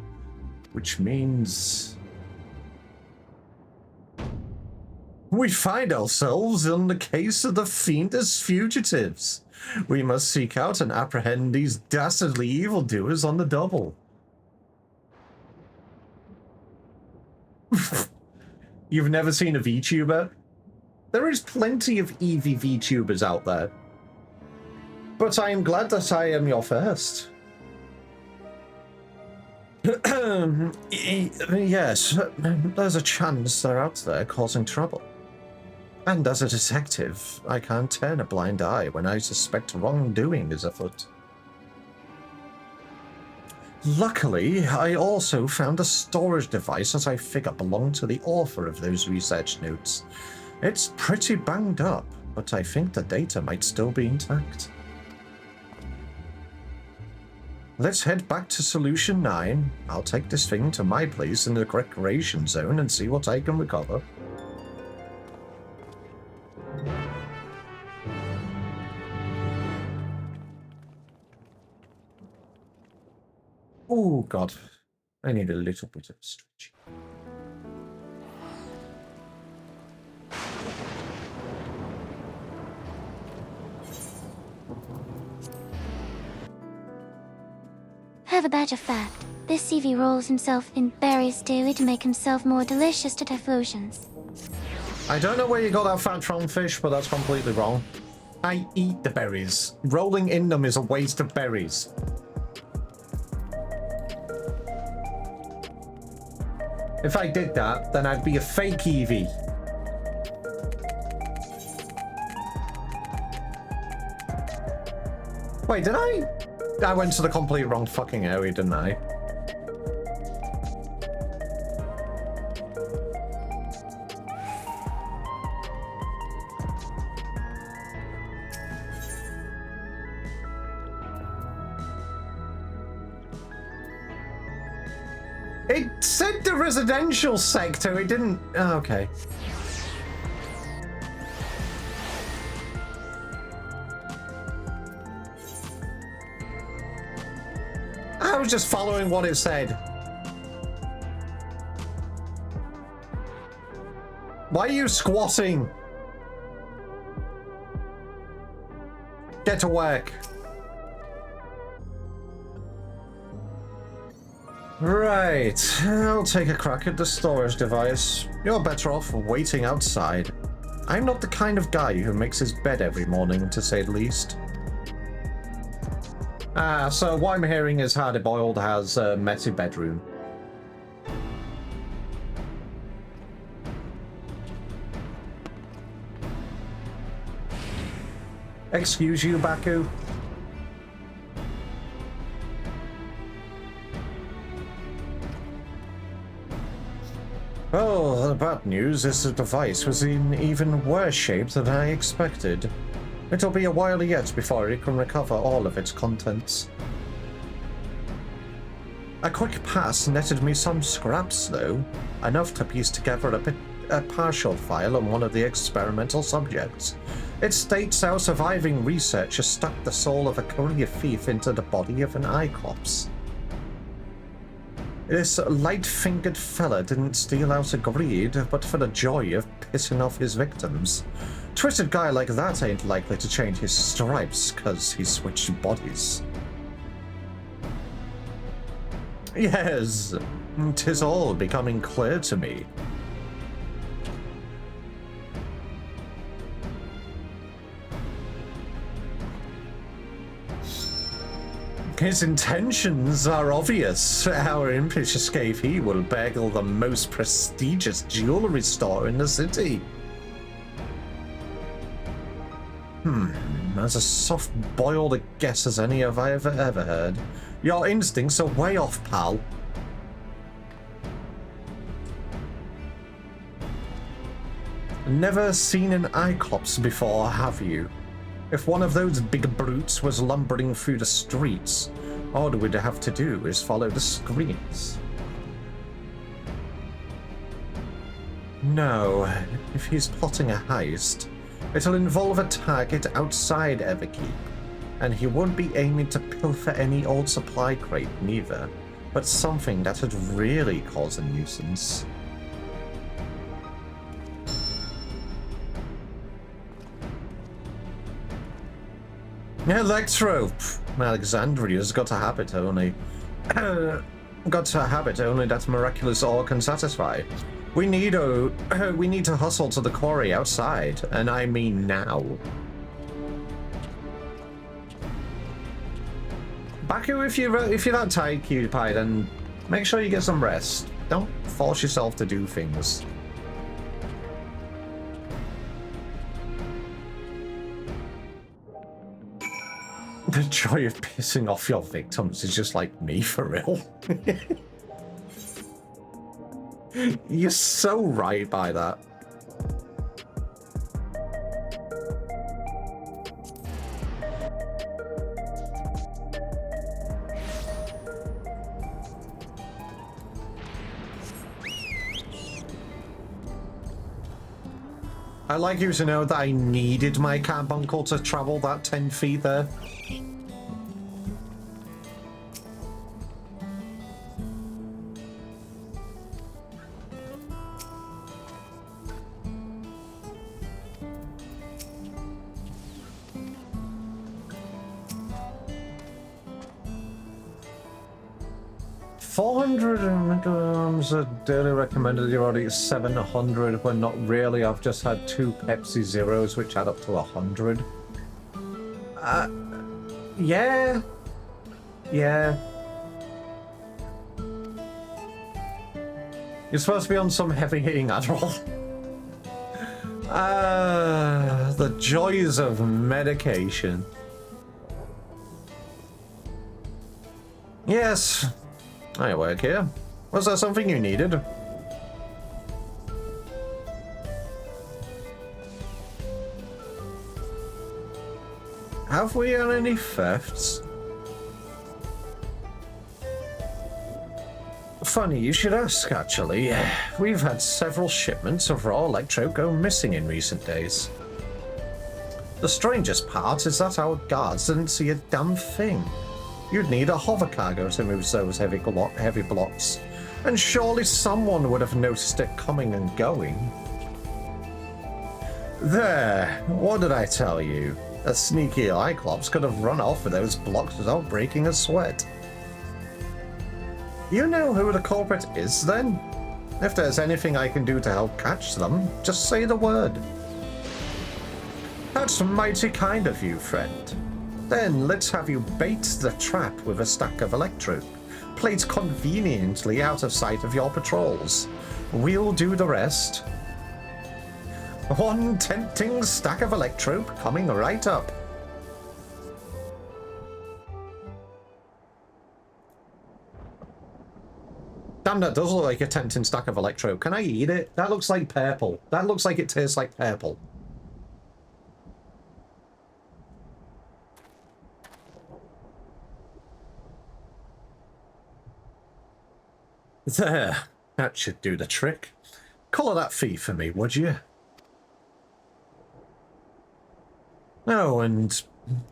S1: which means we find ourselves in the case of the fiendish fugitives. We must seek out and apprehend these dastardly evildoers on the double. You've never seen a VTuber? There is plenty of EV VTubers out there. But I am glad that I am your first. Yes, there's a chance they're out there causing trouble. And as a detective, I can't turn a blind eye when I suspect wrongdoing is afoot. Luckily, I also found a storage device that I figure belonged to the author of those research notes. It's pretty banged up, but I think the data might still be intact. Let's head back to Solution 9. I'll take this thing to my place in the recreation zone and see what I can recover. Oh God, I need a little bit of stretching.
S2: Have a badge of fact. This CV rolls himself in berries daily to make himself more delicious to devotions.
S1: I don't know where you got that fact from, fish, but that's completely wrong. I eat the berries. Rolling in them is a waste of berries. If I did that, then I'd be a fake Eevee. Wait, did I? I went to the complete wrong fucking area, didn't I? It said the residential sector, it didn't... Oh, okay. I was just following what it said. Why are you squatting? Get to work. Right, I'll take a crack at the storage device. You're better off waiting outside. I'm not the kind of guy who makes his bed every morning, to say the least. So what I'm hearing is Hardy Boiled has a messy bedroom. Excuse you, Baku? Oh, the bad news is the device was in even worse shape than I expected. It'll be a while yet before it can recover all of its contents. A quick pass netted me some scraps, though, enough to piece together a partial file on one of the experimental subjects. It states how surviving researcher stuck the soul of a career thief into the body of an Iclops. This light-fingered fella didn't steal out of greed, but for the joy of pissing off his victims. Twisted guy like that ain't likely to change his stripes, cause he switched bodies. Yes, 'tis all becoming clear to me. His intentions are obvious. Our impish escape, he will bagel the most prestigious jewelry store in the city. As a soft-boiled a guess as any have I ever heard. Your instincts are way off, pal. Never seen an Iclops before, have you? If one of those big brutes was lumbering through the streets, all we'd have to do is follow the screens. No, if he's plotting a heist, it'll involve a target outside Everkeep, and he won't be aiming to pilfer any old supply crate neither, but something that'd really cause a nuisance. Electro! Alexandria's got a habit only. That miraculous ore can satisfy. We need to hustle to the quarry outside, and I mean now. Baku, if you're that tired, PewDiePie, then make sure you get some rest. Don't force yourself to do things. The joy of pissing off your victims is just like me, for real. You're so right by that. I'd like you to know that I needed my carbuncle to travel that 10 feet there. $400 a daily recommended. You're already at 700, but not really. I've just had 2 Pepsi Zeros, which add up to 100. Yeah. Yeah. You're supposed to be on some heavy-hitting Adderall. The joys of medication. Yes. I work here. Was there something you needed? Have we had any thefts? Funny you should ask, actually. We've had several shipments of raw electro go missing in recent days. The strangest part is that our guards didn't see a damn thing. You'd need a hover cargo to move those heavy blocks, and surely someone would have noticed it coming and going. There, what did I tell you? A sneaky Cyclops could have run off with those blocks without breaking a sweat. You know who the culprit is, then? If there's anything I can do to help catch them, just say the word. That's mighty kind of you, friend. Then let's have you bait the trap with a stack of electro, placed conveniently out of sight of your patrols. We'll do the rest. One tempting stack of electro coming right up. Damn, that does look like a tempting stack of electro. Can I eat it? That looks like purple. That looks like it tastes like purple. There. That should do the trick. Colour that fee for me, would you? Oh, and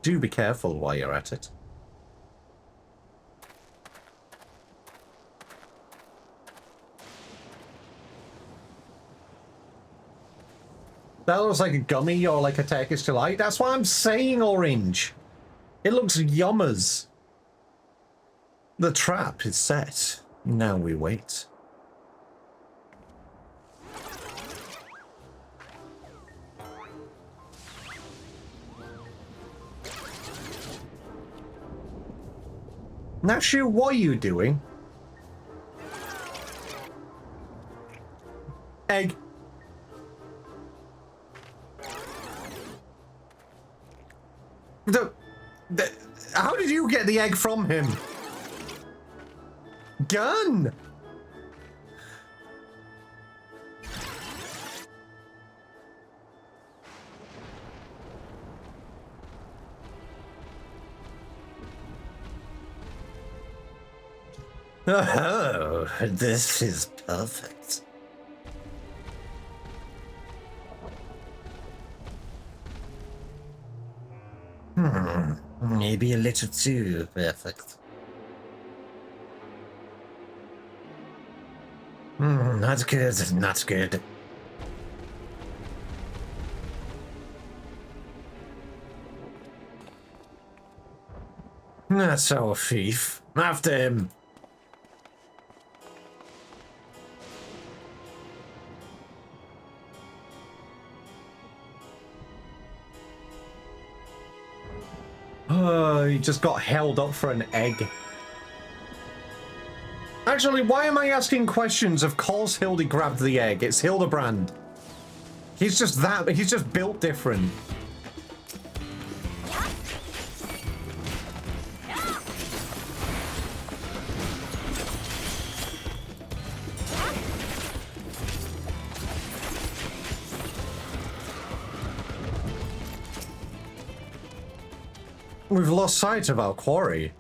S1: do be careful while you're at it. That looks like a gummy or like a Turkish delight. That's what I'm saying, Orange. It looks yummers. The trap is set. Now we wait. Nashu, what are you doing? Egg. How did you get the egg from him? Gun! Oh, this is perfect. Maybe a little too perfect. Not good, not good. That's our thief. After him. Oh, he just got held up for an egg. Actually, why am I asking questions? Of course Hildi grabbed the egg. It's Hildebrand. He's just built different. We've lost sight of our quarry.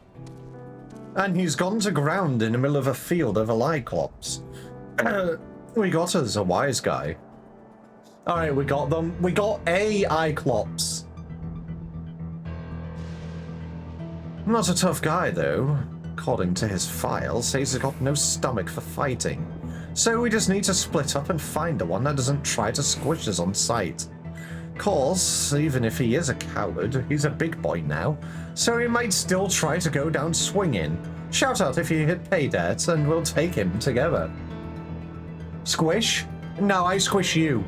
S1: And he's gone to ground in the middle of a field of Cyclops. We got us a wise guy. Alright, we got them. We got a Cyclops. Not a tough guy, though. According to his file, says he's got no stomach for fighting. So we just need to split up and find the one that doesn't try to squish us on sight. Course, even if he is a coward, he's a big boy now, so he might still try to go down swinging. Shout out if you hit pay dirt, and we'll take him together. Squish? No, I squish you.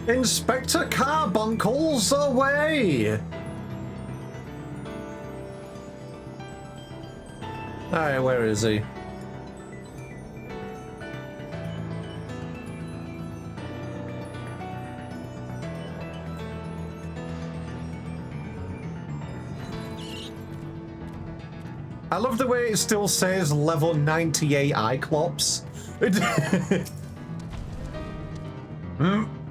S1: Inspector Carbuncle's away! Alright, where is he? I love the way it still says level 98 Cyclops.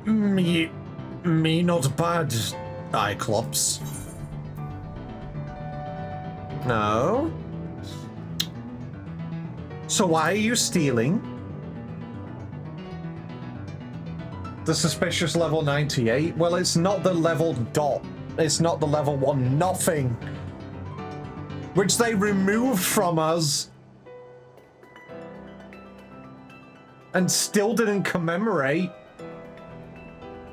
S1: Me not bad. Cyclops. No. So why are you stealing? The suspicious level 98? Well, it's not the level dot. It's not the level 1 nothing. Which they removed from us. And still didn't commemorate.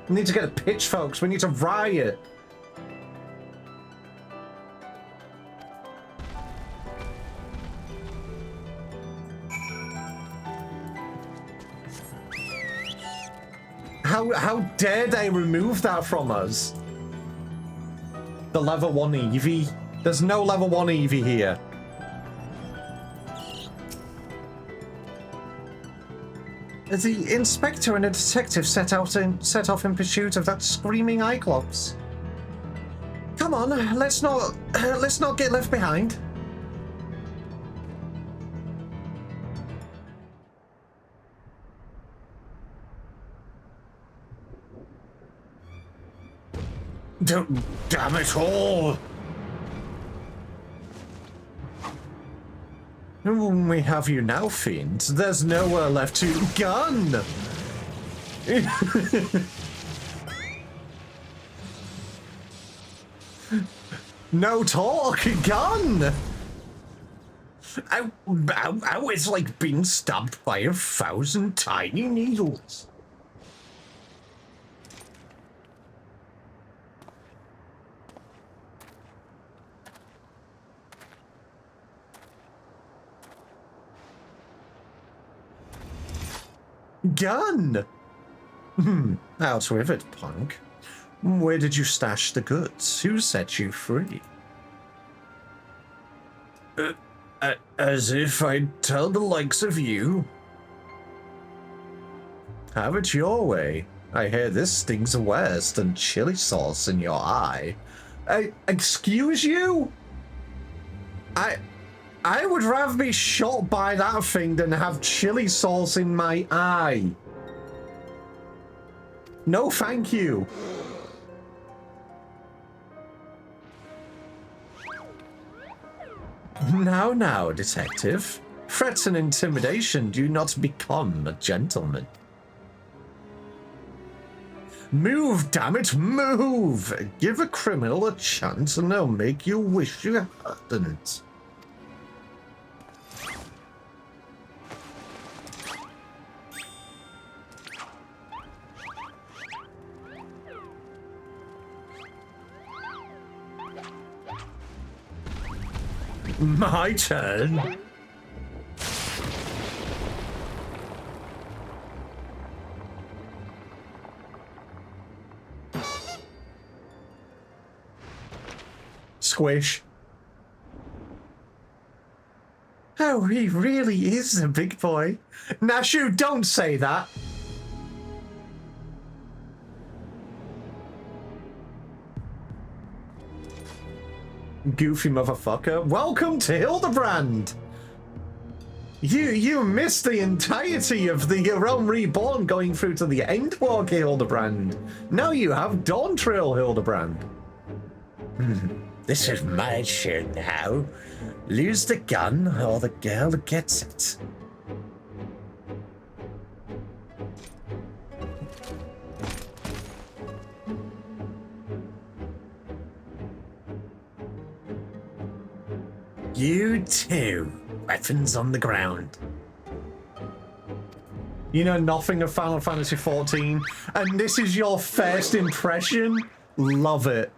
S1: We need to get the pitchforks. We need to riot. How dare they remove that from us? The level 1 Eevee. There's no level 1 Eevee here. The inspector and a detective set off in pursuit of that screaming Cyclops. Come on, let's not get left behind. Damn it all! We have you now, Fiend. There's nowhere left to gun! No talk, gun! Ow, it's like being stabbed by 1,000 tiny needles. Gun! Out with it, punk. Where did you stash the goods? Who set you free? As if I'd tell the likes of you. Have it your way. I hear this stings worse than chili sauce in your eye. Excuse you? I would rather be shot by that thing than have chili sauce in my eye. No, thank you. Now, detective. Threats and intimidation do not become a gentleman. Move, damn it, move! Give a criminal a chance and they'll make you wish you hadn't. My turn. Squish. Oh, he really is a big boy. Nashu, don't say that. Goofy motherfucker. Welcome to Hildebrand. You missed the entirety of the Realm Reborn going through to the Endwalk Hildebrand. Now you have Dawntrail Hildebrand. This is my turn now. Lose the gun or the girl gets it. You too. Weapons on the ground. You know nothing of Final Fantasy XIV, and this is your first impression? Love it.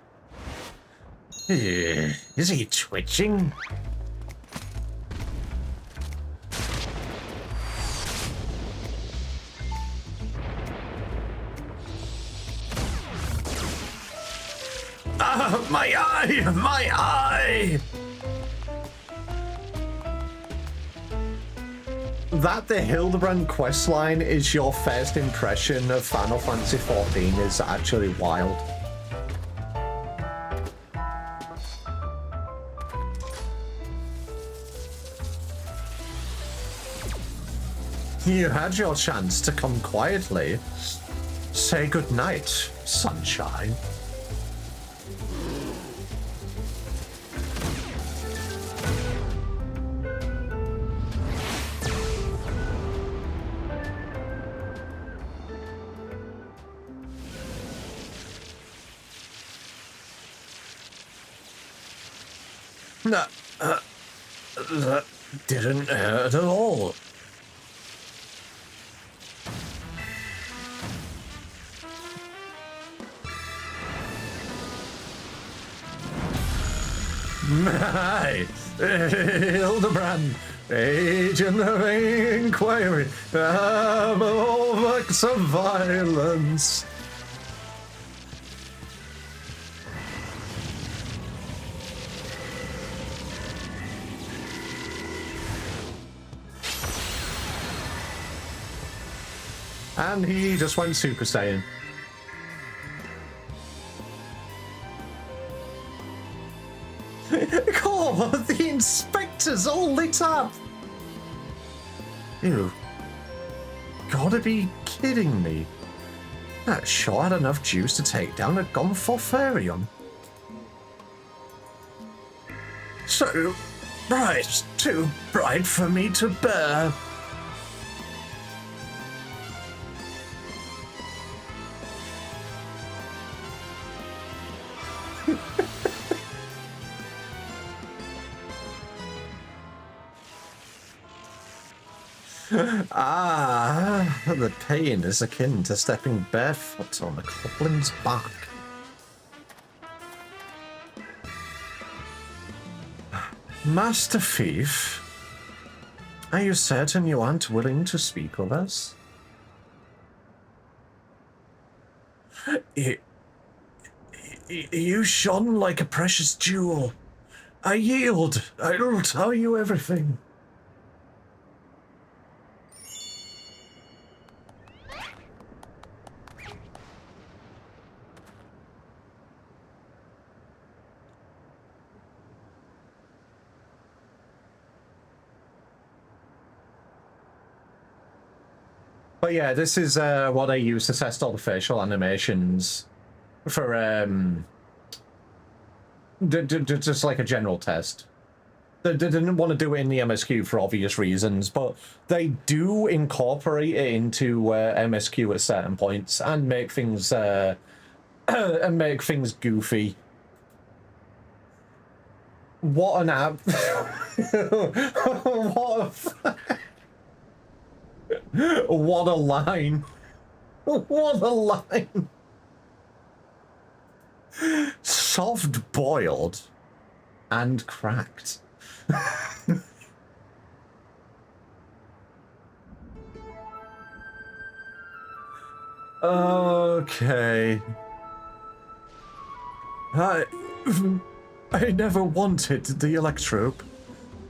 S1: Is he twitching? Ah, my eye! My eye! That the Hildebrand questline is your first impression of Final Fantasy XIV is actually wild. You had your chance to come quietly. Say goodnight, sunshine. That didn't hurt at all. My Hildebrand, agent of inquiry, all acts of violence. And he just went Super Saiyan. Oh, the inspector's all lit up! You gotta be kidding me. That sure had enough juice to take down a Gonfotherium. So bright, too bright for me to bear. Ah, the pain is akin to stepping barefoot on a goblin's back. Master Thief, are you certain you aren't willing to speak with us? You shone like a precious jewel. I yield. I'll tell you everything. But yeah, this is what I use to test all the facial animations for just like a general test. They didn't want to do it in the MSQ for obvious reasons, but they do incorporate it into MSQ at certain points and make things goofy. What an app! What a line! What a line! Soft boiled and cracked. Okay. I never wanted the electrope.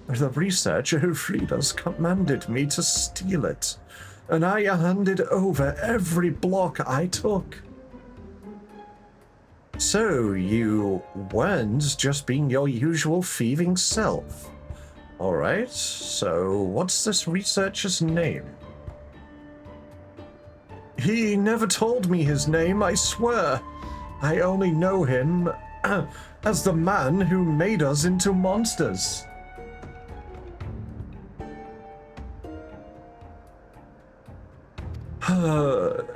S1: The researcher who freed us commanded me to steal it, and I handed over every block I took. So you weren't just being your usual thieving self. Alright, so what's this researcher's name? He never told me his name, I swear. I only know him as the man who made us into monsters.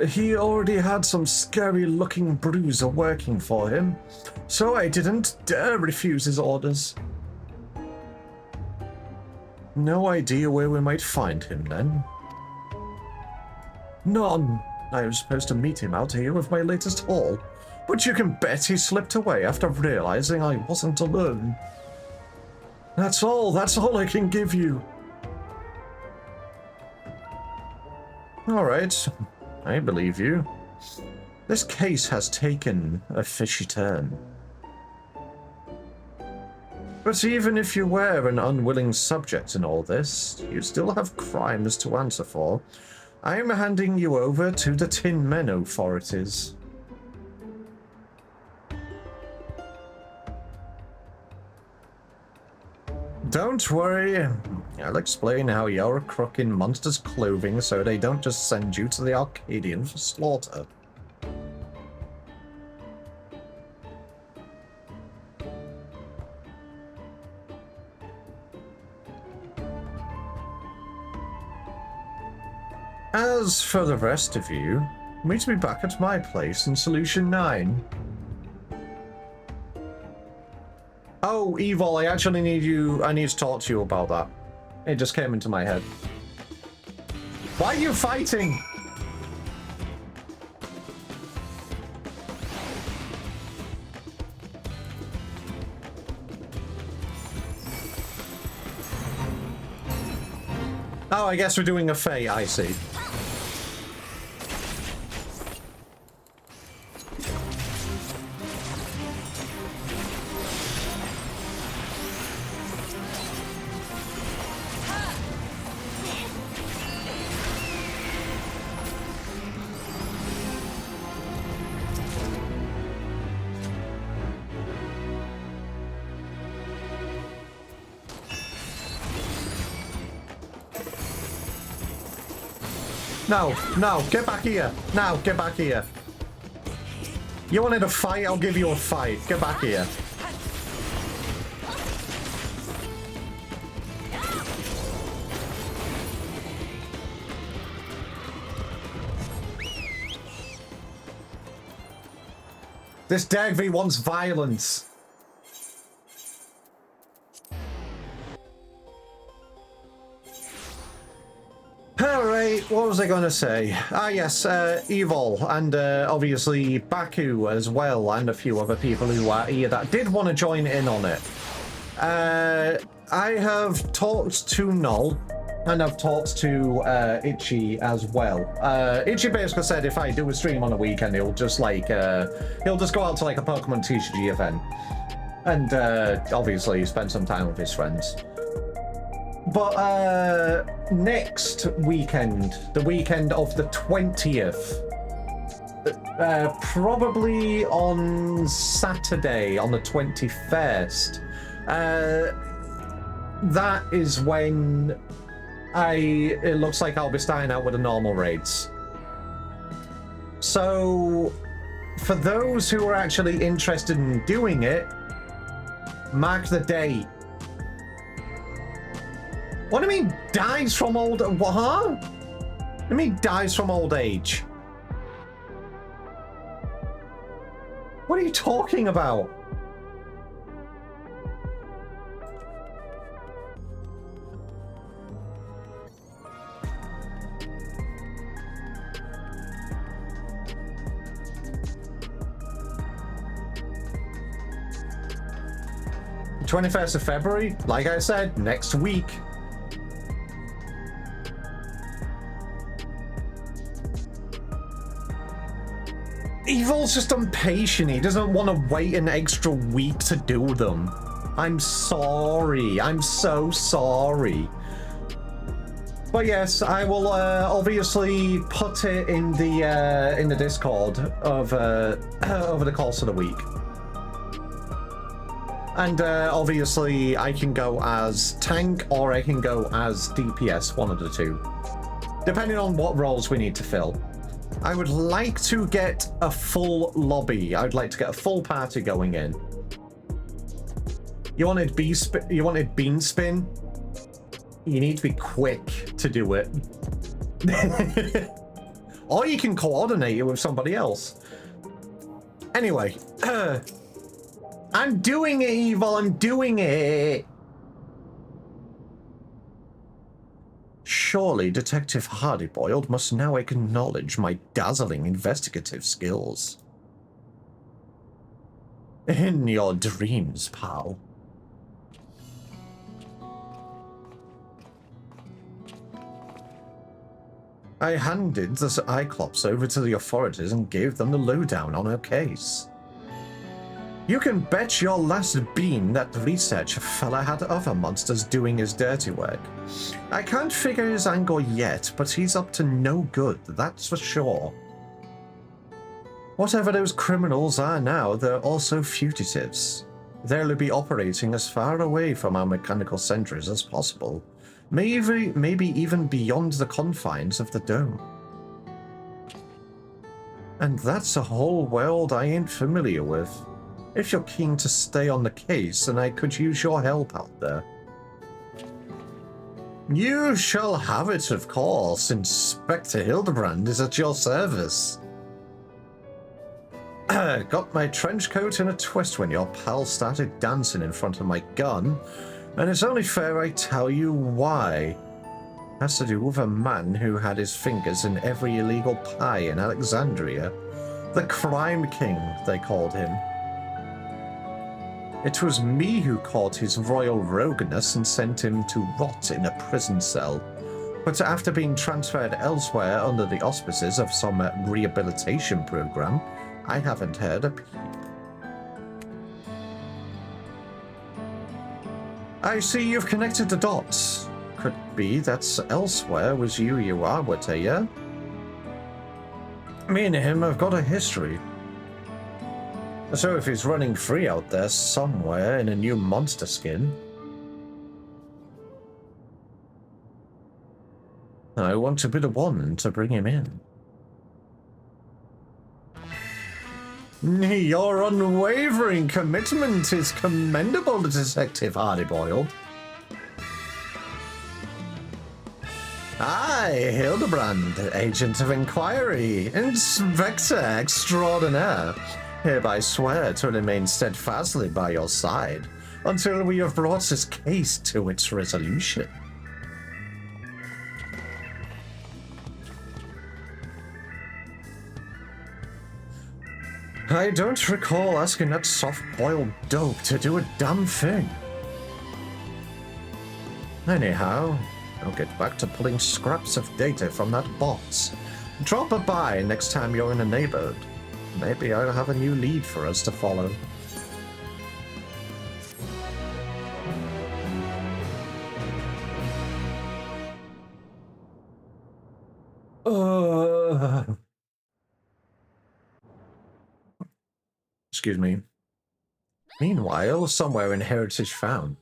S1: He already had some scary-looking bruiser working for him, so I didn't dare refuse his orders. No idea where we might find him, then? None. I was supposed to meet him out here with my latest haul, but you can bet he slipped away after realizing I wasn't alone. That's all I can give you. Alright, I believe you. This case has taken a fishy turn. But even if you were an unwilling subject in all this, you still have crimes to answer for. I am handing you over to the Tin Men authorities. Don't worry, I'll explain how you're a crook in monsters' clothing so they don't just send you to the Arcadian for slaughter. As for the rest of you, meet me back at my place in Solution 9. Oh, Evil, I actually need you. I need to talk to you about that. It just came into my head. Why are you fighting? Oh, I guess we're doing a Fey, I see. No, no, get back here. Now, get back here. You wanted a fight? I'll give you a fight. Get back here. This Dagvi wants violence. Alright, what was I going to say? Ah yes, Evil, and obviously Baku as well, and a few other people who are here that did want to join in on it. I have talked to Null, and I've talked to Itchy as well. Itchy basically said if I do a stream on a weekend, he'll just like, he'll just go out to like a Pokemon TCG event. And obviously spend some time with his friends. But next weekend, the weekend of the 20th, probably on Saturday, on the 21st, that is when it looks like I'll be starting out with the normal raids. So, for those who are actually interested in doing it, mark the date. What do you mean, dies from old... What, huh? What do you mean, dies from old age? What are you talking about? The 21st of February, like I said, next week. Evil's just impatient. He doesn't want to wait an extra week to do them. I'm sorry. I'm so sorry. But yes, I will obviously put it in the Discord of over the course of the week. And obviously, I can go as tank or I can go as DPS, one of the two, depending on what roles we need to fill. I would like to get a full lobby. I would like to get a full party going in. You wanted bean spin? You need to be quick to do it. Or you can coordinate it with somebody else. Anyway, I'm doing it, Evil. I'm doing it. Surely Detective Hardyboiled must now acknowledge my dazzling investigative skills. In your dreams, pal. I handed the Cyclops over to the authorities and gave them the lowdown on her case. You can bet your last bean that the researcher fella had other monsters doing his dirty work. I can't figure his angle yet, but he's up to no good, that's for sure. Whatever those criminals are now, they're also fugitives. They'll be operating as far away from our mechanical sentries as possible. Maybe even beyond the confines of the dome. And that's a whole world I ain't familiar with. If you're keen to stay on the case, then I could use your help out there. You shall have it, of course. Inspector Hildebrand is at your service. Got my trench coat in a twist when your pal started dancing in front of my gun, and it's only fair I tell you why. Has to do with a man who had his fingers in every illegal pie in Alexandria. The Crime King, they called him. It was me who caught his royal rogueness and sent him to rot in a prison cell. But after being transferred elsewhere under the auspices of some rehabilitation program, I haven't heard a peep. I see you've connected the dots. Could be that's elsewhere was you are, Wataya. Me and him have got a history. So if he's running free out there somewhere in a new monster skin, I want to be the one to bring him in. Your unwavering commitment is commendable, Detective Hardy-Boiled. I, Hildebrand, Agent of Inquiry, Inspector Extraordinaire, hereby swear to remain steadfastly by your side until we have brought this case to its resolution. I don't recall asking that soft-boiled dope to do a damn thing. Anyhow, I'll get back to pulling scraps of data from that box. Drop a by next time you're in a neighborhood. Maybe I'll have a new lead for us to follow. Excuse me. Meanwhile, somewhere in Heritage Found.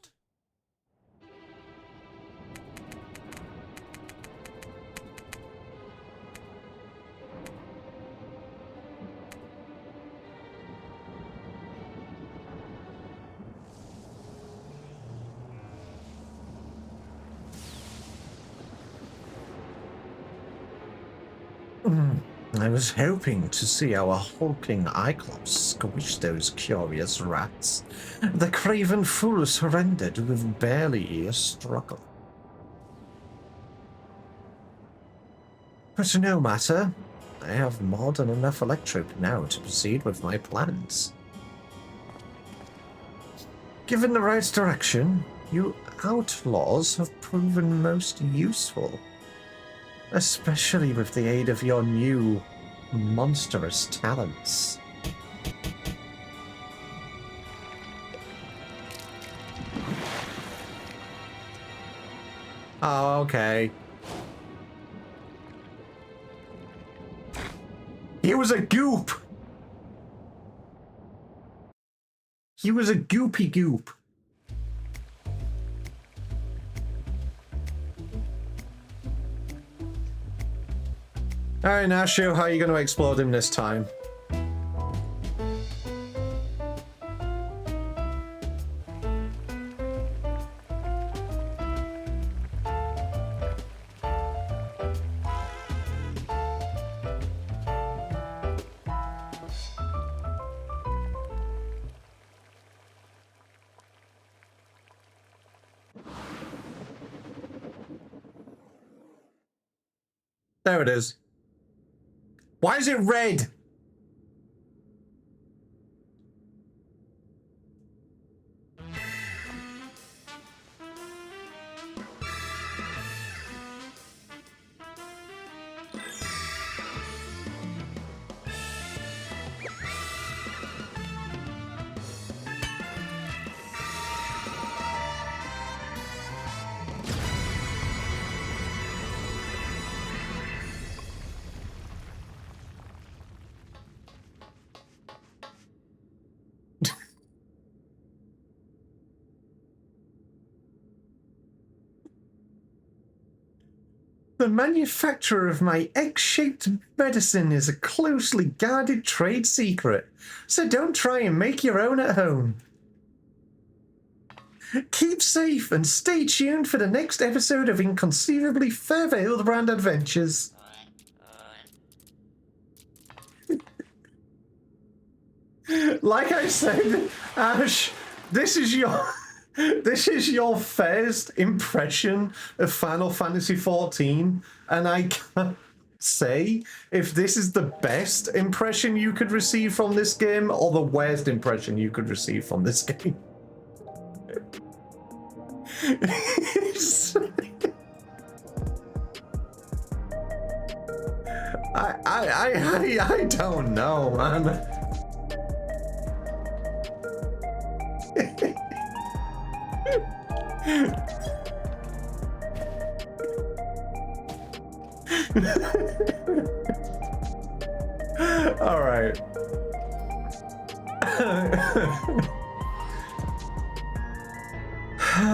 S1: I was hoping to see our hulking Cyclops squish those curious rats. The craven fool surrendered with barely a struggle. But no matter. I have more than enough electric now to proceed with my plans. Given the right direction, you outlaws have proven most useful. Especially with the aid of your new, monstrous talents. Oh, okay. He was a goop! He was a goopy goop. Alright, Nashu, how are you going to explode him this time? There it is. Why is it red? The manufacture of my egg-shaped medicine is a closely guarded trade secret, so don't try and make your own at home. Keep safe and stay tuned for the next episode of Inconceivably Further Hildebrand Adventures. Like I said, Ash, this is your first impression of Final Fantasy XIV, and I can't say if this is the best impression you could receive from this game or the worst impression you could receive from this game. I don't know, man. All right.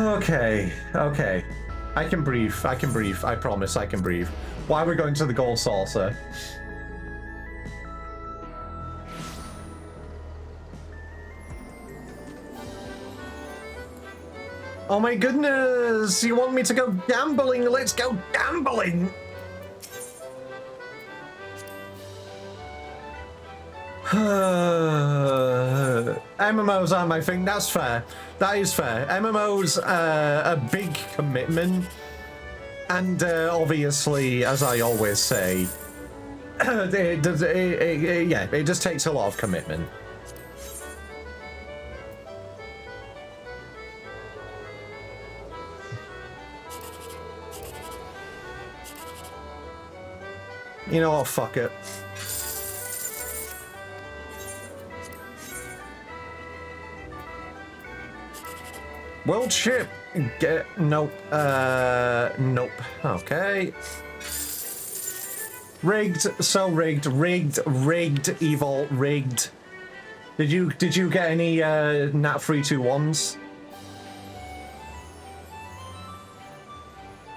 S1: Okay. I can breathe. I promise I can breathe. Why are we going to the gold saucer? Oh my goodness! You want me to go gambling? Let's go gambling! MMOs aren't my thing. That's fair. That is fair. MMOs are a big commitment. And obviously, as I always say, it just takes a lot of commitment. You know what? Fuck it. World ship. Nope. Nope. Okay. Rigged. So rigged. Rigged. Evil. Rigged. Did you get any nat 321s?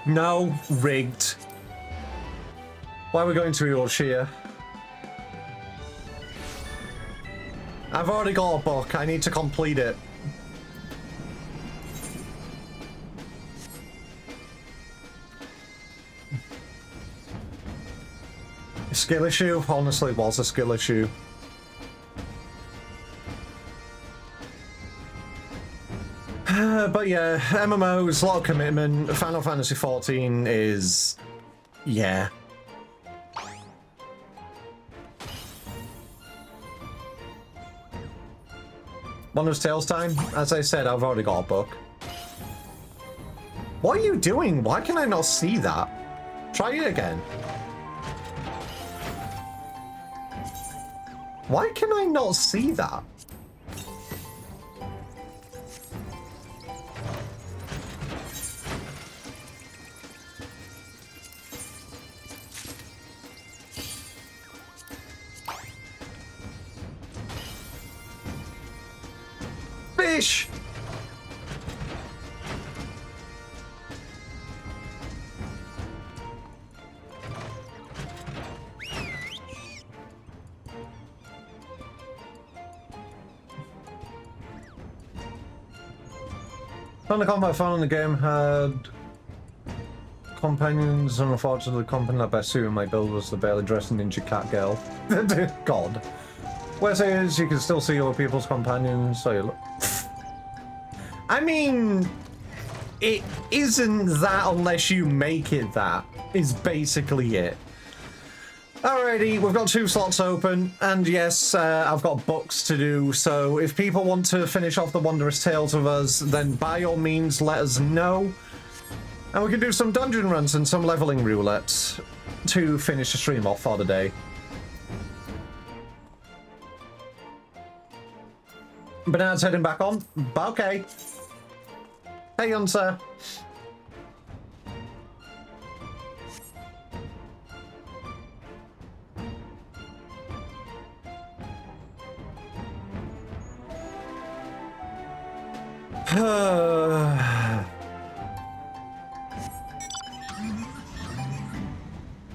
S1: No. Rigged. Why are we going to Yorkshire? I've already got a book. I need to complete it. Skill issue? Honestly, was a skill issue. But yeah, MMOs, a lot of commitment. Final Fantasy XIV is... yeah. Wondrous Tales time? As I said, I've already got a book. What are you doing? Why can I not see that? Try it again. Why can I not see that? Fish! Found the combat fun in the game had companions, and unfortunately the company that best suited my build was the barely dressed ninja cat girl. God. Worst is you can still see other people's companions, so you look. I mean, it isn't that unless you make it that, is basically it. Alrighty, we've got 2 slots open, and yes, I've got books to do, so if people want to finish off the Wondrous Tales with us, then by all means let us know. And we can do some dungeon runs and some leveling roulettes to finish the stream off for the day. Bernard's heading back on. Okay. Hey, Unser.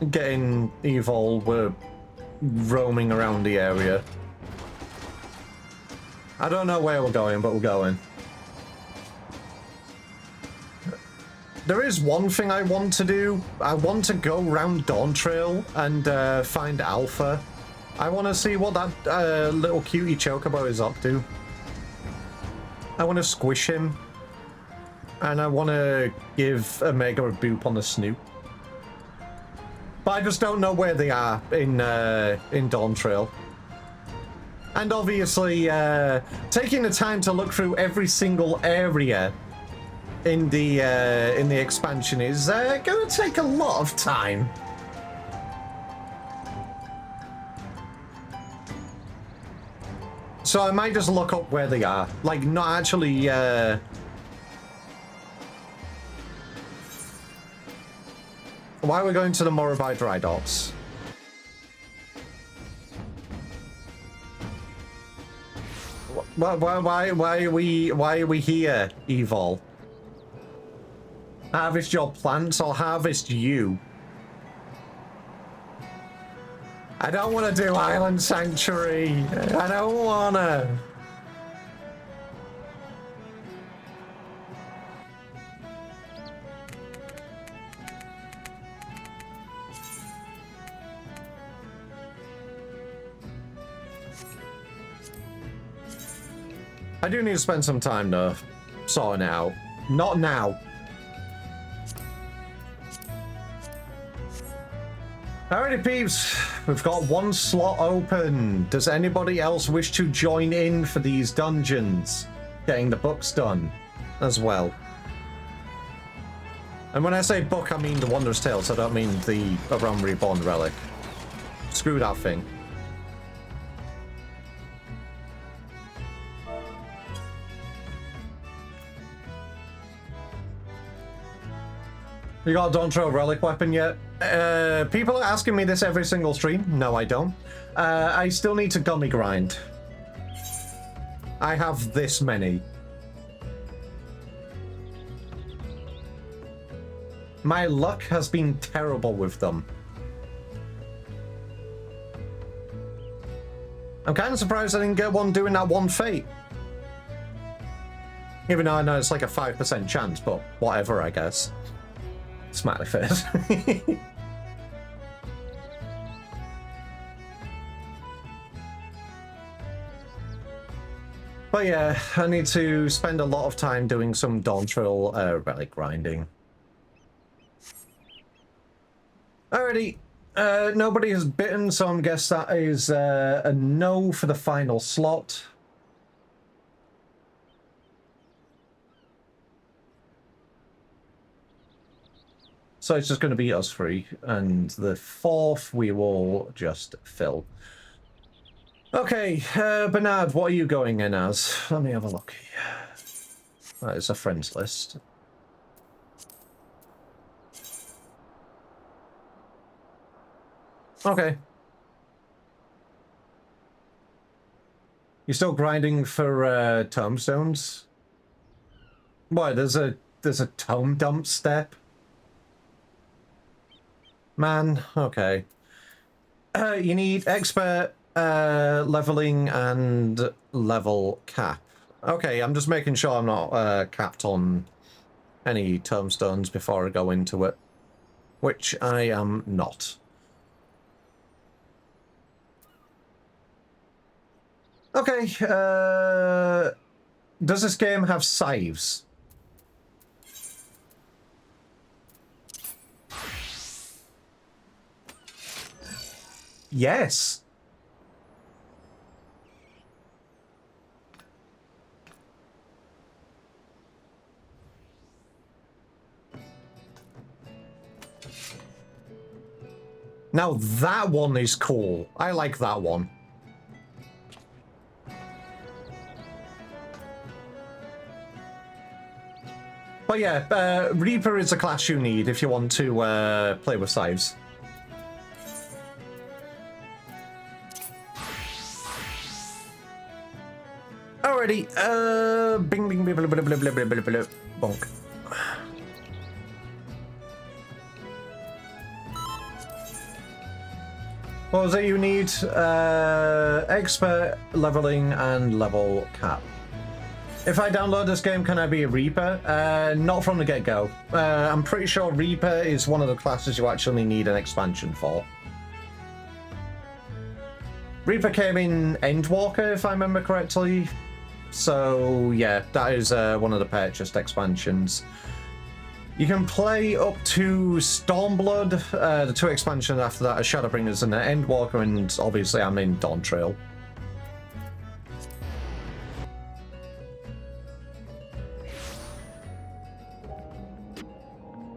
S1: Getting evil, we're roaming around the area. I don't know where we're going, but we're going. There is one thing I want to do. I want to go around Dawntrail and find Alpha. I want to see what that little cutie chocobo is up to. I want to squish him. And I want to give Omega a boop on the snoot. But I just don't know where they are in Dawntrail. And obviously, taking the time to look through every single area in the expansion is going to take a lot of time. So I might just look up where they are. Like, not actually... Why are we going to the Morabai Dry Docks? Why are we here, Evil? Harvest your plants, I'll harvest you. I don't want to do Island Sanctuary. I don't wanna. I do need to spend some time though, sorting it out. Not now. Alrighty peeps, we've got one slot open. Does anybody else wish to join in for these dungeons? Getting the books done as well. And when I say book, I mean the Wanderer's Tales, I don't mean the Realm Reborn relic. Screw that thing. You got a Dawntrail relic weapon yet? People are asking me this every single stream. No, I don't. I still need to gummy grind. I have this many. My luck has been terrible with them. I'm kind of surprised I didn't get one doing that one fate. Even though I know it's like a 5% chance, but whatever, I guess. Smiley face. But yeah, I need to spend a lot of time doing some Dawntrail relic grinding. Alrighty, nobody has bitten, so I guess that is a no for the final slot. So it's just going to be us three, and the fourth we will just fill. Okay, Bernard, what are you going in as? Let me have a look. That is a friends list. Okay. You're still grinding for tomestones? Why, there's a tome dump step? Man, okay. You need expert leveling and level cap. Okay, I'm just making sure I'm not capped on any tomestones before I go into it, which I am not. Okay, does this game have scythes? Yes. Now that one is cool. I like that one. But yeah, Reaper is a class you need if you want to play with scythes. Alrighty, bing bing bing blah blah blah blah blah blah blah bonk. What was it you need? Expert, leveling, and level cap. If I download this game, can I be a Reaper? Not from the get-go. I'm pretty sure Reaper is one of the classes you actually need an expansion for. Reaper came in Endwalker, if I remember correctly. So, yeah, that is one of the purchased expansions. You can play up to Stormblood. The 2 expansions after that are Shadowbringers and Endwalker, and obviously I'm in Dawntrail.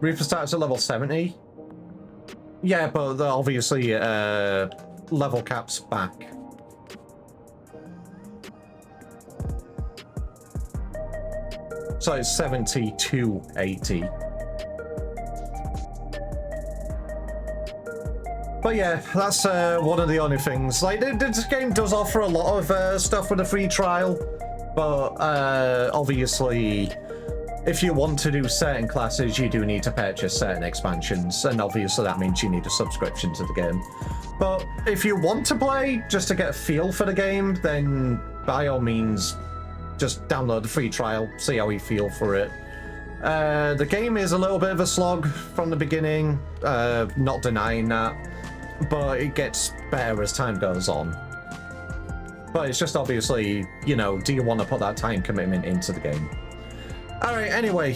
S1: Reaper starts at level 70. Yeah, but obviously level caps back. So it's 70 to 80. But yeah, that's one of the only things. Like, this game does offer a lot of stuff with a free trial, but obviously, if you want to do certain classes, you do need to purchase certain expansions, and obviously that means you need a subscription to the game. But if you want to play just to get a feel for the game, then by all means, just download the free trial, see how you feel for it. The game is a little bit of a slog from the beginning, not denying that, but it gets better as time goes on. But it's just obviously, you know, do you want to put that time commitment into the game? Alright, anyway,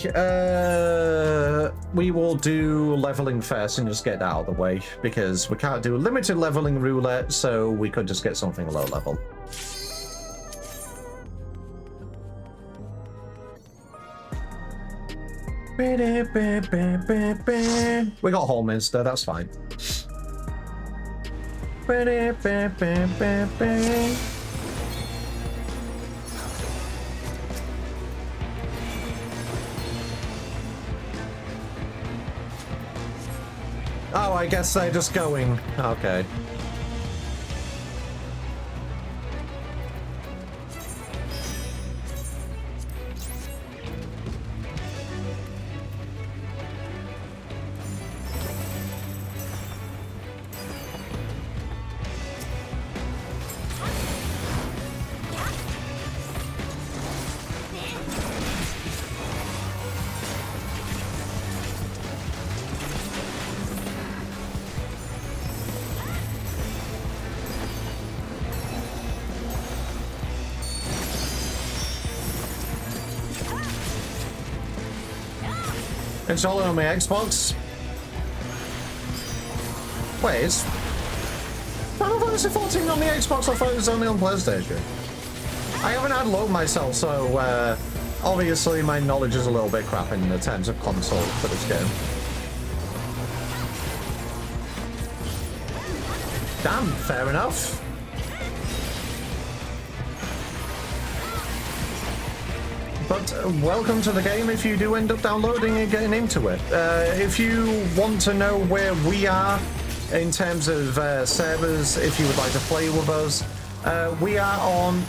S1: we will do leveling first and just get that out of the way, because we can't do limited leveling roulette, so we could just get something low level. We got Holminster, that's fine. Oh, I guess they're just going. Okay. Install it on my Xbox. Wait, it's Final Fantasy 14 on the Xbox? I thought it was only on PlayStation. I haven't had load myself, so obviously my knowledge is a little bit crap in the terms of console for this game. Damn, fair enough. But welcome to the game if you do end up downloading and getting into it. If you want to know where we are in terms of servers, if you would like to play with us, we are on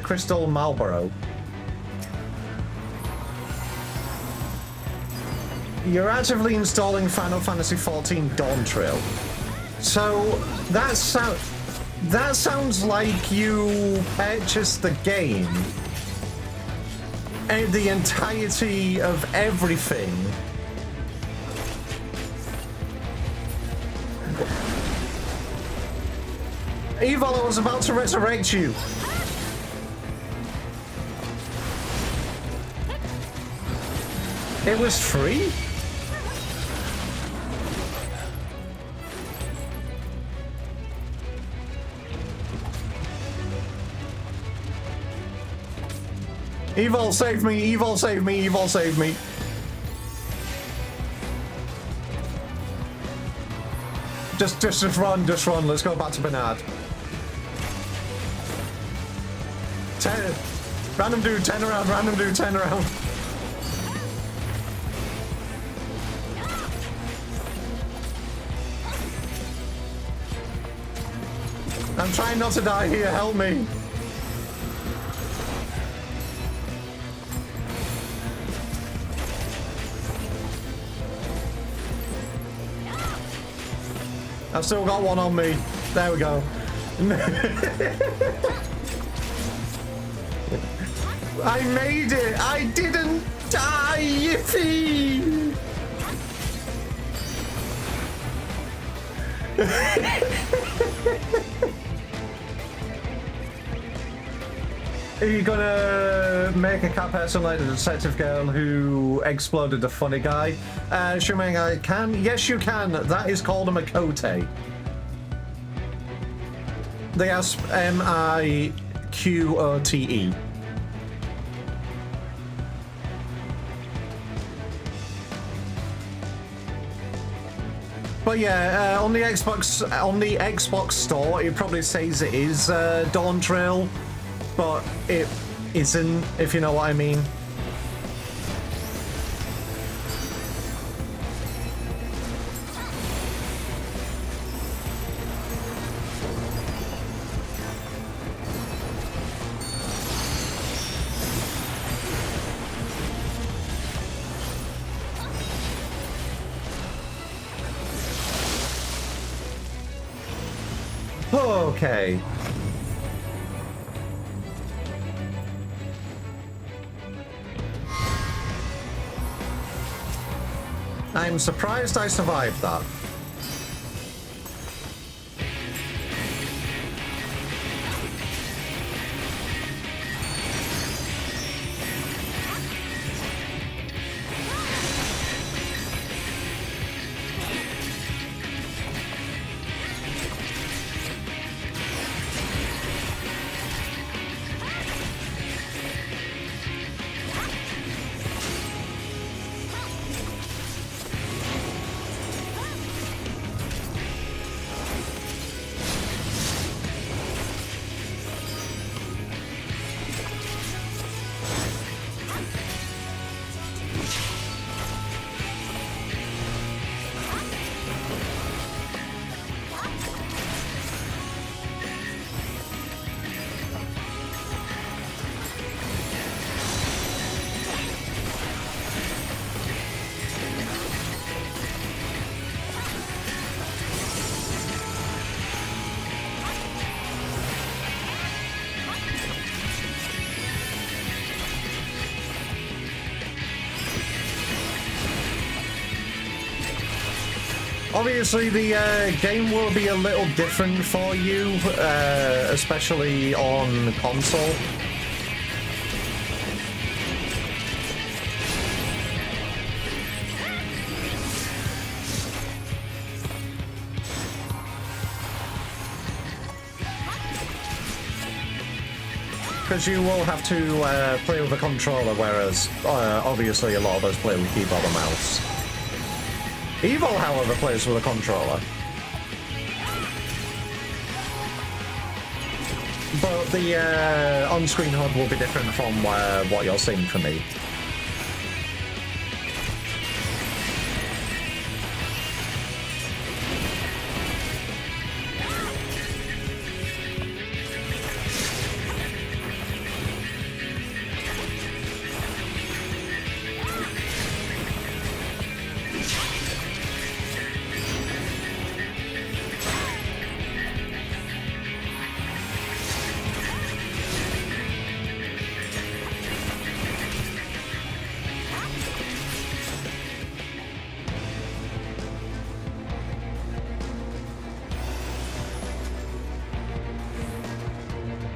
S1: Crystal Marlborough. You're actively installing Final Fantasy 14 Dawntrail. So that sounds like you purchased the game and the entirety of everything. Evil, I was about to resurrect you. It was free? Evil, save me! Evil, save me! Evil, save me! Just run, just run. Let's go back to Bernard. Random dude, 10 around, random dude, 10 around. I'm trying not to die here, help me. I've still got one on me. There we go. I made it! I didn't die, yippee! Are you gonna make a cat person like the detective girl who exploded the funny guy? Shumeng, I can. Yes, you can. That is called a Makote. They are M-I-Q-O-T-E. But yeah, on the Xbox store, it probably says it is Dawntrail, but it isn't, if you know what I mean. Okay. I'm surprised I survived that. Obviously, the game will be a little different for you, especially on console. Because you will have to play with a controller, whereas obviously a lot of us play with keyboard and mouse. Evil, however, plays with a controller. But the on-screen HUD will be different from what you're seeing from me.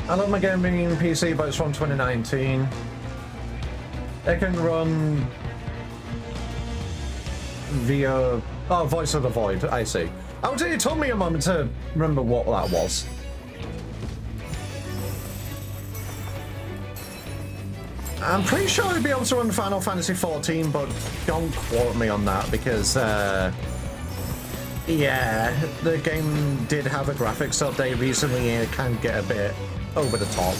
S1: I love my game being PC, but it's from 2019. It can run via... Oh, Voice of the Void, I see. Oh, it took me a moment to remember what that was. I'm pretty sure I'd be able to run Final Fantasy XIV, but don't quote me on that because, yeah, the game did have a graphics update recently and it can get a bit over the top.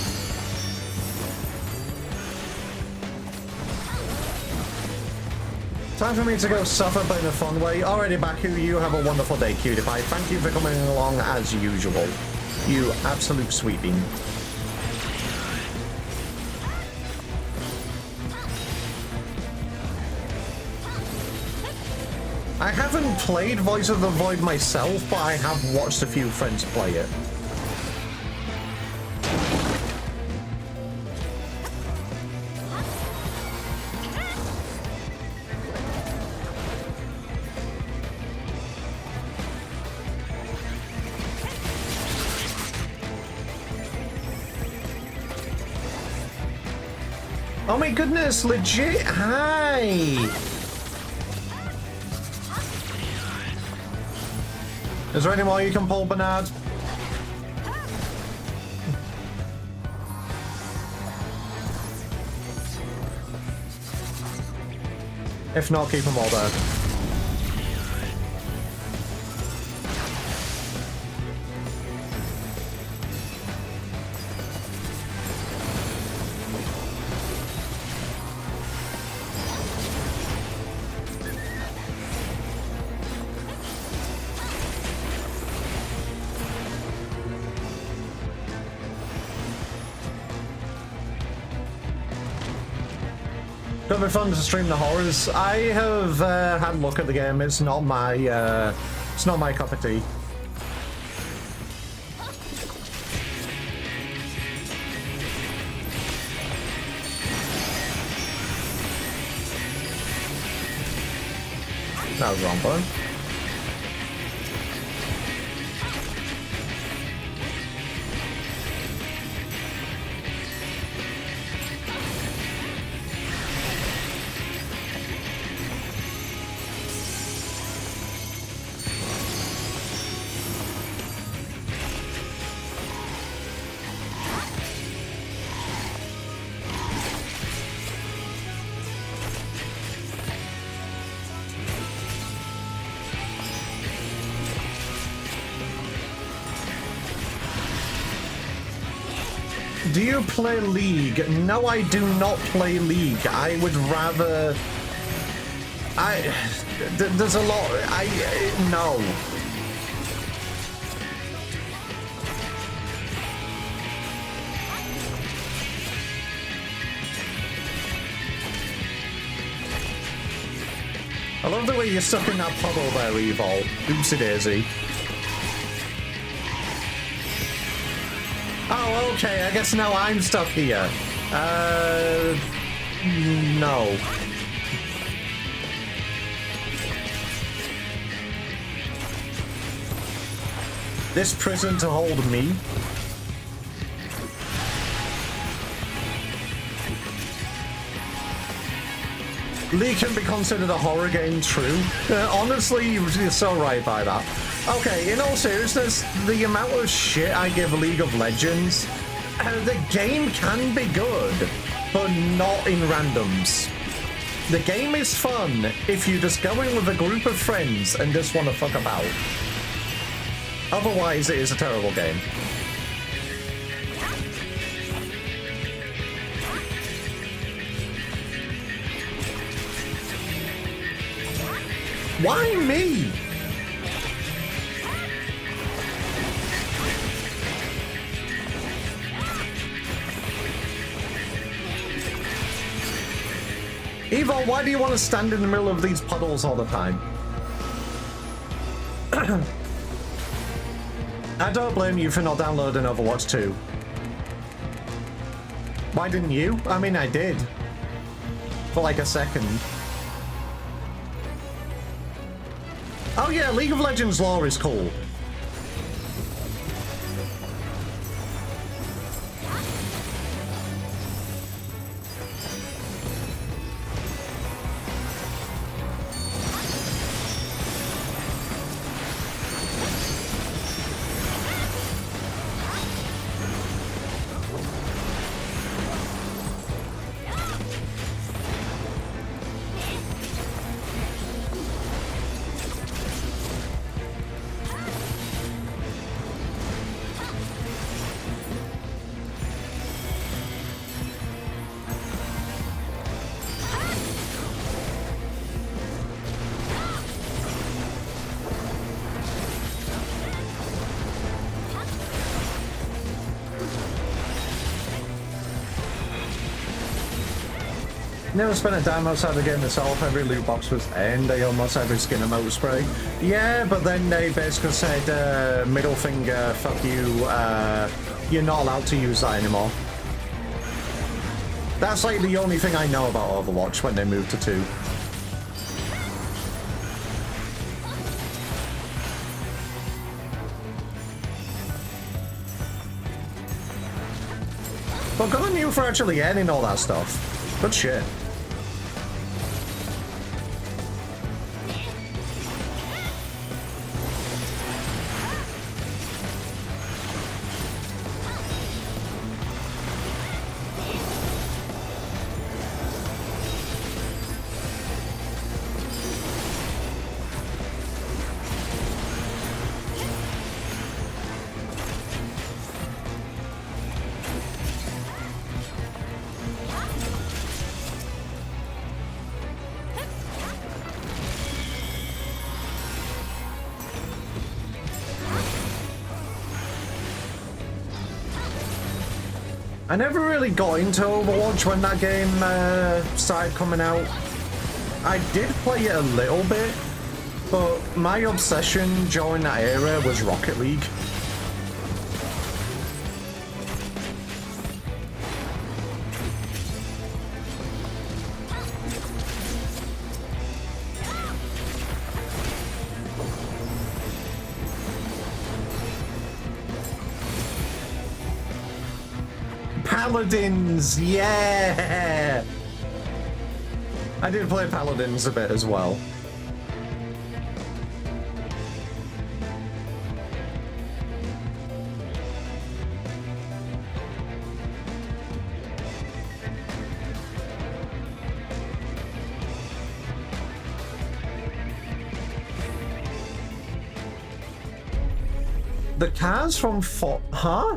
S1: Time for me to go suffer, but in a fun way. Alrighty, Baku, you have a wonderful day, cutie pie. Thank you for coming along as usual. You absolute sweetie. I haven't played Voice of the Void myself, but I have watched a few friends play it. Oh my goodness, legit. Hi. Is there any more you can pull, Bernard? If not, keep them all there. It'll be fun to stream the horrors. I have had a look at the game. It's not my cup of tea. That was wrong button. Do you play League? No, I do not play League. I would rather... There's a lot... No. I love the way you're stuck in that puddle there, Evil. Oopsie daisy. Oh, okay, I guess now I'm stuck here. No. This prison to hold me? League can be considered a horror game, true. Honestly, you're so right by that. Okay, in all seriousness, the amount of shit I give League of Legends, the game can be good, but not in randoms. The game is fun if you just go in with a group of friends and just want to fuck about. Otherwise, it is a terrible game. Why me? Evo, why do you want to stand in the middle of these puddles all the time? I don't blame you for not downloading Overwatch 2. Why didn't you? I mean, I did. For like a second. Oh yeah, League of Legends lore is cool. Never spent a dime outside the game itself. Every loot box was end. Almost every skin and motor spray. Yeah, but then they basically said, middle finger, fuck you, you're not allowed to use that anymore. That's like the only thing I know about Overwatch when they moved to 2. But good on you for actually adding all that stuff. Good shit. I never really got into Overwatch when that game started coming out. I did play it a little bit, but my obsession during that era was Rocket League. Paladins, yeah! I did play Paladins a bit as well. The cars from huh?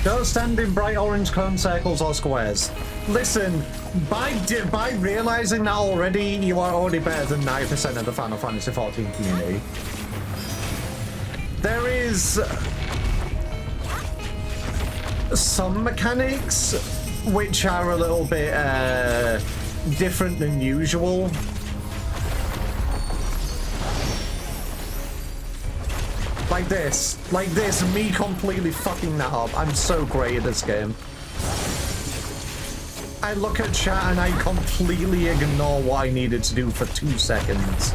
S1: Don't stand in bright orange cone circles or squares. Listen, by realizing that already, you are already better than 90% of the Final Fantasy XIV community. There is some mechanics which are a little bit different than usual. Like this, me completely fucking that up. I'm so great at this game. I look at chat and I completely ignore what I needed to do for 2 seconds.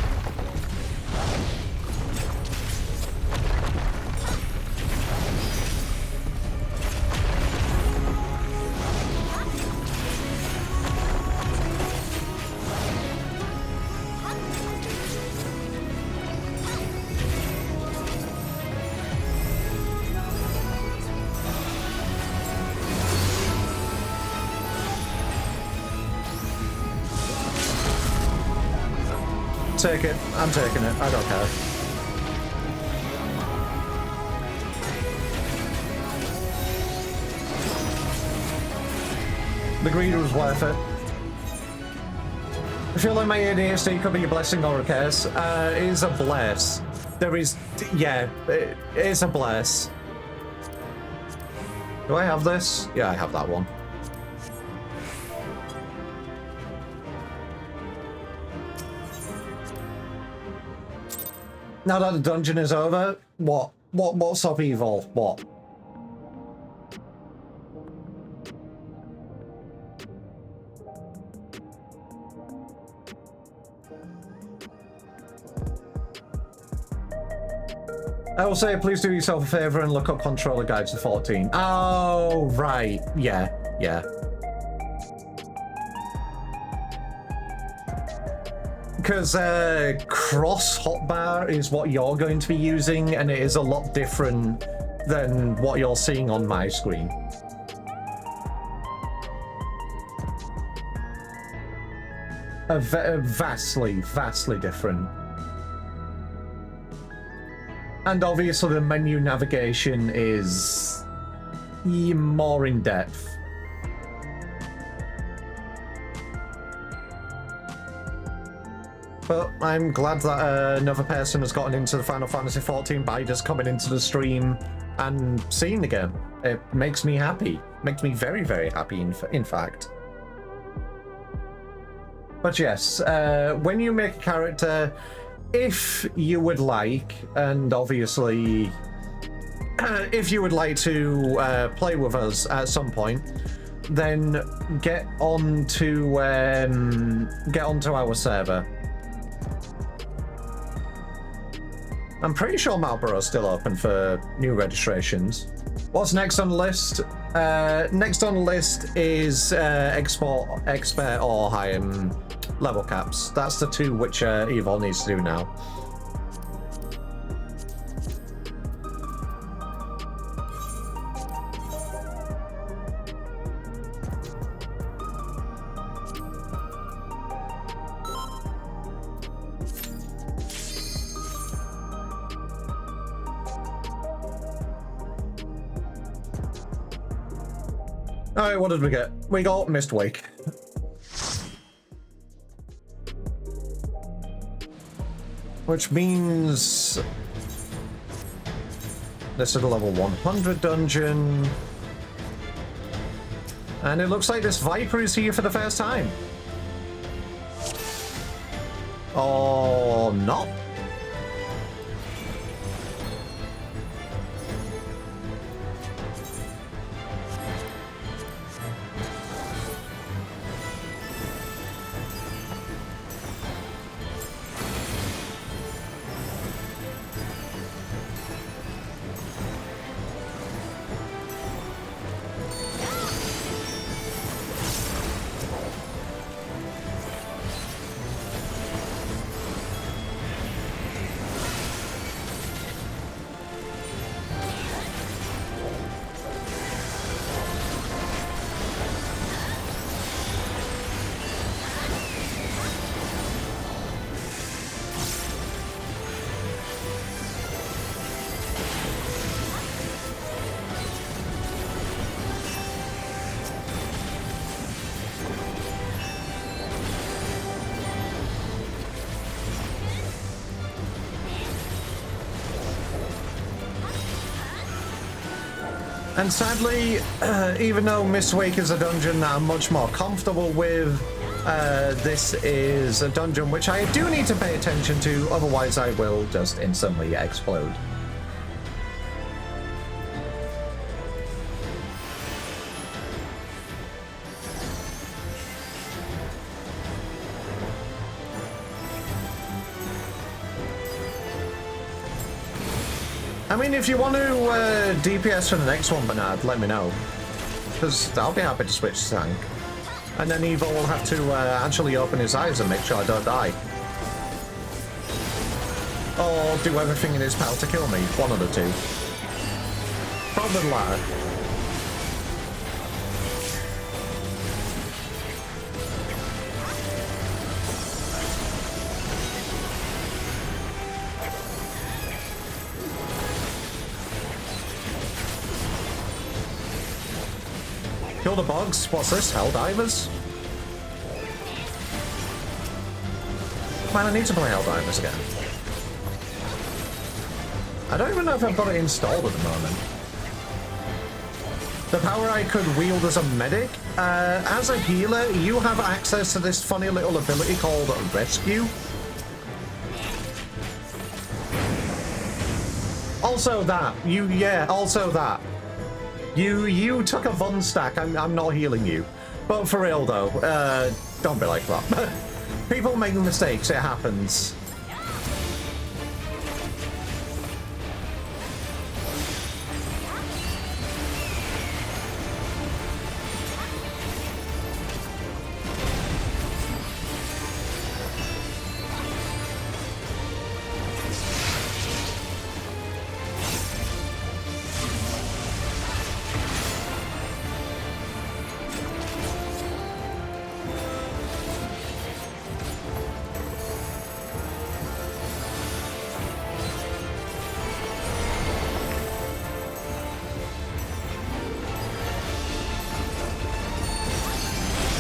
S1: Take it. I'm taking it. I don't care. The greed was worth it. I feel like my ADHD could be a blessing or a curse. It is a bless. There is, yeah, it is a bless. Do I have this? Yeah, I have that one. Now that the dungeon is over, what's up, evil? What? I will say, please do yourself a favor and look up controller guides to 14. Oh, right. Yeah, yeah. Because cross hotbar is what you're going to be using, and it is a lot different than what you're seeing on my screen. Vastly, vastly different. And obviously the menu navigation is more in depth. But I'm glad that another person has gotten into the Final Fantasy XIV by just coming into the stream and seeing the game. It makes me happy. Makes me very, very happy, in fact. But yes, when you make a character, if you would like, and obviously if you would like to play with us at some point, then get onto our server. I'm pretty sure Marlborough's still open for new registrations. What's next on the list? Next on the list is expert or high level caps. That's the two which Evil needs to do now. Alright, what did we get? We got Mistwake. Which means this is a level 100 dungeon. And it looks like this Viper is here for the first time. Or not. And sadly, even though Mistwake is a dungeon that I'm much more comfortable with, this is a dungeon which I do need to pay attention to, otherwise I will just instantly explode. I mean, if you want to DPS for the next one, Bernard, let me know. Because I'll be happy to switch tank. And then Evo will have to actually open his eyes and make sure I don't die. Or do everything in his power to kill me. One of the two. Probably the latter. Kill the bugs. What's this? Helldivers? man, I need to play Helldivers again. I don't even know if I've got it installed at the moment. The power I could wield as a medic. As a healer, you have access to this funny little ability called Rescue. Also that. Also that. You took a bun stack. I'm not healing you. But for real though, don't be like that. People make mistakes, it happens.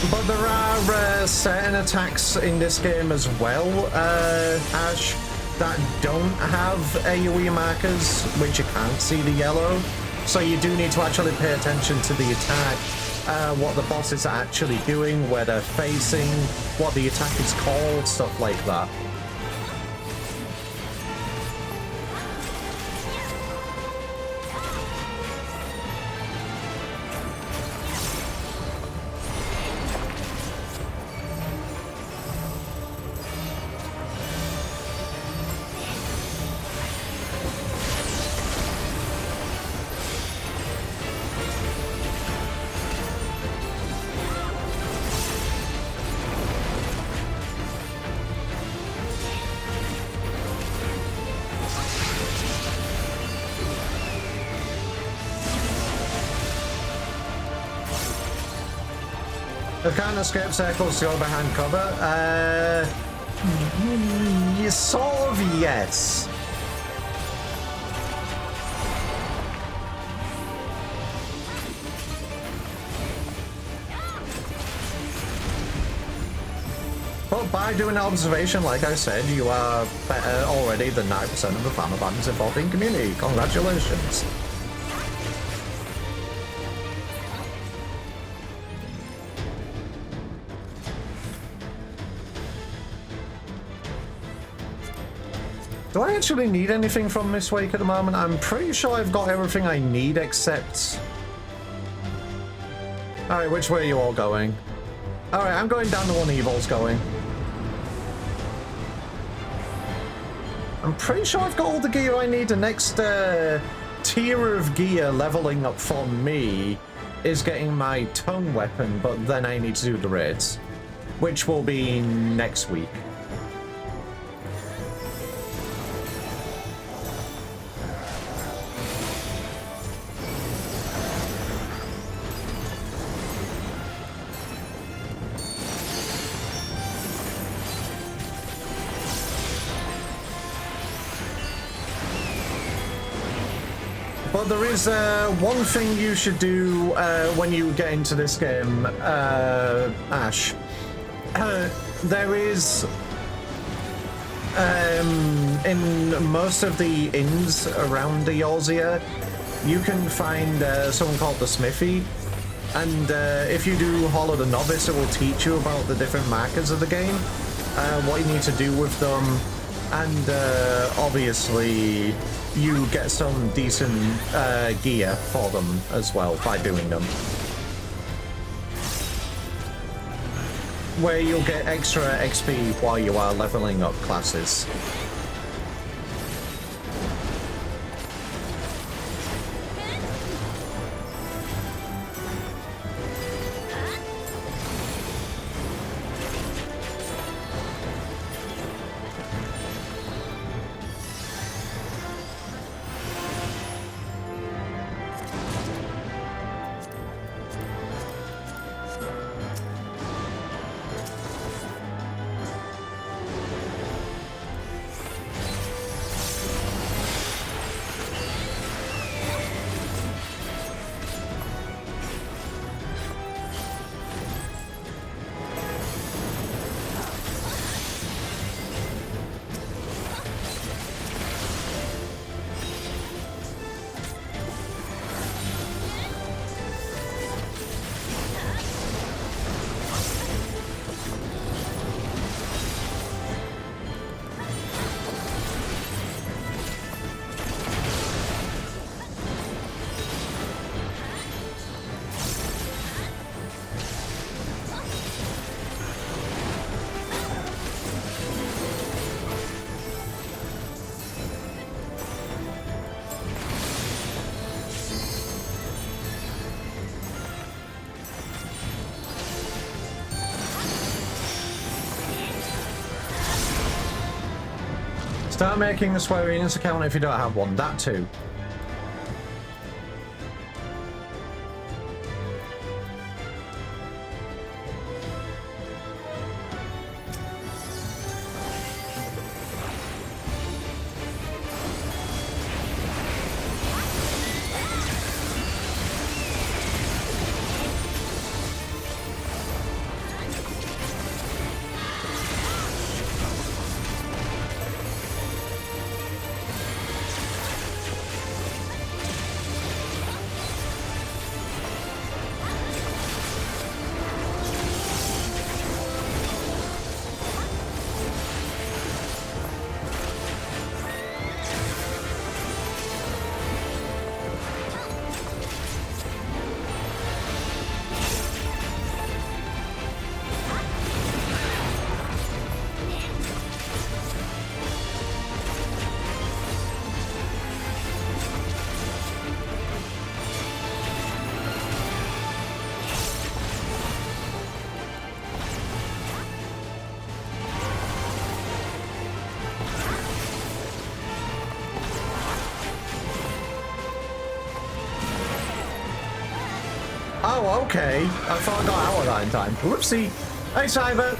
S1: But there are certain attacks in this game as well, Ash, that don't have AoE markers, which you can't see the yellow. So you do need to actually pay attention to the attack, what the bosses are actually doing, where they're facing, what the attack is called, stuff like that. The kind of escape circles to go behind cover? Sort of, yes. But by doing an observation, like I said, you are better already than 90% of the fan bands involved in community. Congratulations. Do I actually need anything from this week at the moment? I'm pretty sure I've got everything I need except... Alright, which way are you all going? Alright, I'm going down the one Evil's going. I'm pretty sure I've got all the gear I need. The next tier of gear leveling up for me is getting my tongue weapon, but then I need to do the raids, which will be next week. But there is one thing you should do when you get into this game, Ash. There is, in most of the inns around Eorzea, you can find someone called the Smithy. And if you do Hall of the Novice, it will teach you about the different markers of the game, what you need to do with them, and obviously you get some decent gear for them as well by doing them. Where you'll get extra XP while you are leveling up classes. Start making a Square Enix account if you don't have one. That too. Oh, okay. I thought I got out of that in time. Whoopsie. Hey, Cyber.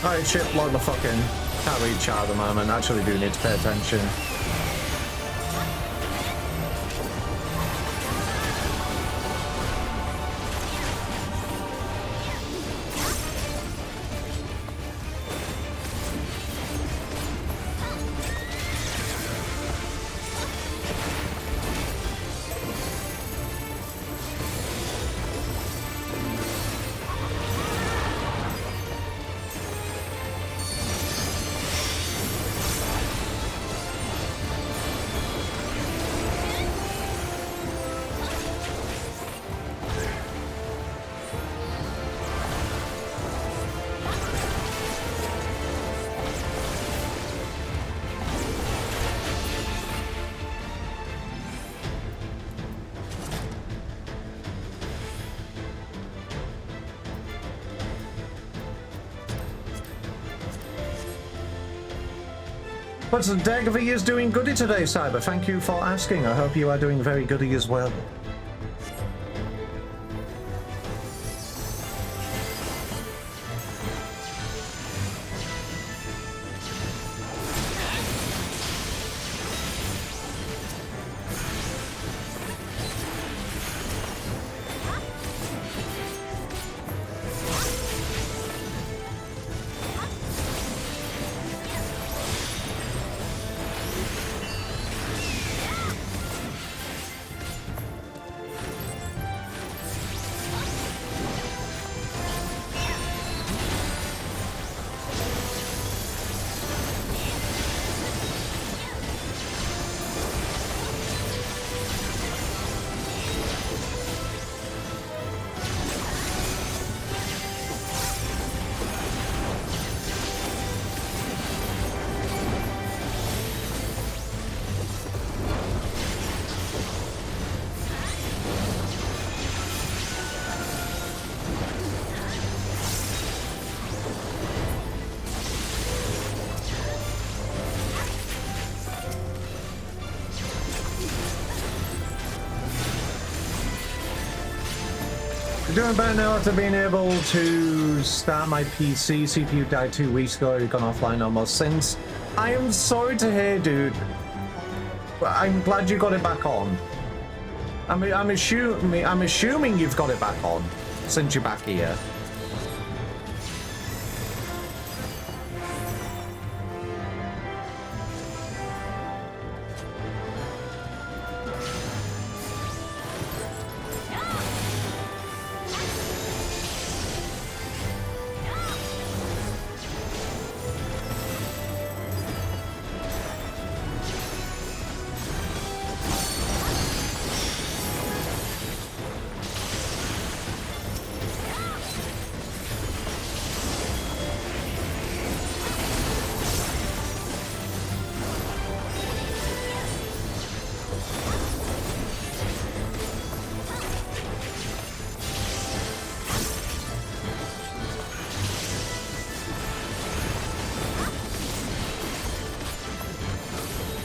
S1: Alright, shit, block the fucking... Can't reach out at the moment. Actually do need to pay attention. But Dagvi is doing goody today, Cyber. Thank you for asking. I hope you are doing very goody as well. Doing better now after being able to start my PC. CPU died 2 weeks ago. It's gone offline almost since. I am sorry to hear, dude. I'm glad you got it back on. I'm assuming you've got it back on since you're back here.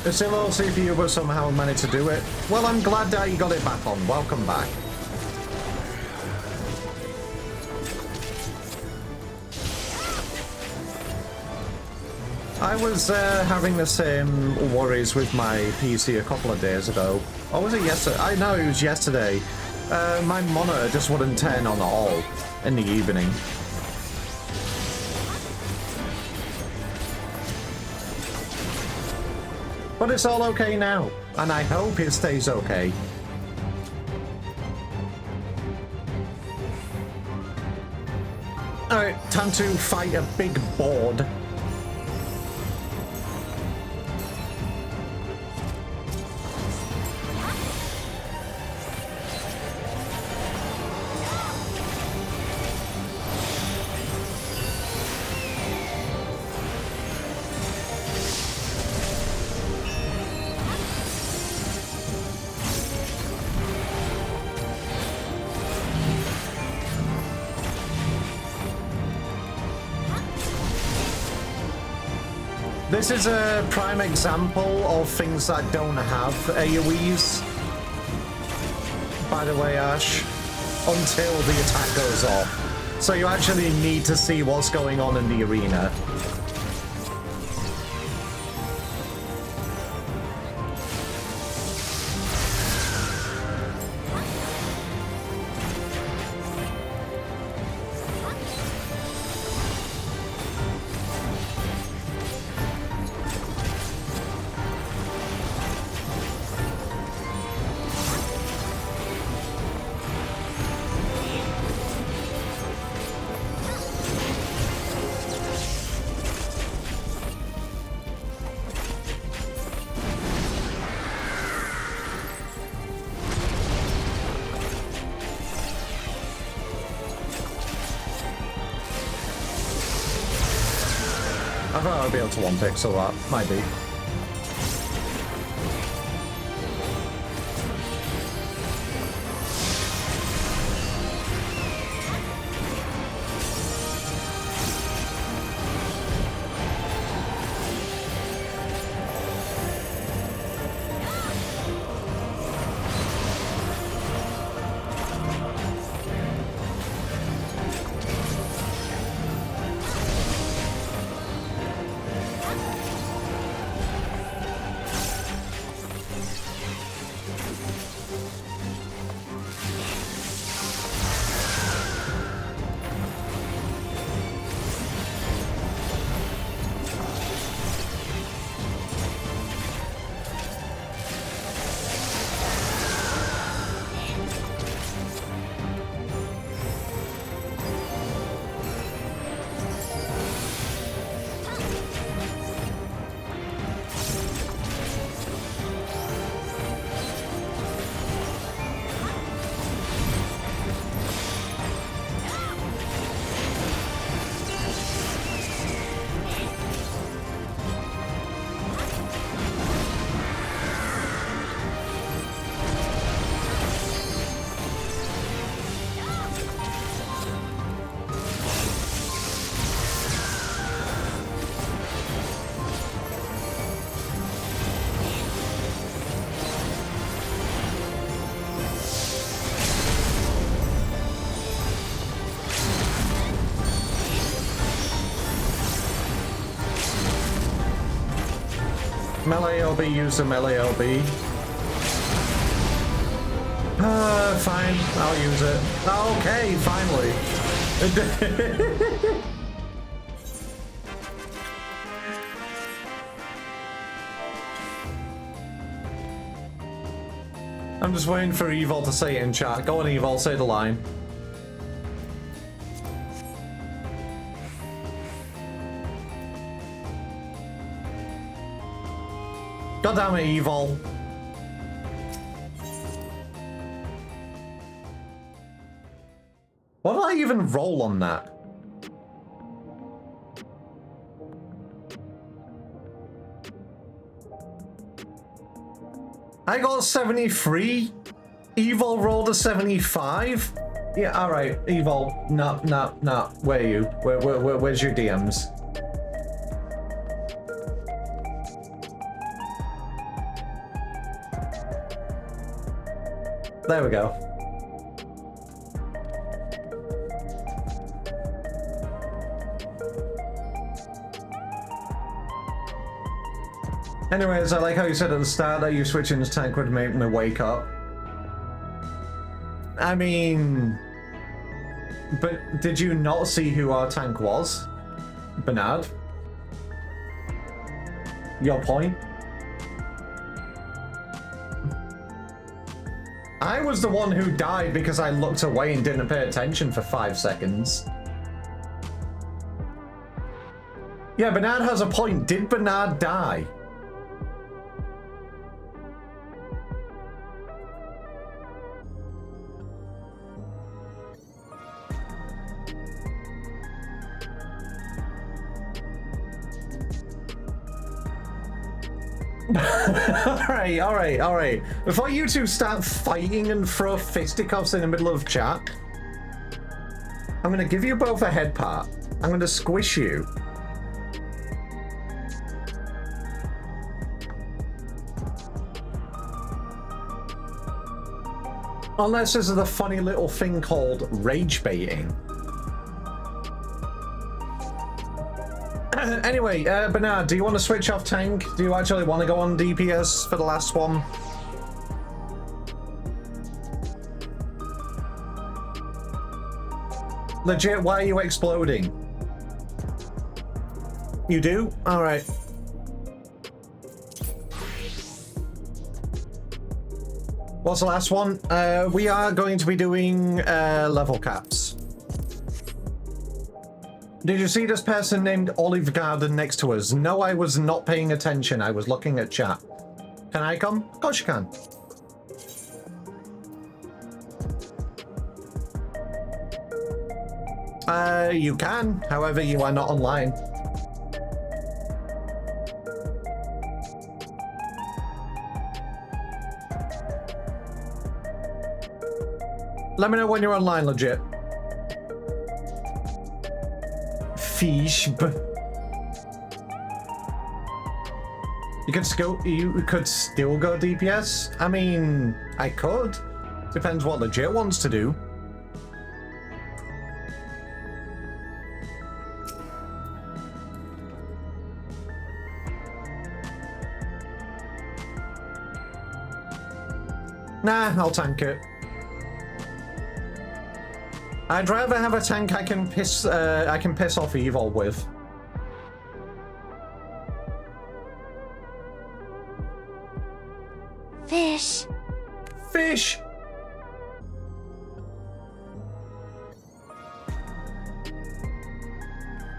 S1: A single CPU but somehow managed to do it. Well, I'm glad that you got it back on. Welcome back. I was having the same worries with my PC a couple of days ago. Or was it yesterday? I know it was yesterday. My monitor just wouldn't turn on at all in the evening. But it's all okay now, and I hope it stays okay. Alright, time to fight a big board. This is a prime example of things that don't have AoEs. By the way, Ash, until the attack goes off. So you actually need to see what's going on in the arena. I thought I'd be able to one-pick, so that might be. Melee LB, use the melee LB. Fine, I'll use it. Okay, finally. I'm just waiting for Evil to say it in chat. Go on, Evil, say the line. God damn it, Evil. What did I even roll on that? I got 73. Evil rolled a 75. Yeah, all right, Evil. No. Where are you? Where's your DMs? There we go. Anyways, I like how you said at the start that you switching this tank would make me wake up. I mean... But did you not see who our tank was? Bernard? Your point? I was the one who died because I looked away and didn't pay attention for 5 seconds. Yeah, Bernard has a point. Did Bernard die? Alright. Before you two start fighting and throw fisticuffs in the middle of chat, I'm gonna give you both a head part. I'm gonna squish you. Unless this is a funny little thing called rage baiting. Anyway, Bernard, do you want to switch off tank? Do you actually want to go on DPS for the last one? Legit, why are you exploding? You do? Alright. What's the last one? We are going to be doing level caps. Did you see this person named Olive Garden next to us? No, I was not paying attention. I was looking at chat. Can I come? Of course you can. You can. However, you are not online. Let me know when you're online, legit. Fish. You could still go DPS. I mean, I could. Depends what legit wants to do. Nah, I'll tank it. I'd rather have a tank I can piss off evil with.
S2: Fish.
S1: Fish.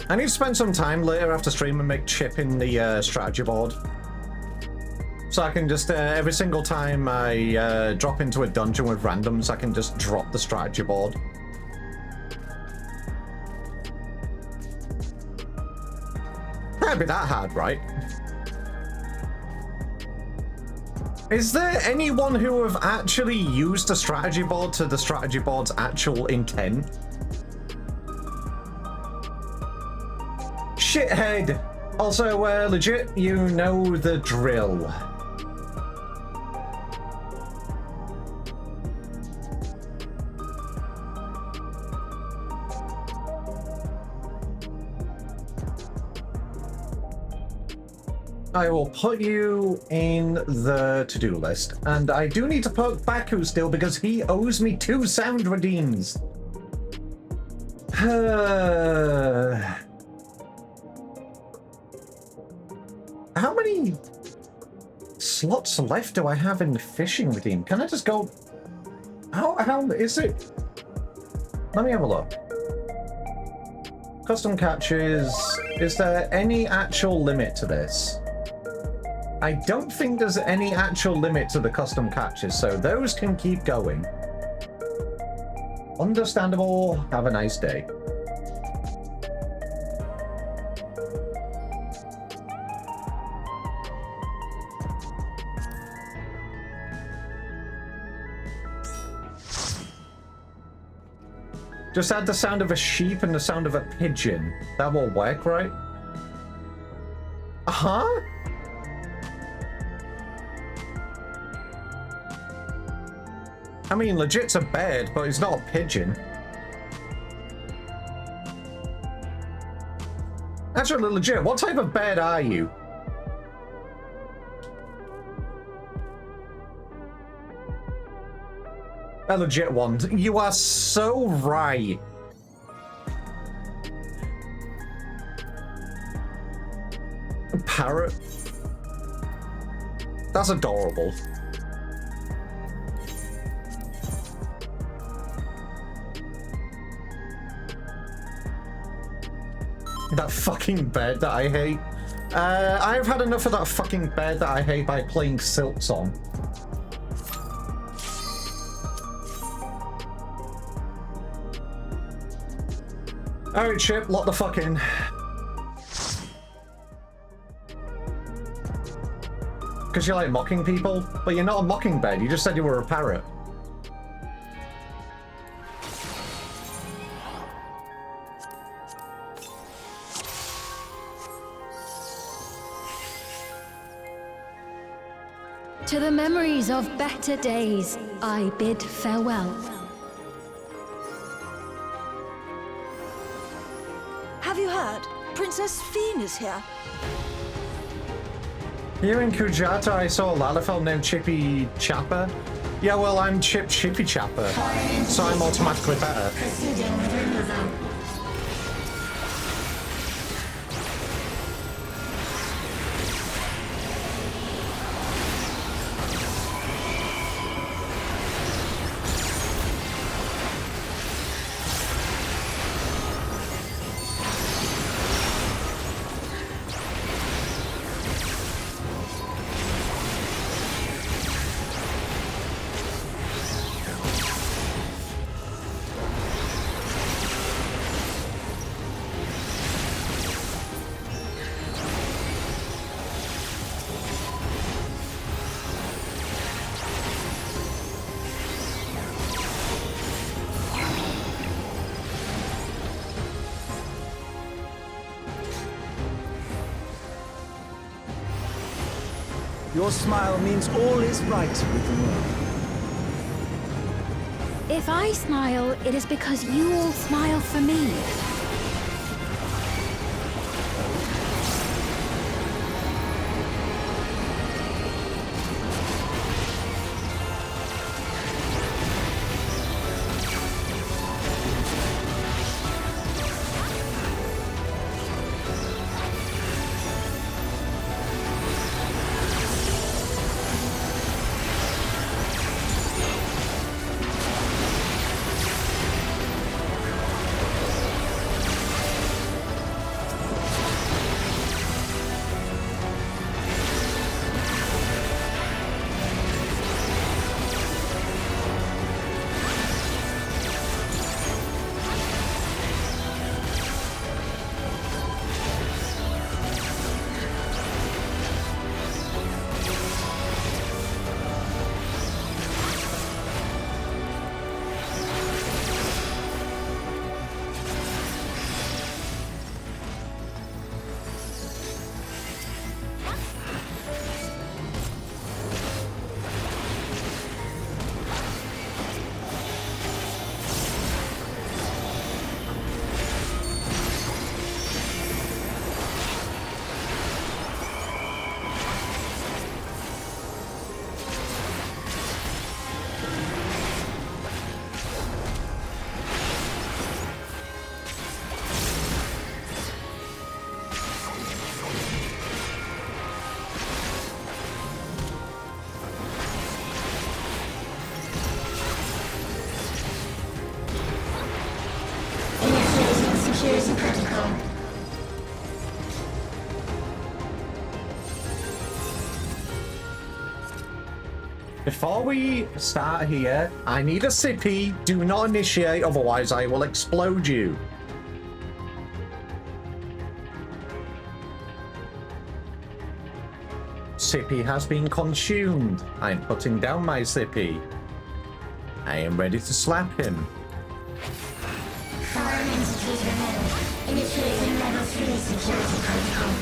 S1: I need to spend some time later after stream and make chip in the strategy board. So I can just, every single time I drop into a dungeon with randoms, I can just drop the strategy board. Can't be that hard, right? Is there anyone who have actually used the strategy board to the strategy board's actual intent? Shithead! Also, legit, you know the drill. I will put you in the to-do list. And I do need to poke Baku still because he owes me 2 sound redeems. How many slots left do I have in the fishing redeem? Can I just go... How is it? Let me have a look. Custom catches. Is there any actual limit to this? I don't think there's any actual limit to the custom catches, so those can keep going. Understandable. Have a nice day. Just add the sound of a sheep and the sound of a pigeon. That will work, right? Uh-huh? I mean, legit's a bird, but it's not a pigeon. Actually, legit, what type of bird are you? A legit one. You are so right. A parrot. That's adorable. That fucking bird that I hate. I've had enough of that fucking bird that I hate by playing Silk Song. Alright, Chip, lock the fuck in. Because you like mocking people? But you're not a mockingbird, you just said you were a parrot.
S3: To the memories of better days, I bid farewell.
S4: Have you heard? Princess Fiend is here.
S1: Here in Kujata, I saw a Lalafell named Chippy Chapper. Yeah, well, I'm Chippy Chapper, so I'm automatically better.
S5: Your smile means all is right with the world.
S3: If I smile, it is because you all smile for me.
S1: Before we start here, I need a sippy. Do not initiate, otherwise I will explode you. Sippy has been consumed. I am putting down my sippy. I am ready to slap him.
S6: Foreign entities removed. Initiating level 3 security protocol.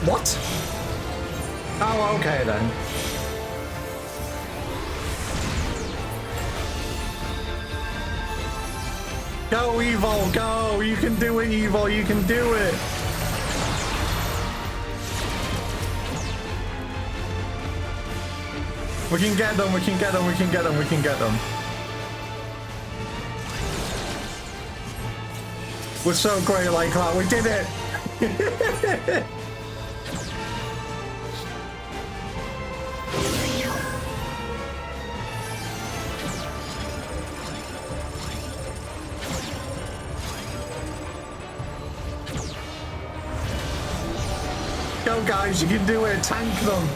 S1: What? Oh, okay then. Go, Evil, go! You can do it, Evil, you can do it! We can get them, we can get them, we can get them, we can get them. We're so great like that, we did it! Go guys, you can do it, tank them!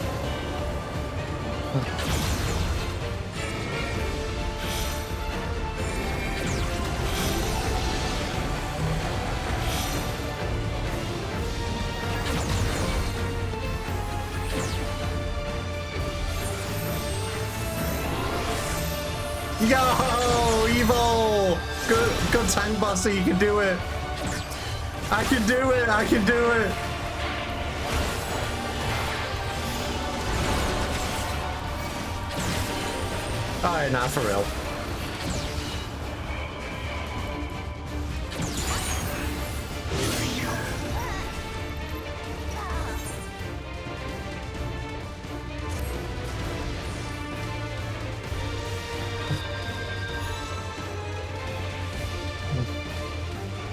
S1: Yo, Evil! Good tank buster, you can do it! I can do it, I can do it! Alright, nah, for real.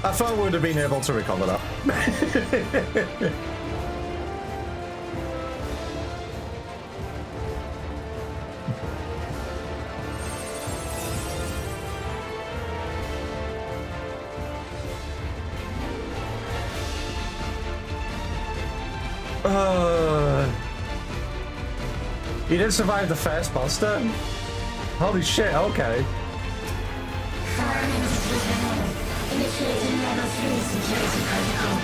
S1: I thought we would have been able to recover that. You didn't survive the first buster? Holy shit, okay.
S6: Foreign entities remaining. Initiating level 3 security protocol.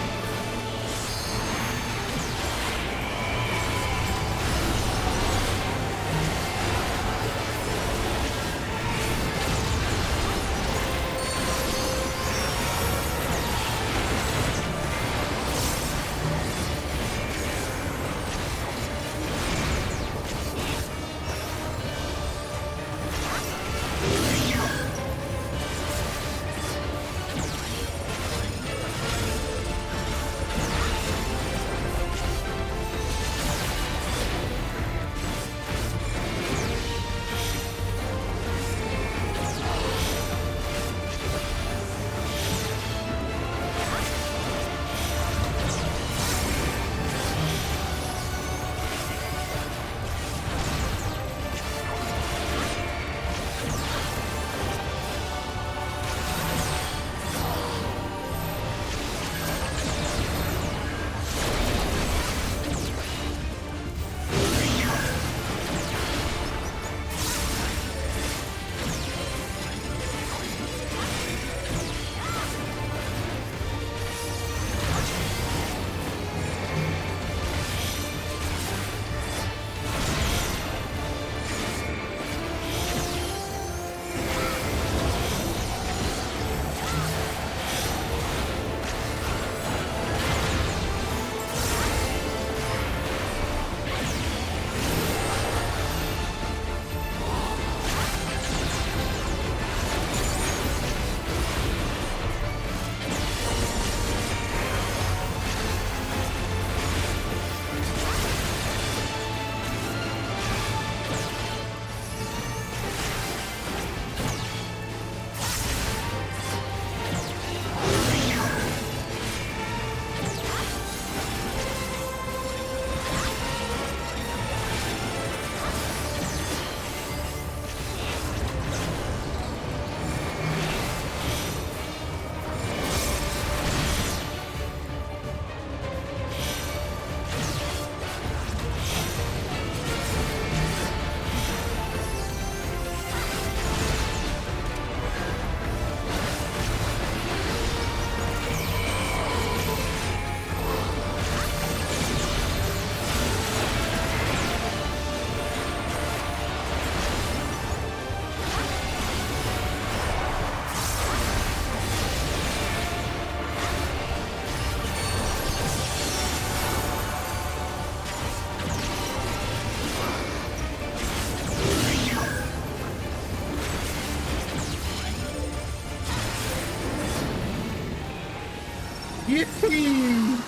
S1: Yippee!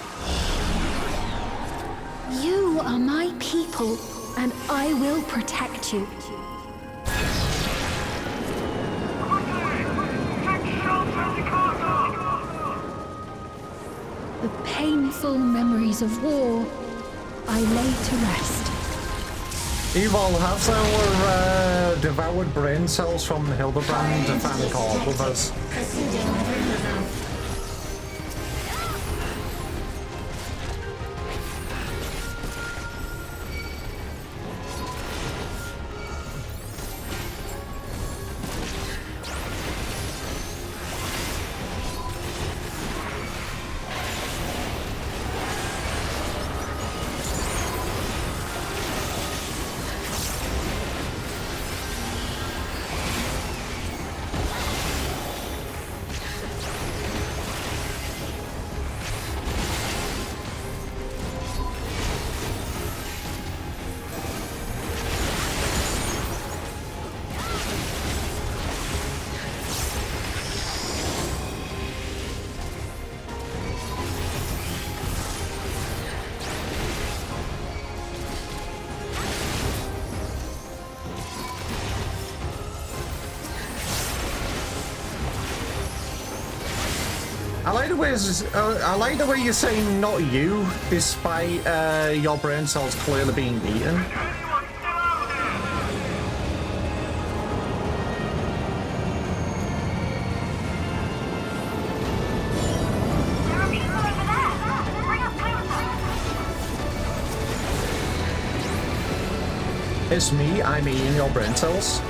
S3: You are my people, and I will protect you. The painful memories of war I lay to rest.
S1: Evil, have our devoured brain cells from Hildebrand fan call with us.
S6: Proceeding with removal.
S1: I like the way you're saying not you, despite your brain cells clearly being eaten. It's me, I'm eating your brain cells.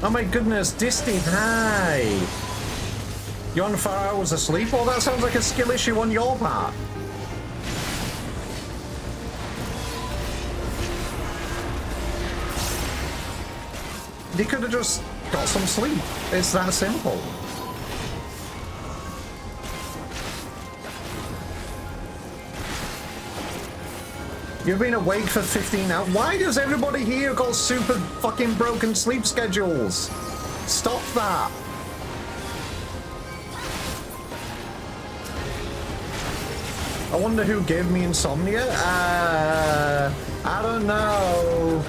S1: Oh my goodness, Disty, hi! You're on 4 hours of sleep? Well, that sounds like a skill issue on your part. You could have just got some sleep. It's that simple. You've been awake for 15 hours. Why does everybody here got super fucking broken sleep schedules? Stop that. I wonder who gave me insomnia. I don't know.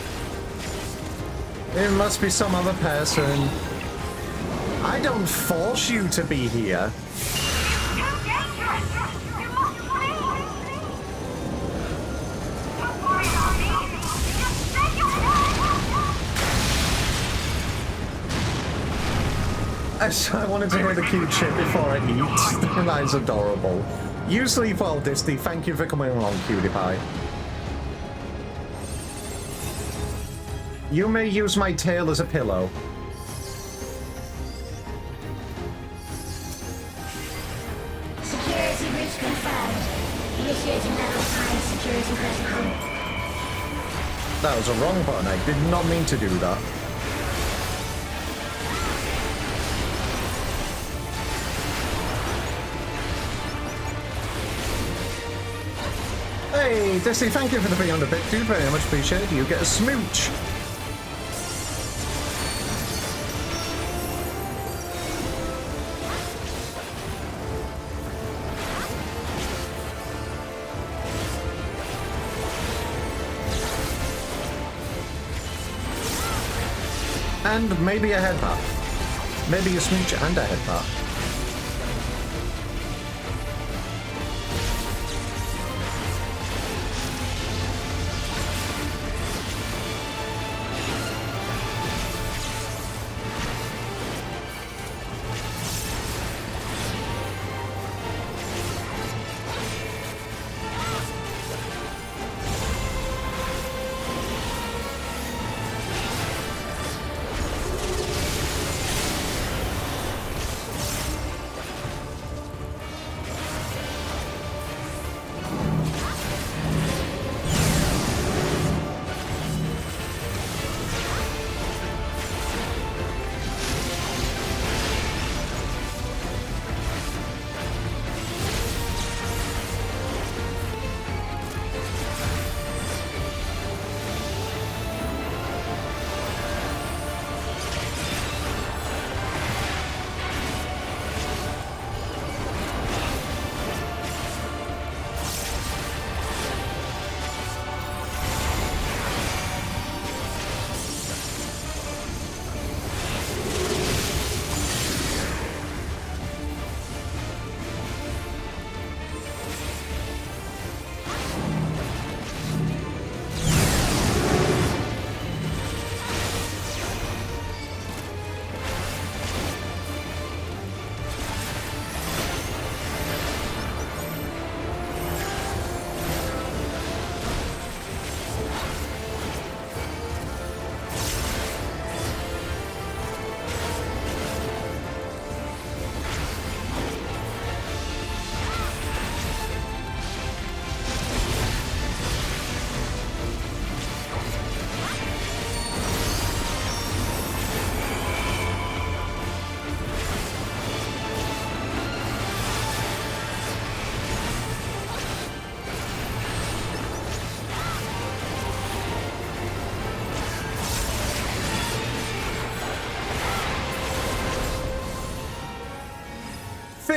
S1: It must be some other person. I don't force you to be here. I wanted to hear the cute shit before I eat. That is adorable. You sleep well, Disney. Thank you for coming along, cutie pie. You may use my tail as a pillow.
S6: Security breach confirmed. Initiating level 5 security protocol.
S1: That was a wrong button. I did not mean to do that. Hey, Disney, thank you for the beyond a bit, dude. Very much appreciated. You get a smooch. And maybe a headbutt. Maybe a smooch and a headbutt.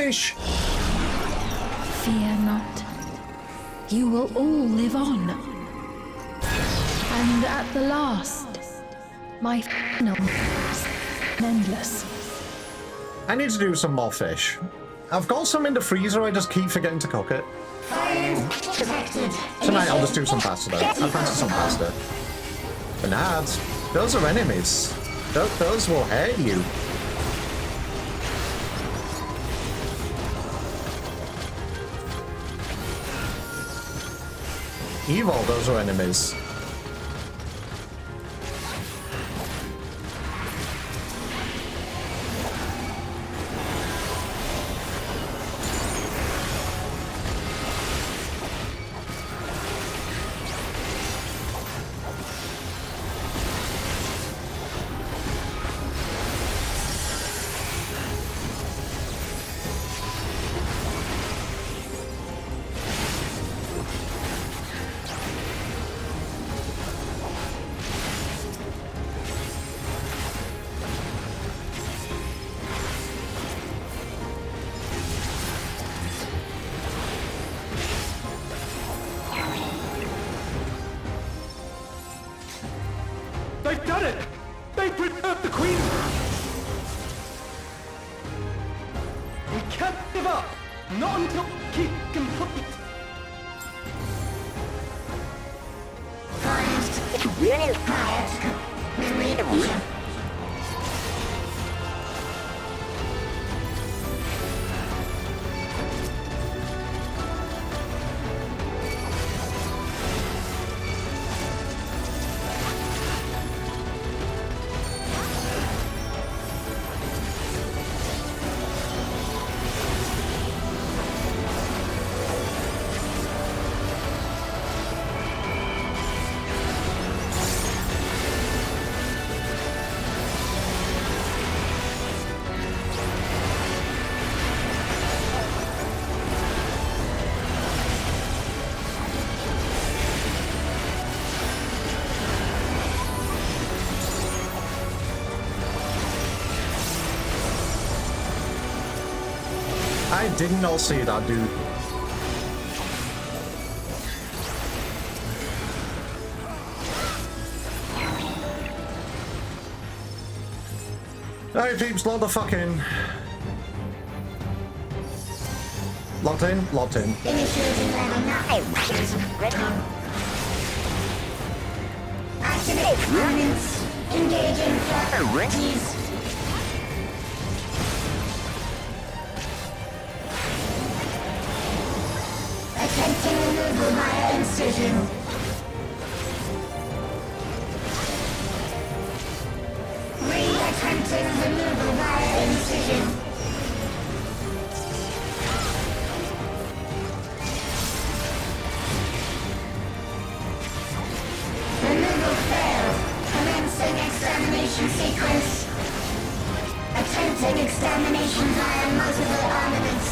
S1: finish!
S3: Fear not. You will all live on. And at the last, my final endless.
S1: I need to do some more fish. I've got some in the freezer, I just keep forgetting to cook it. Tonight I'll just do some pasta though. I fancy some pasta. Bernard, those are enemies. Those will hurt you. Evil, those are enemies.
S7: They've done it! They've preserved the Queen! We can't give up! Not until we keep complete!
S1: I did not see that, dude. Alright, peeps, lock the fuck in. Locked in? Locked in.
S6: Initiating level 9. Activate components. Engaging properties. Attempting removal via incision. Attempting removal via incision. Removal failed. Commencing extermination sequence. Attempting extermination via multiple armaments.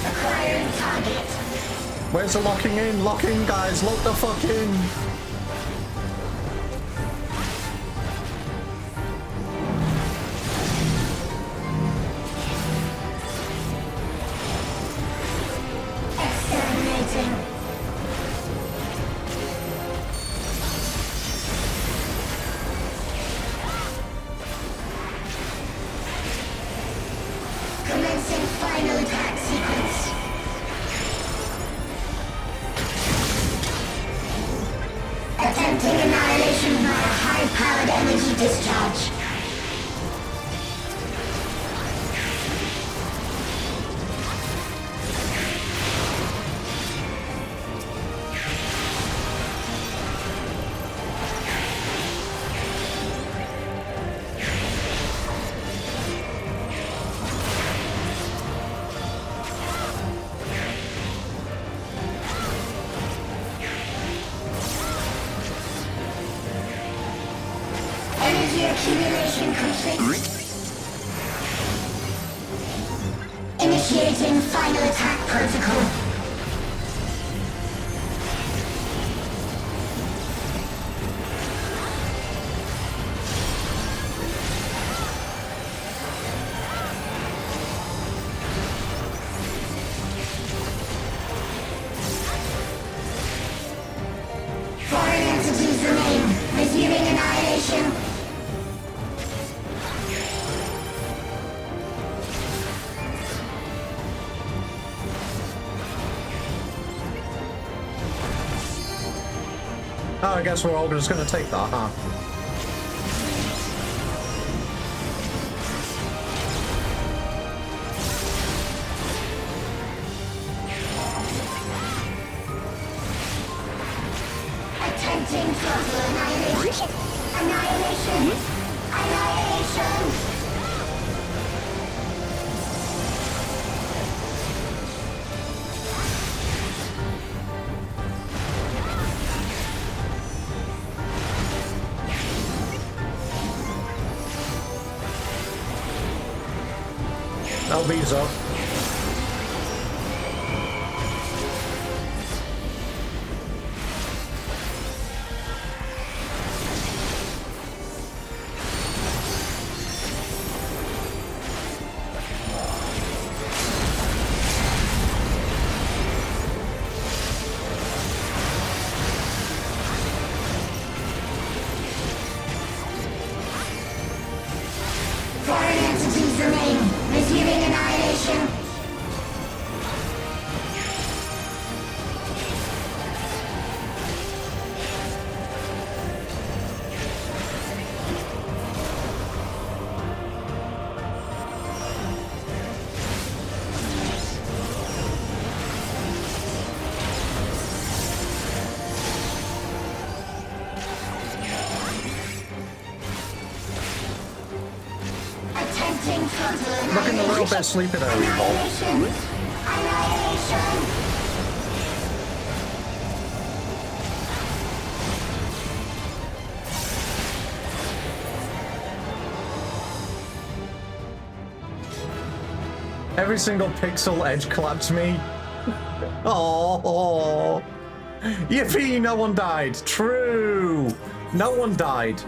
S6: Acquiring target.
S1: Where's the locking in? Lock in, guys. Lock the fuck in.
S6: Exterminating. Commencing final attack sequence. Attempting annihilation via high-powered energy discharge. Energy accumulation complete. Initiating final attack protocol. Foreign entities remain. Resuming annihilation.
S1: Oh, I guess we're all just gonna take that, huh?
S6: Attempting throttle annihilation. Annihilation. Annihilation.
S1: LB's up.
S6: Foreign entities remain. Resuming annihilation. Attempting frontal annihilation.
S1: Looking a little bit sleepy there, Evil.
S6: Annihilation. Annihilation.
S1: Every single pixel edge clapped me. Oh, yippee! No one died. True. No one died.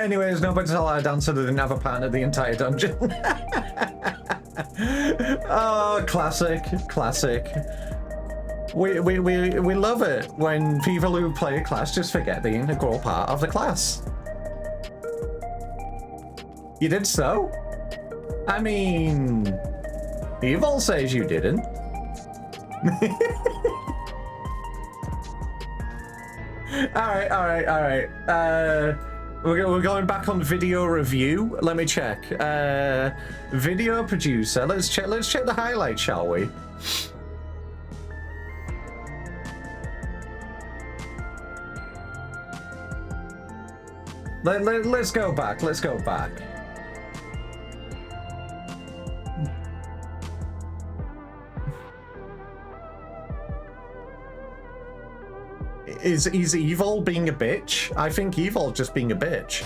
S1: Anyways, nobody tell our dancer they didn't have a partner the entire dungeon. Oh, classic, classic. We love it when people who play a class just forget the integral part of the class. You did so? I mean, Evil says you didn't. All right. We're going back on video review. Let me check. Video producer. Let's check the highlights, shall we? Let's go back. Let's go back. Is Evil being a bitch? I think Evil just being a bitch.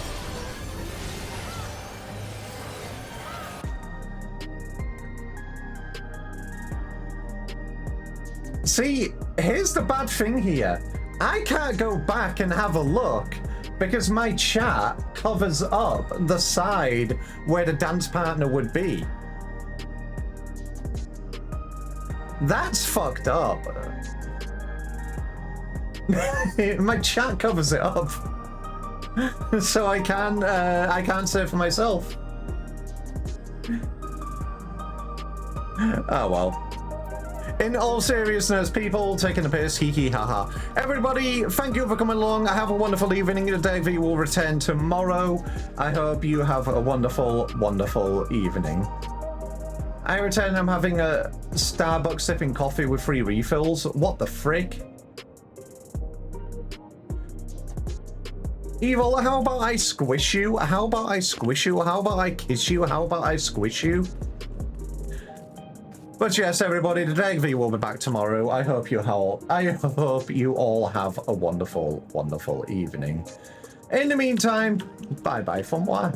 S1: See, here's the bad thing here. I can't go back and have a look because my chat covers up the side where the dance partner would be. That's fucked up. My chat covers it up, so I can't say it for myself. Oh well. In all seriousness, people taking a piss, hee hee haha. Everybody, thank you for coming along. Have a wonderful evening. The DegV will return tomorrow. I hope you have a wonderful, wonderful evening. I return. I'm having a Starbucks sipping coffee with free refills. What the frick? Evil, how about I squish you? How about I squish you? How about I kiss you? How about I squish you? But yes, everybody, the Deg V will be back tomorrow. I hope you all have a wonderful, wonderful evening. In the meantime, bye bye for moi.